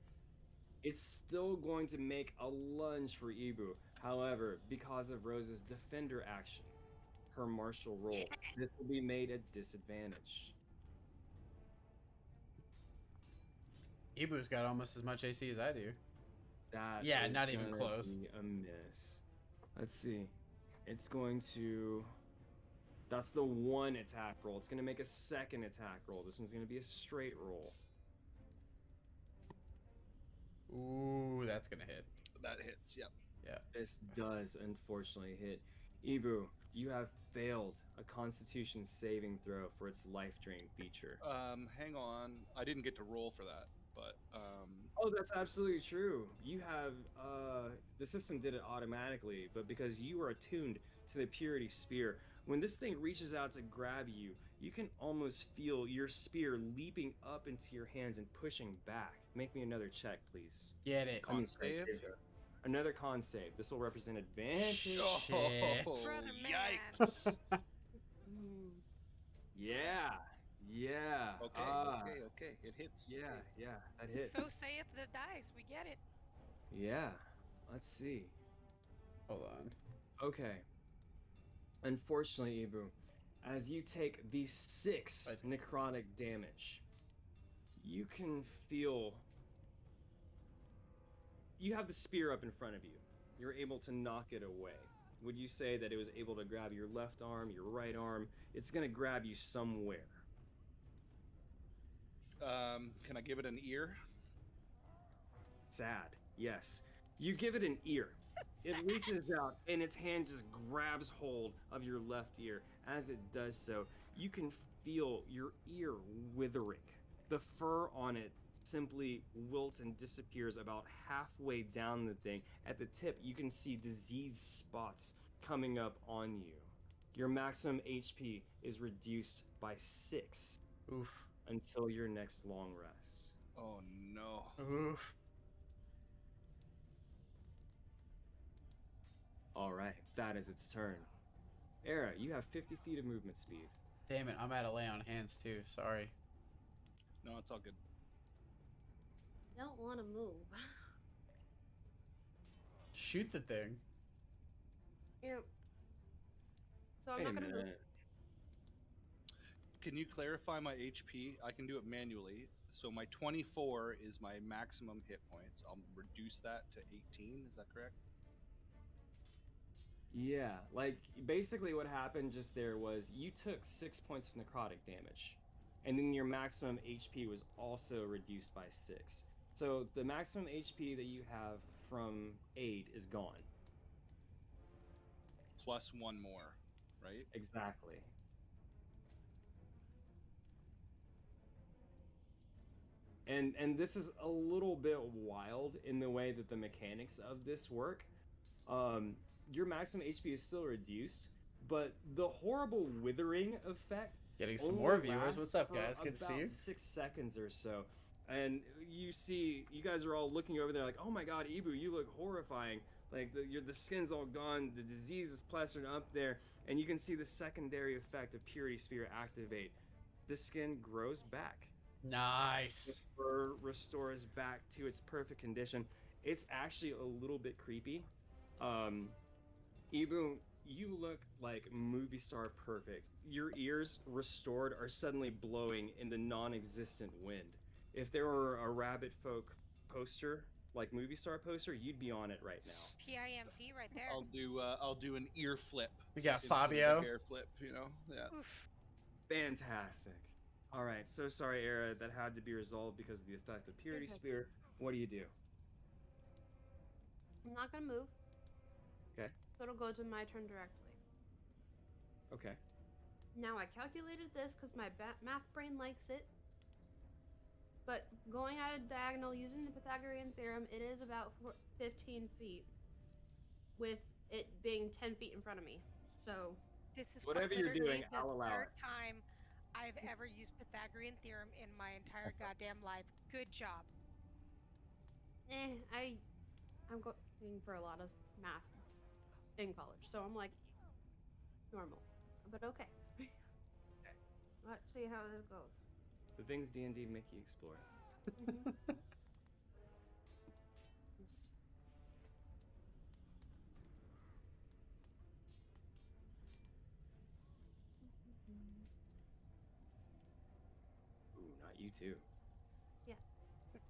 It's still going to make a lunge for Ibu. However, because of Rose's defender action, her martial roll, this will be made at disadvantage. Ebu's got almost as much AC as I do. That Yeah, is not even gonna close. be a miss. Let's see. It's going to... That's the one attack roll. It's going to make a second attack roll. This one's going to be a straight roll. Ooh, that's gonna hit. That hits. Yep. Yeah. This does unfortunately hit. Ibu, you have failed a Constitution saving throw for its life drain feature. Hang on. I didn't get to roll for that, but Oh, that's absolutely true. You have the system did it automatically, but because you are attuned to the Purity Spear, when this thing reaches out to grab you, you can almost feel your spear leaping up into your hands and pushing back. Make me another check, please. Get it. Con save? Another con save. This will represent advantage. Shit. Brother man. yikes! Mm. Yeah. Yeah. Okay, Ah, okay. It hits. Yeah, Okay. yeah, that hits. So saith the dice. We get it. Yeah. Let's see. Hold on. Okay. Unfortunately, Ibu, as you take the 6 necrotic damage, you can feel. You have the spear up in front of you. You're able to knock it away. Would you say that it was able to grab your left arm, your right arm? It's going to grab you somewhere. Can I give it an ear? Sad. Yes. You give it an ear. It reaches out and its hand just grabs hold of your left ear. As it does so, you can feel your ear withering. The fur on it simply wilts and disappears about halfway down the thing. At the tip, you can see disease spots coming up on you. Your maximum HP is reduced by 6 Oof. until your next long rest. Oh no. Oof. All right, that is its turn. Era, you have 50 feet of movement speed. Damn it, I'm out of lay on hands too. Sorry. No, it's all good. Don't want to move. Shoot the thing. Yep. So I'm Wait a not gonna move. minute. Can you clarify my HP? I can do it manually. So my 24 is my maximum hit points. I'll reduce that to 18. Is that correct? Yeah, like basically what happened just there was you took 6 points of necrotic damage, and then your maximum HP was also reduced by 6. So the maximum HP that you have from aid is gone. Plus one more, right? Exactly. And this is a little bit wild in the way that the mechanics of this work. Your maximum HP is still reduced, but the horrible withering effect Getting some only more viewers. lasts What's up, for guys? Good to see about you. 6 seconds or so. And you see, you guys are all looking over there like, oh my god, Ibu, you look horrifying. Like, the skin's all gone, the disease is plastered up there, and you can see the secondary effect of Purity Spear activate. The skin grows back. The Nice. fur restores back to its perfect condition. It's actually a little bit creepy. Ibu, you look like movie star perfect. Your ears restored are suddenly blowing in the non-existent wind. If there were a Rabbit Folk poster, like movie star poster, you'd be on it right now. PIMP right there. I'll do an ear flip. We got instead of a Fabio. hair flip, you know? Yeah. Oof. Fantastic. All right, so sorry, Era, that had to be resolved because of the effect of Purity Okay. Spear. What do you do? I'm not gonna move. Okay. So it'll go to my turn directly. Okay. Now I calculated this because my math brain likes it. But going at a diagonal using the Pythagorean theorem, it is about 15 feet, with it being 10 feet in front of me. So This is Whatever you're literally doing, I'll allow the third it. time I've ever used Pythagorean theorem in my entire goddamn life. Good job. I'm going for a lot of math in college, so I'm like normal, but okay. Let's see how this goes. The things D&D make you explore. Mhm. Ooh, not you too.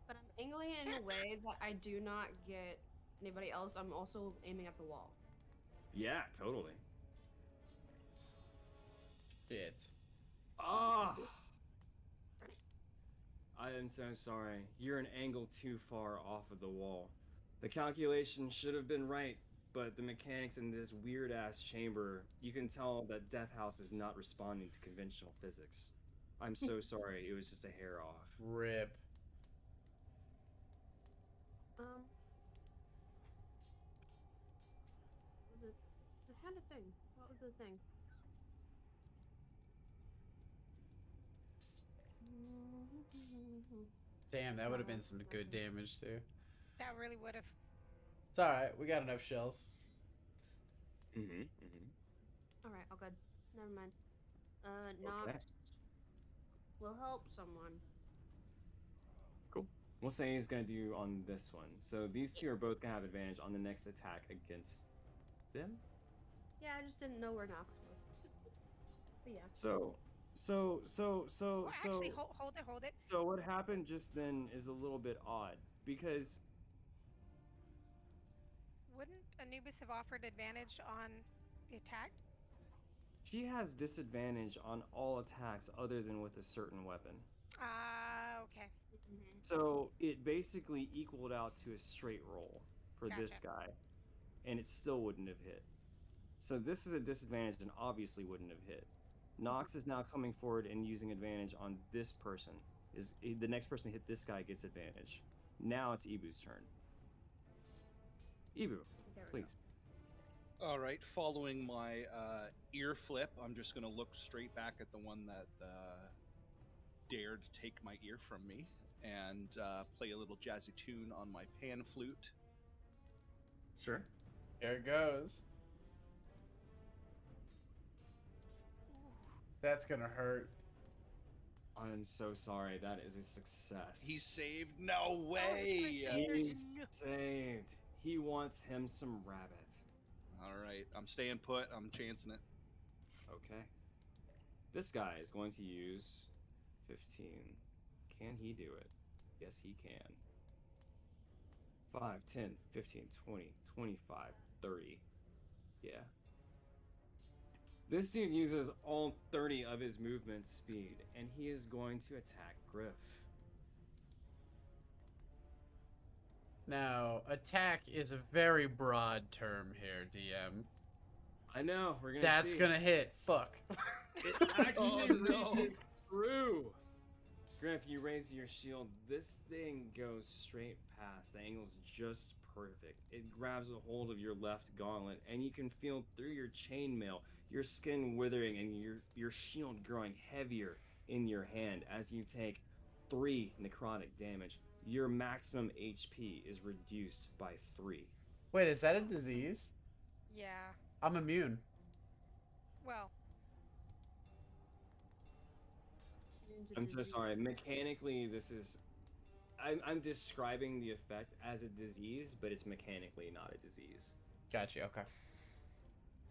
But I'm angling it in a way that I do not get anybody else. I'm also aiming at the wall. Yeah, totally. Shit. Ah! I am so sorry. You're an angle too far off of the wall. The calculation should have been right. but the mechanics in this weird ass chamber, you can tell that Death House is not responding to conventional physics. I'm so sorry, it was just a hair off. Rip. Was it? I had a thing. What was the thing? Damn, that would have been some good damage too. That really would have. It's alright, we got enough shells. All right, all good. Never mind. Okay. Nox will help someone. Cool. We'll say he's gonna do on this one. So these two are both gonna have advantage on the next attack against them. Yeah, I just didn't know where Nox was. But yeah. So Well, actually, hold it. So what happened just then is a little bit odd because Wouldn't Anubis have offered advantage on the attack? she has disadvantage on all attacks other than with a certain weapon. Ah, okay. So it basically equaled out to a straight roll for this Gotcha. guy, and it still wouldn't have hit. So this is a disadvantage and obviously wouldn't have hit. Nox is now coming forward and using advantage on this person. Is the next person to hit this guy gets advantage. Now it's Ibu's turn. Ibu, There we go. please. All right, following my ear flip, I'm just going to look straight back at the one that dared to take my ear from me and play a little jazzy tune on my pan flute. Sure. Here it goes. That's gonna hurt. I'm so sorry. That is a success. He saved. No way! He's saved. He wants him some rabbit. All right, I'm staying put. I'm chancing it. Okay. This guy is going to use 15. Can he do it? Yes, he can. 5, 10, 15, 20, 25, 30. Yeah. This dude uses all 30 of his movement speed, and he is going to attack Griff. Now, attack is a very broad term here, DM. I know, we're gonna That's see. gonna hit. Fuck. It actually Oh, no. reaches through. Griff, you raise your shield. This thing goes straight past. The angle's just perfect. It grabs a hold of your left gauntlet, and you can feel through your chainmail, your skin withering, and your shield growing heavier in your hand as you take 3 necrotic damage. Your maximum HP is reduced by 3. Wait, is that a disease? Yeah. I'm immune. Well, I'm so sorry. Mechanically, this is. I'm describing the effect as a disease, but it's mechanically not a disease. Gotcha, okay.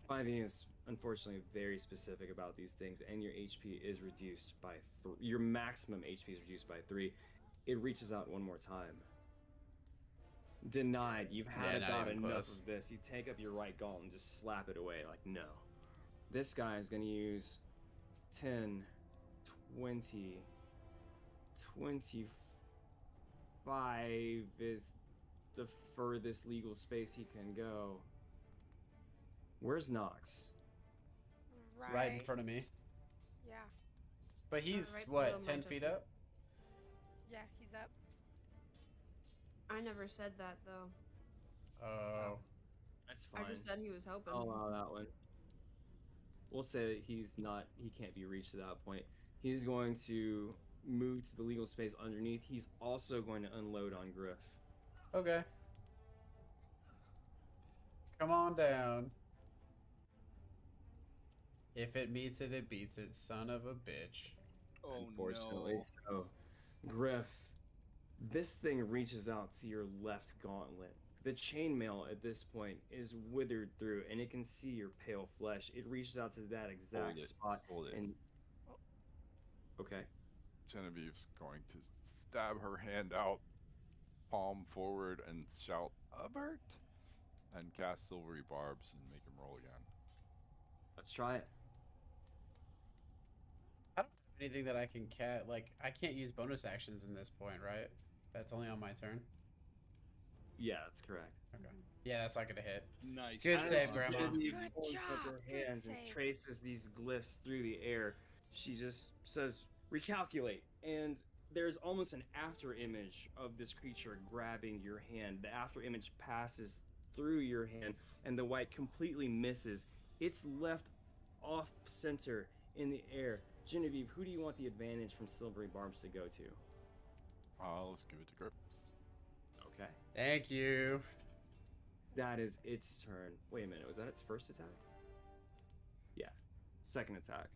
5e is unfortunately very specific about these things, and your HP is reduced by 3. Your maximum HP is reduced by 3. It reaches out one more time. Denied. You've had Yeah, not about even enough close. of this. You take up your right gauntlet and just slap it away. Like, no. This guy is going to use 10, 20, 25 is the furthest legal space he can go. Where's Nox? Right in front of me. Yeah. But he's, right below what, my 10 feet token. up? Yeah, he's up. I never said that though. Oh. That's fine. I just said he was hoping. I'll allow that one. We'll say that he can't be reached at that point. He's going to move to the legal space underneath. He's also going to unload on Griff. Okay. Come on down. If it meets it, it beats it. Son of a bitch. Oh Unfortunately, no! so Griff, this thing reaches out to your left gauntlet. The chainmail at this point is withered through, and it can see your pale flesh. It reaches out to that exact it, spot, hold it. and okay. Genevieve's going to stab her hand out, palm forward, and shout, "Avert!" and cast silvery barbs and make him roll again. Let's try it. I don't have anything that I can I can't use bonus actions in this point, right? That's only on my turn. Yeah, that's correct. Yeah, that's not gonna hit. Nice. Good save, job. Grandma. Genevieve Good holds job, up her good hands and save. traces these glyphs through the air. She just says, recalculate. And there's almost an after image of this creature grabbing your hand. The after image passes through your hand, and the white completely misses. It's left off center in the air. Genevieve, who do you want the advantage from Silvery Barbs to go to? Let's give it to Grip. Okay. Thank you. That is its turn. Wait a minute, was that its first attack? Yeah. Second attack.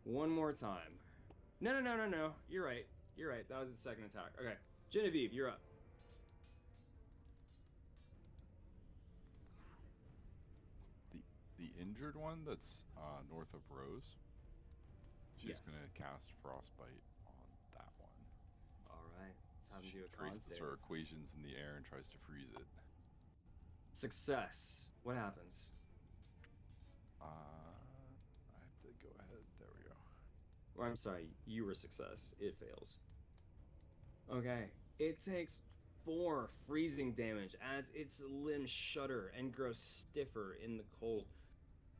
One more time. No. You're right. That was its second attack. Okay. Genevieve, you're up. The injured one that's north of Rose. She's Yes. gonna cast Frostbite on that one. All right. Let's have him She do a con traces save. her equations in the air and tries to freeze it. Success. What happens? I have to go ahead. There we go. Or I'm sorry, you were success. It fails. Okay. It takes 4 freezing damage as its limbs shudder and grow stiffer in the cold.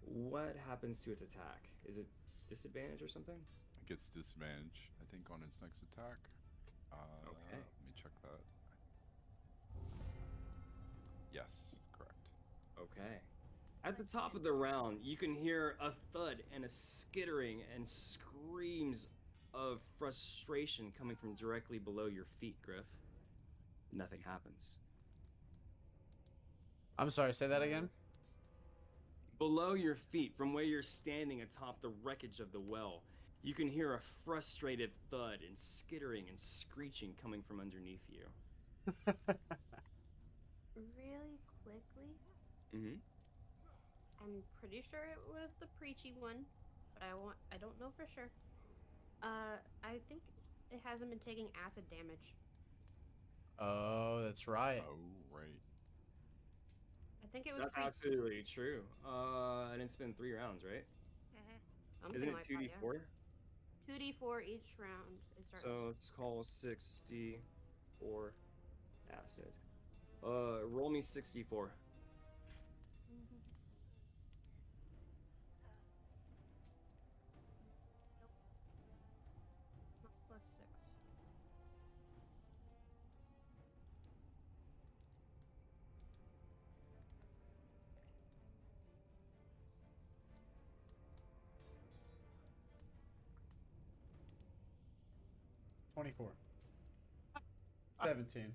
What happens to its attack? Is it disadvantage or something? It gets disadvantage, I think, on its next attack. Okay. Let me check that. Yes, correct. Okay. At the top of the round, you can hear a thud and a skittering and screams of frustration coming from directly below your feet, Griff. Nothing happens. I'm sorry. Say that again. Below your feet, from where you're standing atop the wreckage of the well, you can hear a frustrated thud and skittering and screeching coming from underneath you. Really quickly, Mm-hmm. I'm pretty sure it was the preachy one, but I don't know for sure. I think it hasn't been taking acid damage. Oh, that's right. Oh, right. I think it was That's preachy. absolutely true. And it's been 3 rounds, right? Mm-hmm. Isn't it Something like that, 2d4? yeah. 2d4 each round. It starts. So let's call 6d4 acid. Roll me 64. Mhm. Not +6. $24. 17.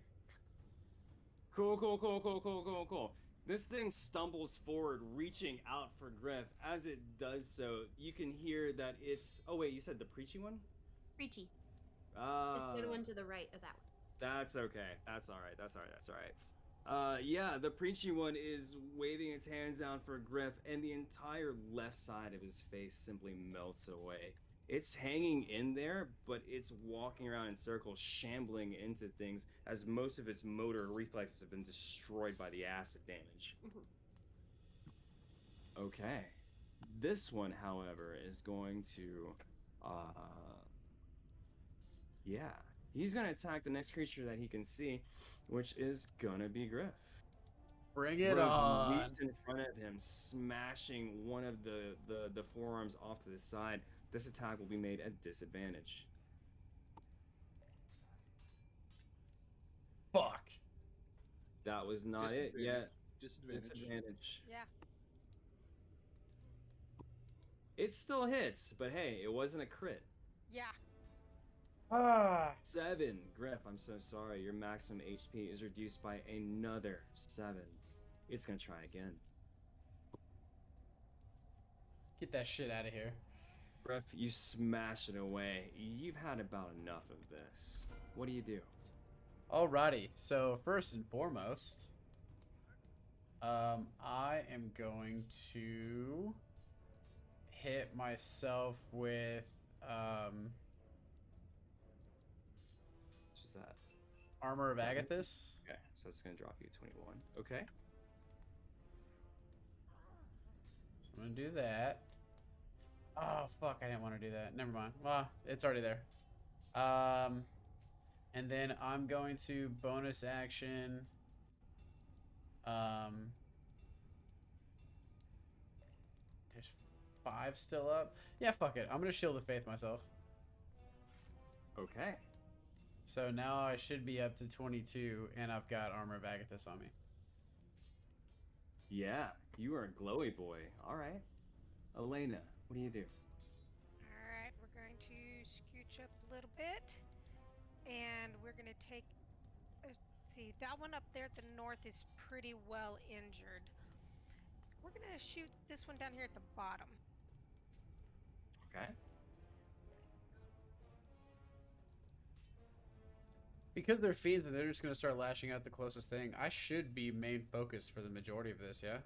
Cool. This thing stumbles forward, reaching out for Griff. As it does so, you can hear that it's... Oh, wait, you said the preachy one? Preachy. Ah, It's the other one to the right of that one. that's okay. That's all right. Yeah, the preachy one is waving its hands down for Griff, and the entire left side of his face simply melts away. It's hanging in there, but it's walking around in circles, shambling into things, as most of its motor reflexes have been destroyed by the acid damage. Mhm. Okay. This one, however, is going to, yeah. He's gonna attack the next creature that he can see, which is gonna be Griff. Bring it Rose on. leaps in front of him, smashing one of the forearms off to the side. This attack will be made at disadvantage. Fuck. That was not it yet. Disadvantage. Disadvantage. Yeah. It still hits, but hey, it wasn't a crit. Yeah. Ah. 7. Griff, I'm so sorry. Your maximum HP is reduced by another 7. It's gonna try again. Get that shit out of here. Griff, you smash it away. You've had about enough of this. What do you do? Alrighty. So first and foremost, I am going to hit myself with Which is that? Armor of Seven? Agathis. Okay, so it's gonna drop you 21. Okay. So I'm gonna do that. Oh fuck! I didn't want to do that. Never mind. Well, it's already there. And then I'm going to bonus action. There's 5 still up. Yeah, fuck it. I'm gonna Shield of Faith myself. Okay. So now I should be up to 22, and I've got Armor of Agathis on me. Yeah, you are a glowy boy. All right. Elena, what do you do? Alright, we're going to scooch up a little bit. And we're going to take. Let's see, that one up there at the north is pretty well injured. We're going to shoot this one down here at the bottom. Okay. Because they're fiends and they're just gonna start lashing out the closest thing, I should be main focus for the majority of this, yeah?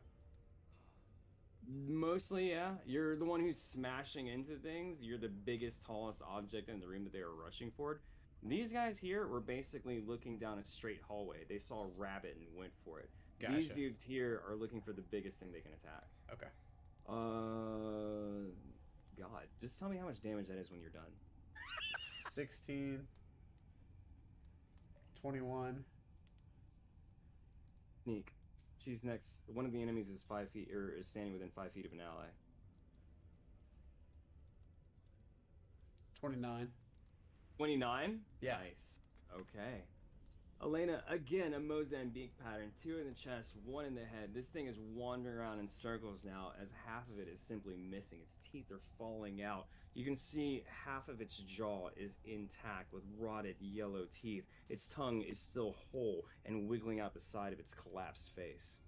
Mostly, yeah. You're the one who's smashing into things. You're the biggest, tallest object in the room that they were rushing for. These guys here were basically looking down a straight hallway. They saw a rabbit and went for it. Gotcha. These dudes here are looking for the biggest thing they can attack. Okay. God, just tell me how much damage that is when you're done. 16. 21. Sneak. She's next. One of the enemies is 5 feet, or is standing within 5 feet of an ally. 29. 29? Yeah. Nice. Okay. Elena, again, a Mozambique pattern. 2 in the chest, 1 in the head. This thing is wandering around in circles now, as half of it is simply missing. Its teeth are falling out. You can see half of its jaw is intact with rotted yellow teeth. Its tongue is still whole and wiggling out the side of its collapsed face.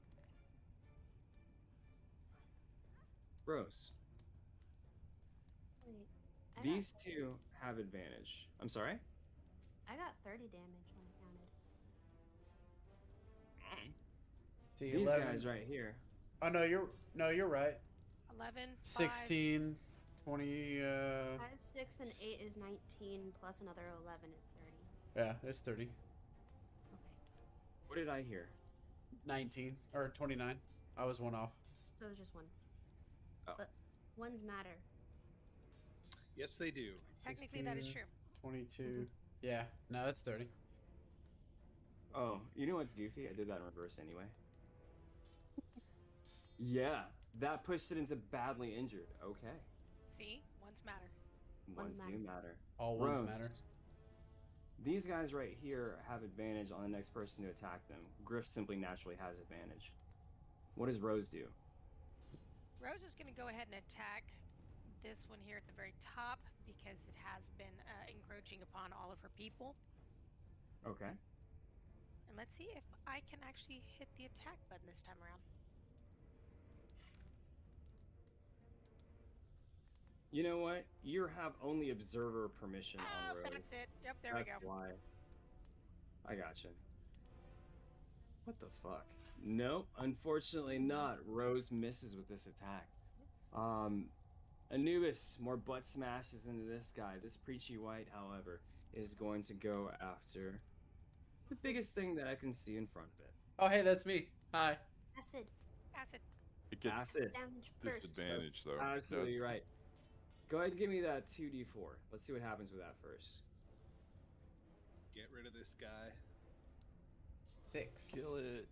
Rose, Wait, I these got, 2 have advantage. I'm sorry? I got 30 damage when I counted. See, These 11. guys right here. Oh no, you're right. 11. 16, 20. 5, 6, and 8 is 19, plus another 11 is 30. Yeah, it's 30. Okay. What did I hear? 19 or 29. I was 1 off. So it was just 1. Oh. But ones matter. Yes, they do. Technically, that is 16, true. 22. Yeah, no, it's 30. Oh, you know what's goofy? I did that in reverse anyway. Yeah, that pushed it into badly injured. Okay. See? Ones matter. Ones Ones do matter. All ones Rose, matter. These guys right here have advantage on the next person to attack them. Griff simply naturally has advantage. What does Rose do? Rose is going to go ahead and attack this one here at the very top because it has been encroaching upon all of her people. Okay. And let's see if I can actually hit the attack button this time around. You know what? You have only observer permission Oh, on Rose. that's it. Yep, there we That's go. why. I gotcha. What the fuck? Nope, unfortunately not. Rose misses with this attack. Anubis more butt smashes into this guy. This preachy white, however, is going to go after the biggest thing that I can see in front of it. Oh, hey, that's me. Hi. Acid. Acid. It gets Acid. Damage first. disadvantage though. Absolutely Yes. right. Go ahead and give me that 2d4. Let's see what happens with that first. Get rid of this guy. 6. Kill it.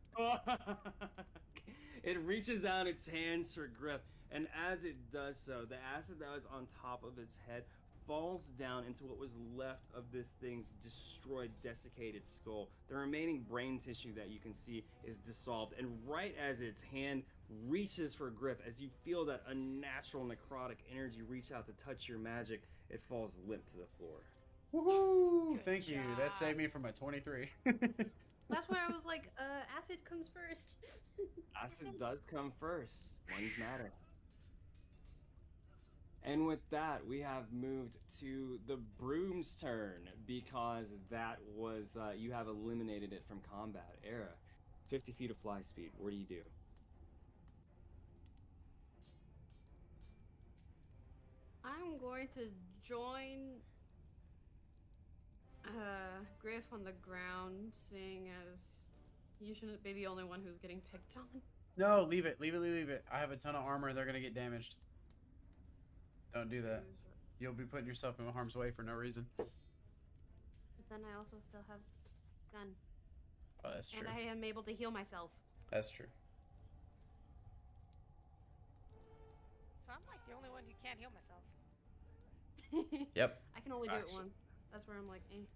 It reaches out its hands for Griff, and as it does so, the acid that was on top of its head falls down into what was left of this thing's destroyed, desiccated skull. The remaining brain tissue that you can see is dissolved, and right as its hand reaches for Griff, as you feel that unnatural necrotic energy reach out to touch your magic, it falls limp to the floor. Woohoo! Good Thank you. That job. saved me from a 23. That's why I was like, acid comes first. Acid does come first. Ones matter. And with that, we have moved to the Broom's turn because that was, you have eliminated it from combat. Era, 50 feet of fly speed. What do you do? I'm going to join Griff on the ground, seeing as you shouldn't be the only one who's getting picked on. No, leave it. Leave it, leave it. I have a ton of armor. They're going to get damaged. Don't do that. You'll be putting yourself in harm's way for no reason. then I also still have gun. Oh, that's true. And I am able to heal myself. That's true. So I'm like the only one who can't heal myself. Yep. I can only do it Actually- once. That's where I'm like, eh.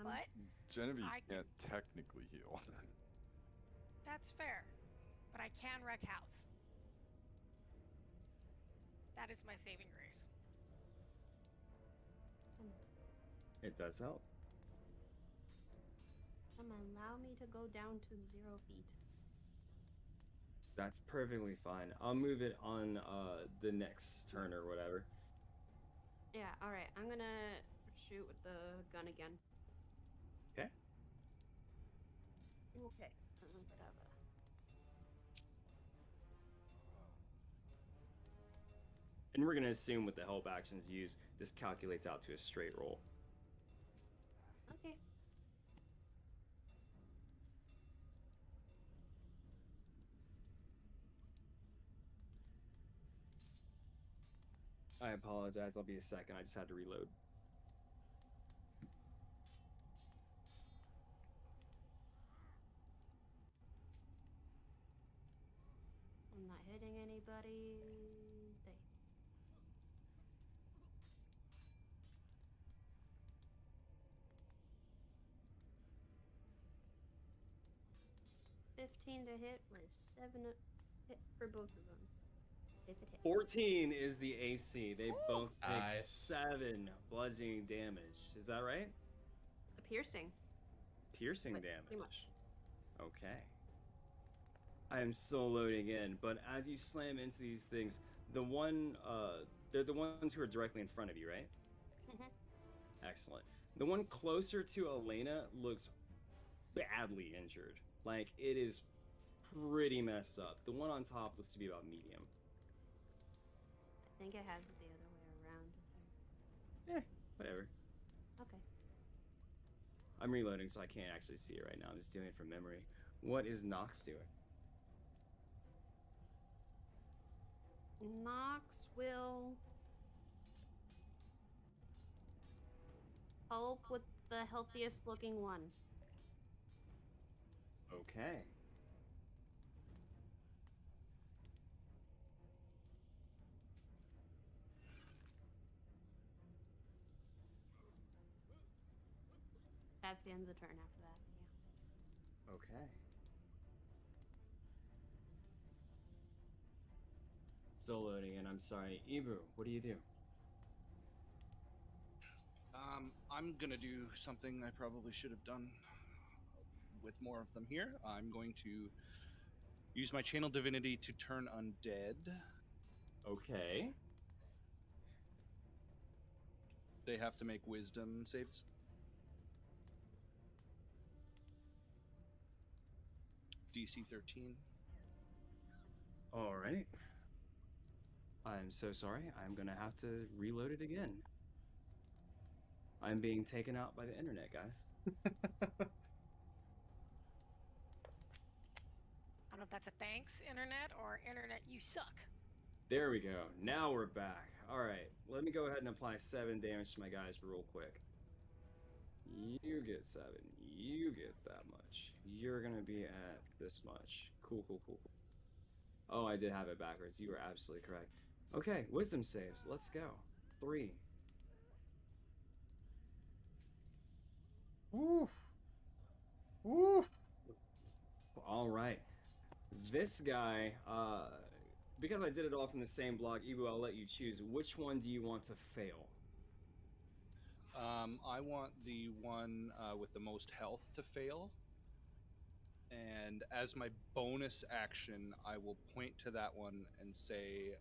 But Genevieve I can't technically heal. that's fair. But I can wreck house. That is my saving grace. It does help. Allow me to go down to 0 feet. That's perfectly fine. I'll move it on the next turn or whatever. Yeah, alright. I'm gonna shoot with the gun again. Okay. Okay. And we're gonna assume with the help actions used, this calculates out to a straight roll. Okay. I apologize. I'll be a second. I just had to reload. I'm not hitting anybody. They. $15 to hit with 7 hit for both of them. If it hits. 14 is the AC. They both take Nice. 7 bludgeoning damage. Is that right? A piercing. Piercing Pretty damage. much. Okay. I am still loading in, but as you slam into these things, they're the ones who are directly in front of you, right? Mhm. Excellent. The one closer to Elena looks badly injured. Like, it is pretty messed up. The one on top looks to be about medium. I think it has it the other way around. Whatever. Okay. I'm reloading, so I can't actually see it right now. I'm just doing it from memory. What is Nox doing? Nox will help with the healthiest looking one. Okay. That's the end of the turn after that. Yeah. Okay. Still loading in. I'm sorry. Ibu, what do you do? I'm gonna do something I probably should have done with more of them here. I'm going to use my channel divinity to turn undead. Okay. They have to make wisdom saves. DC 13. All right. I'm so sorry. I'm gonna have to reload it again. I'm being taken out by the internet, guys. I don't know if that's a thanks, internet, or internet, you suck. There we go. Now we're back. All right. Let me go ahead and apply 7 damage to my guys real quick. You get 7. You get that much. You're gonna be at this much. Cool, cool, cool. Oh, I did have it backwards. You were absolutely correct. Okay, wisdom saves. Let's go. 3. Woof. Woof. All right. This guy, because I did it all from the same block, Ibu, I'll let you choose. Which one do you want to fail? I want the one with the most health to fail. And as my bonus action, I will point to that one and say,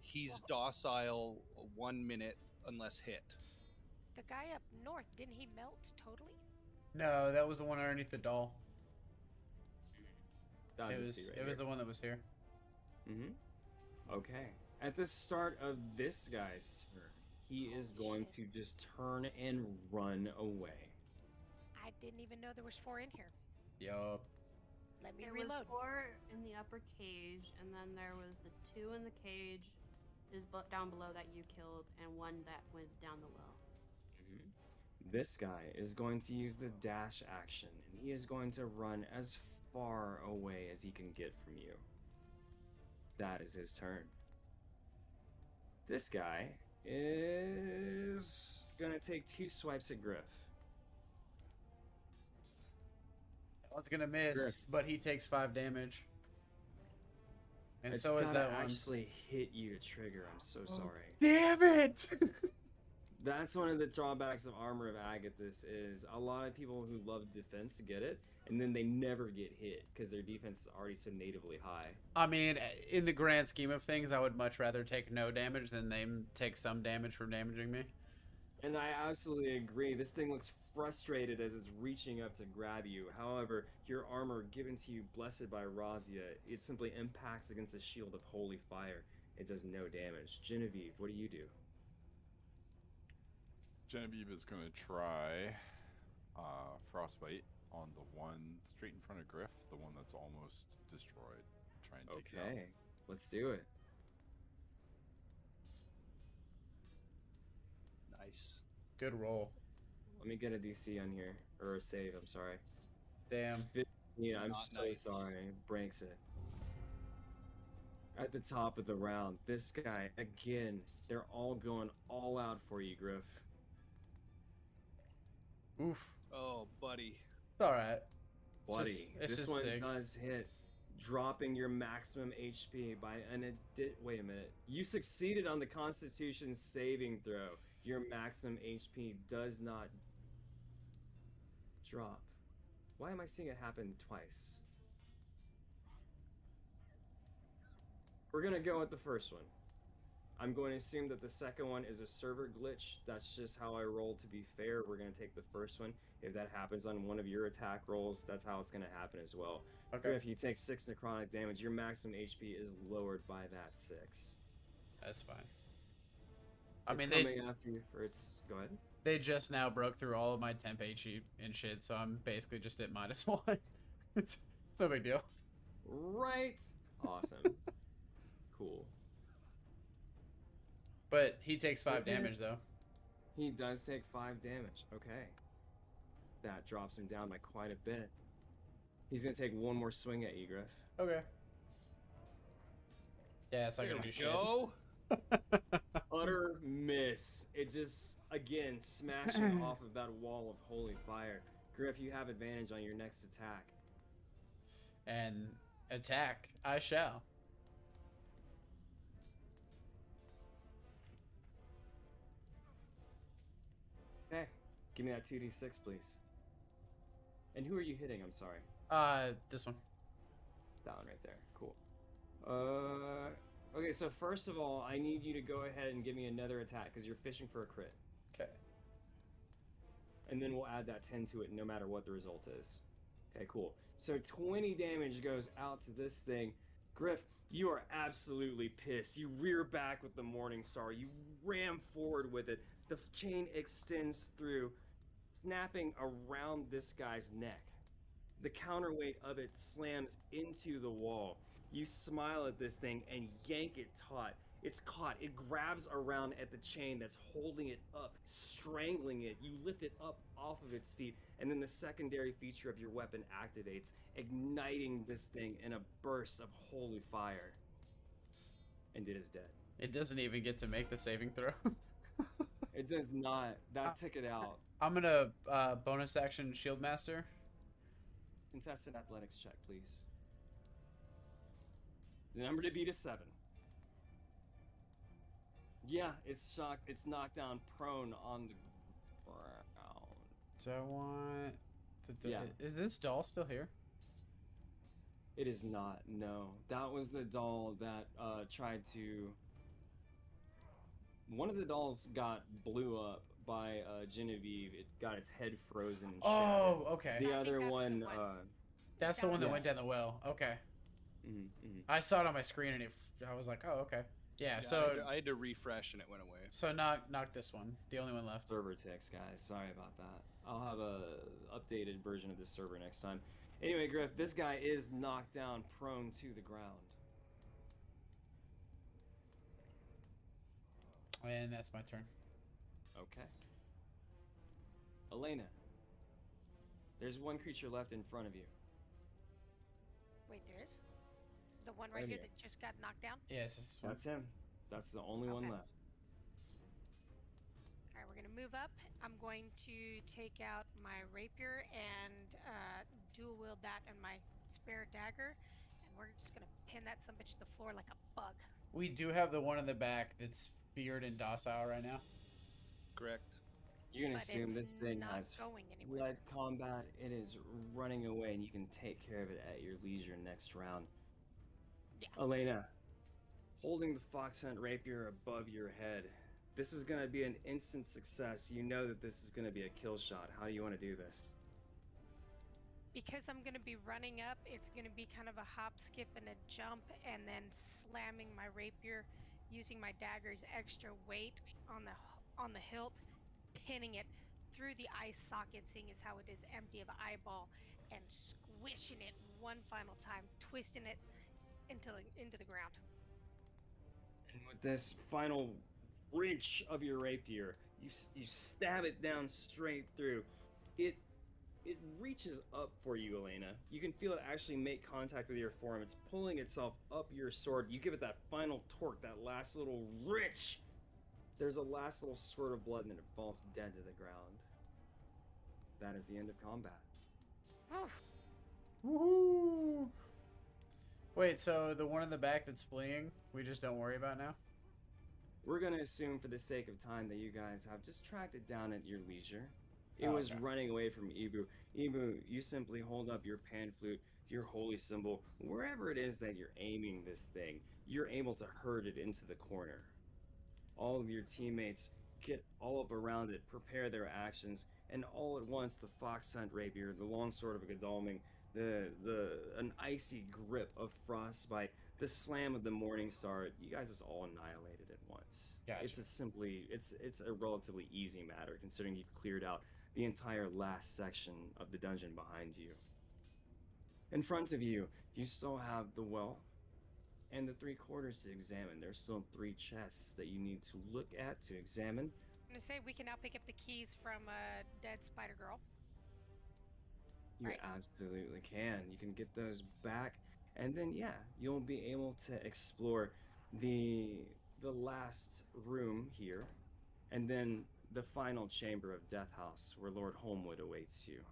he's docile 1 minute unless hit. The guy up north, didn't he melt totally? No, that was the one underneath the doll. Dynasty It was the one that was here. Mm-hmm. Okay. At the start of this guy's turn, he is going to just turn and run away. I didn't even know there was 4 in here. Yup. Let me There reload. was 4 in the upper cage, and then there was the 2 in the cage is down below that you killed, and 1 that was down the well. Mm-hmm. This guy is going to use the dash action, and he is going to run as far away as he can get from you. That is his turn. This guy is gonna take 2 swipes at Griff. That one's gonna miss, Griff. but he takes 5 damage. And It's so is gotta that one. actually hit you to trigger. I'm so sorry. Damn it! That's one of the drawbacks of Armor of Agathis is a lot of people who love defense get it, and then they never get hit because their defense is already so natively high. I mean, in the grand scheme of things, I would much rather take no damage than them take some damage from damaging me. And I absolutely agree. This thing looks frustrated as it's reaching up to grab you. However, your armor given to you, blessed by Razia, it simply impacts against a shield of holy fire. It does no damage. Genevieve, what do you do? Genevieve is going to try Frostbite on the one straight in front of Griff, the one that's almost destroyed. Try and take it out. Okay, let's do it. Nice. Good roll. Let me get a DC on here, or a save, I'm sorry. Damn. Yeah, I'm Not so nice. sorry. Breaks it. At the top of the round, this guy, again, they're all going all out for you, Griff. Oof. Oh, buddy. It's alright. Buddy, it's this just one 6. does hit, dropping your maximum HP by an wait a minute. You succeeded on the Constitution saving throw. Your maximum HP does not drop. Why am I seeing it happen twice? We're gonna go with the first one. I'm going to assume that the second one is a server glitch. That's just how I roll, to be fair. We're gonna take the first one. If that happens on one of your attack rolls, that's how it's gonna happen as well. Okay. If you take 6 necrotic damage, your maximum HP is lowered by that 6. That's fine. I It's mean, coming after you for its. Go ahead. they just now broke through all of my temp HE and shit, so I'm basically just at -1. it's no big deal. Right. Awesome. Cool. But he takes 5 That's it. damage, though. He does take 5 damage. Okay. That drops him down by quite a bit. He's gonna take one more swing at you, Griff. Okay. Yeah, it's not There gonna we do go. Utter miss. It just, again, smashing off of that wall of holy fire. Griff, you have advantage on your next attack. And attack, I shall. Okay. Give me that 2d6, please. And who are you hitting? I'm sorry. This one. That one right there. Cool. Okay, so first of all, I need you to go ahead and give me another attack because you're fishing for a crit. Okay. And then we'll add that 10 to it no matter what the result is. Okay, cool. So 20 damage goes out to this thing. Griff, you are absolutely pissed. You rear back with the Morning Star. You ram forward with it. The chain extends through, snapping around this guy's neck. The counterweight of it slams into the wall. You smile at this thing and yank it taut. It's caught. It grabs around at the chain that's holding it up, strangling it. You lift it up off of its feet, and then the secondary feature of your weapon activates, igniting this thing in a burst of holy fire. And it is dead. It doesn't even get to make the saving throw. It does not. That took it out. I'm gonna bonus action Shield Master. Contested athletics check, please. The number to beat is 7. Yeah, it's shocked. It's knocked down prone on the ground. Do I want... Yeah. Is this doll still here? It is not, no. That was the doll that tried to... One of the dolls blew up by Genevieve. It got its head frozen and Oh, okay. The I think other that's the one, one. That's the one that Yeah. went down the well. Okay. mhm. I saw it on my screen and I was like, oh, okay. Yeah, Yeah, so I had to refresh and it went away. so knock this one. The only one left. Server ticks, guys. Sorry about that. I'll have a updated version of this server next time. Anyway, Griff, this guy is knocked down prone to the ground. And that's my turn. Okay. Elena, there's one creature left in front of you. Wait, there is? The one right Right here here. that just got knocked down? Yes, this is one. That's him. That's the only one Okay. left. Alright, we're gonna move up. I'm going to take out my rapier and dual wield that and my spare dagger, and we're just gonna pin that sumbitch to the floor like a bug. We do have the one in the back that's feared and docile right now. Correct. You're gonna But assume it's this thing not has going anywhere. fled combat. It is running away, and you can take care of it at your leisure next round. Yeah. Elena, holding the fox hunt rapier above your head. This is gonna be an instant success. You know that this is gonna be a kill shot. How do you want to do this? Because I'm gonna be running up, it's gonna be kind of a hop, skip, and a jump, and then slamming my rapier, using my dagger's extra weight on the hilt, pinning it through the eye socket, seeing as how it is empty of eyeball, and squishing it one final time, twisting it into the ground. And with this final wrench of your rapier, you stab it down straight through. It reaches up for you, Elena. You can feel it actually make contact with your forearm. It's pulling itself up your sword. You give it that final torque, that last little wrench. There's a last little squirt of blood, and then it falls dead to the ground. That is the end of combat. Whew. Woohoo! Wait, so the one in the back that's fleeing, we just don't worry about now? We're gonna assume, for the sake of time, that you guys have just tracked it down at your leisure. It Oh, was okay. running away from Ibu. Ibu, you simply hold up your pan flute, your holy symbol, wherever it is that you're aiming this thing. You're able to herd it into the corner. All of your teammates get all up around it, prepare their actions, and all at once the fox hunt rapier, the longsword of Godalming, an icy grip of frostbite, the slam of the morning star, you guys just all annihilated at once. Gotcha. It's a relatively easy matter considering you've cleared out the entire last section of the dungeon behind you. In front of you, you still have the well and the 3 quarters to examine. There's still 3 chests that you need to look at, to examine. I'm gonna say we can now pick up the keys from dead Spider Girl. You Right. absolutely can. You can get those back, and then yeah, you'll be able to explore the last room here, and then the final chamber of Death House, where Lord Holmwood awaits you.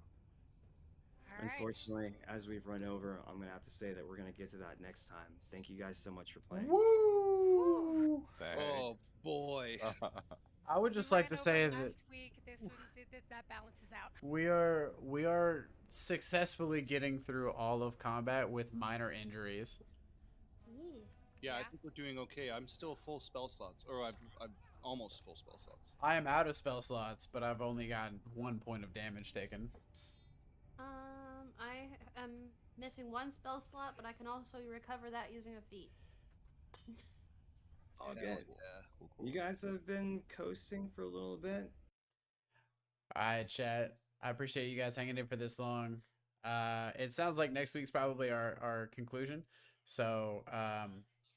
All right. Unfortunately, as we've run over, I'm gonna have to say that we're gonna get to that next time. Thank you guys so much for playing. Woo! Oh Thanks. boy. I would We just like ran to over say that last week. This one, that balances out. we are successfully getting through all of combat with minor injuries. Yeah, I Yeah. think we're doing okay. I'm still full spell slots, or I'm almost full spell slots. I am out of spell slots, but I've only gotten 1 point of damage taken. I am missing 1 spell slot, but I can also recover that using a feat. All Hell good. yeah. Cool, cool. You guys have been coasting for a little bit. Alright, chat. I appreciate you guys hanging in for this long. It sounds like next week's probably our conclusion. So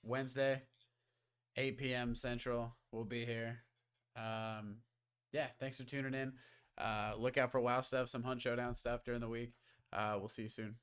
Wednesday, 8 p.m. Central, we'll be here. Yeah, thanks for tuning in. Look out for WoW stuff, some Hunt Showdown stuff during the week. We'll see you soon.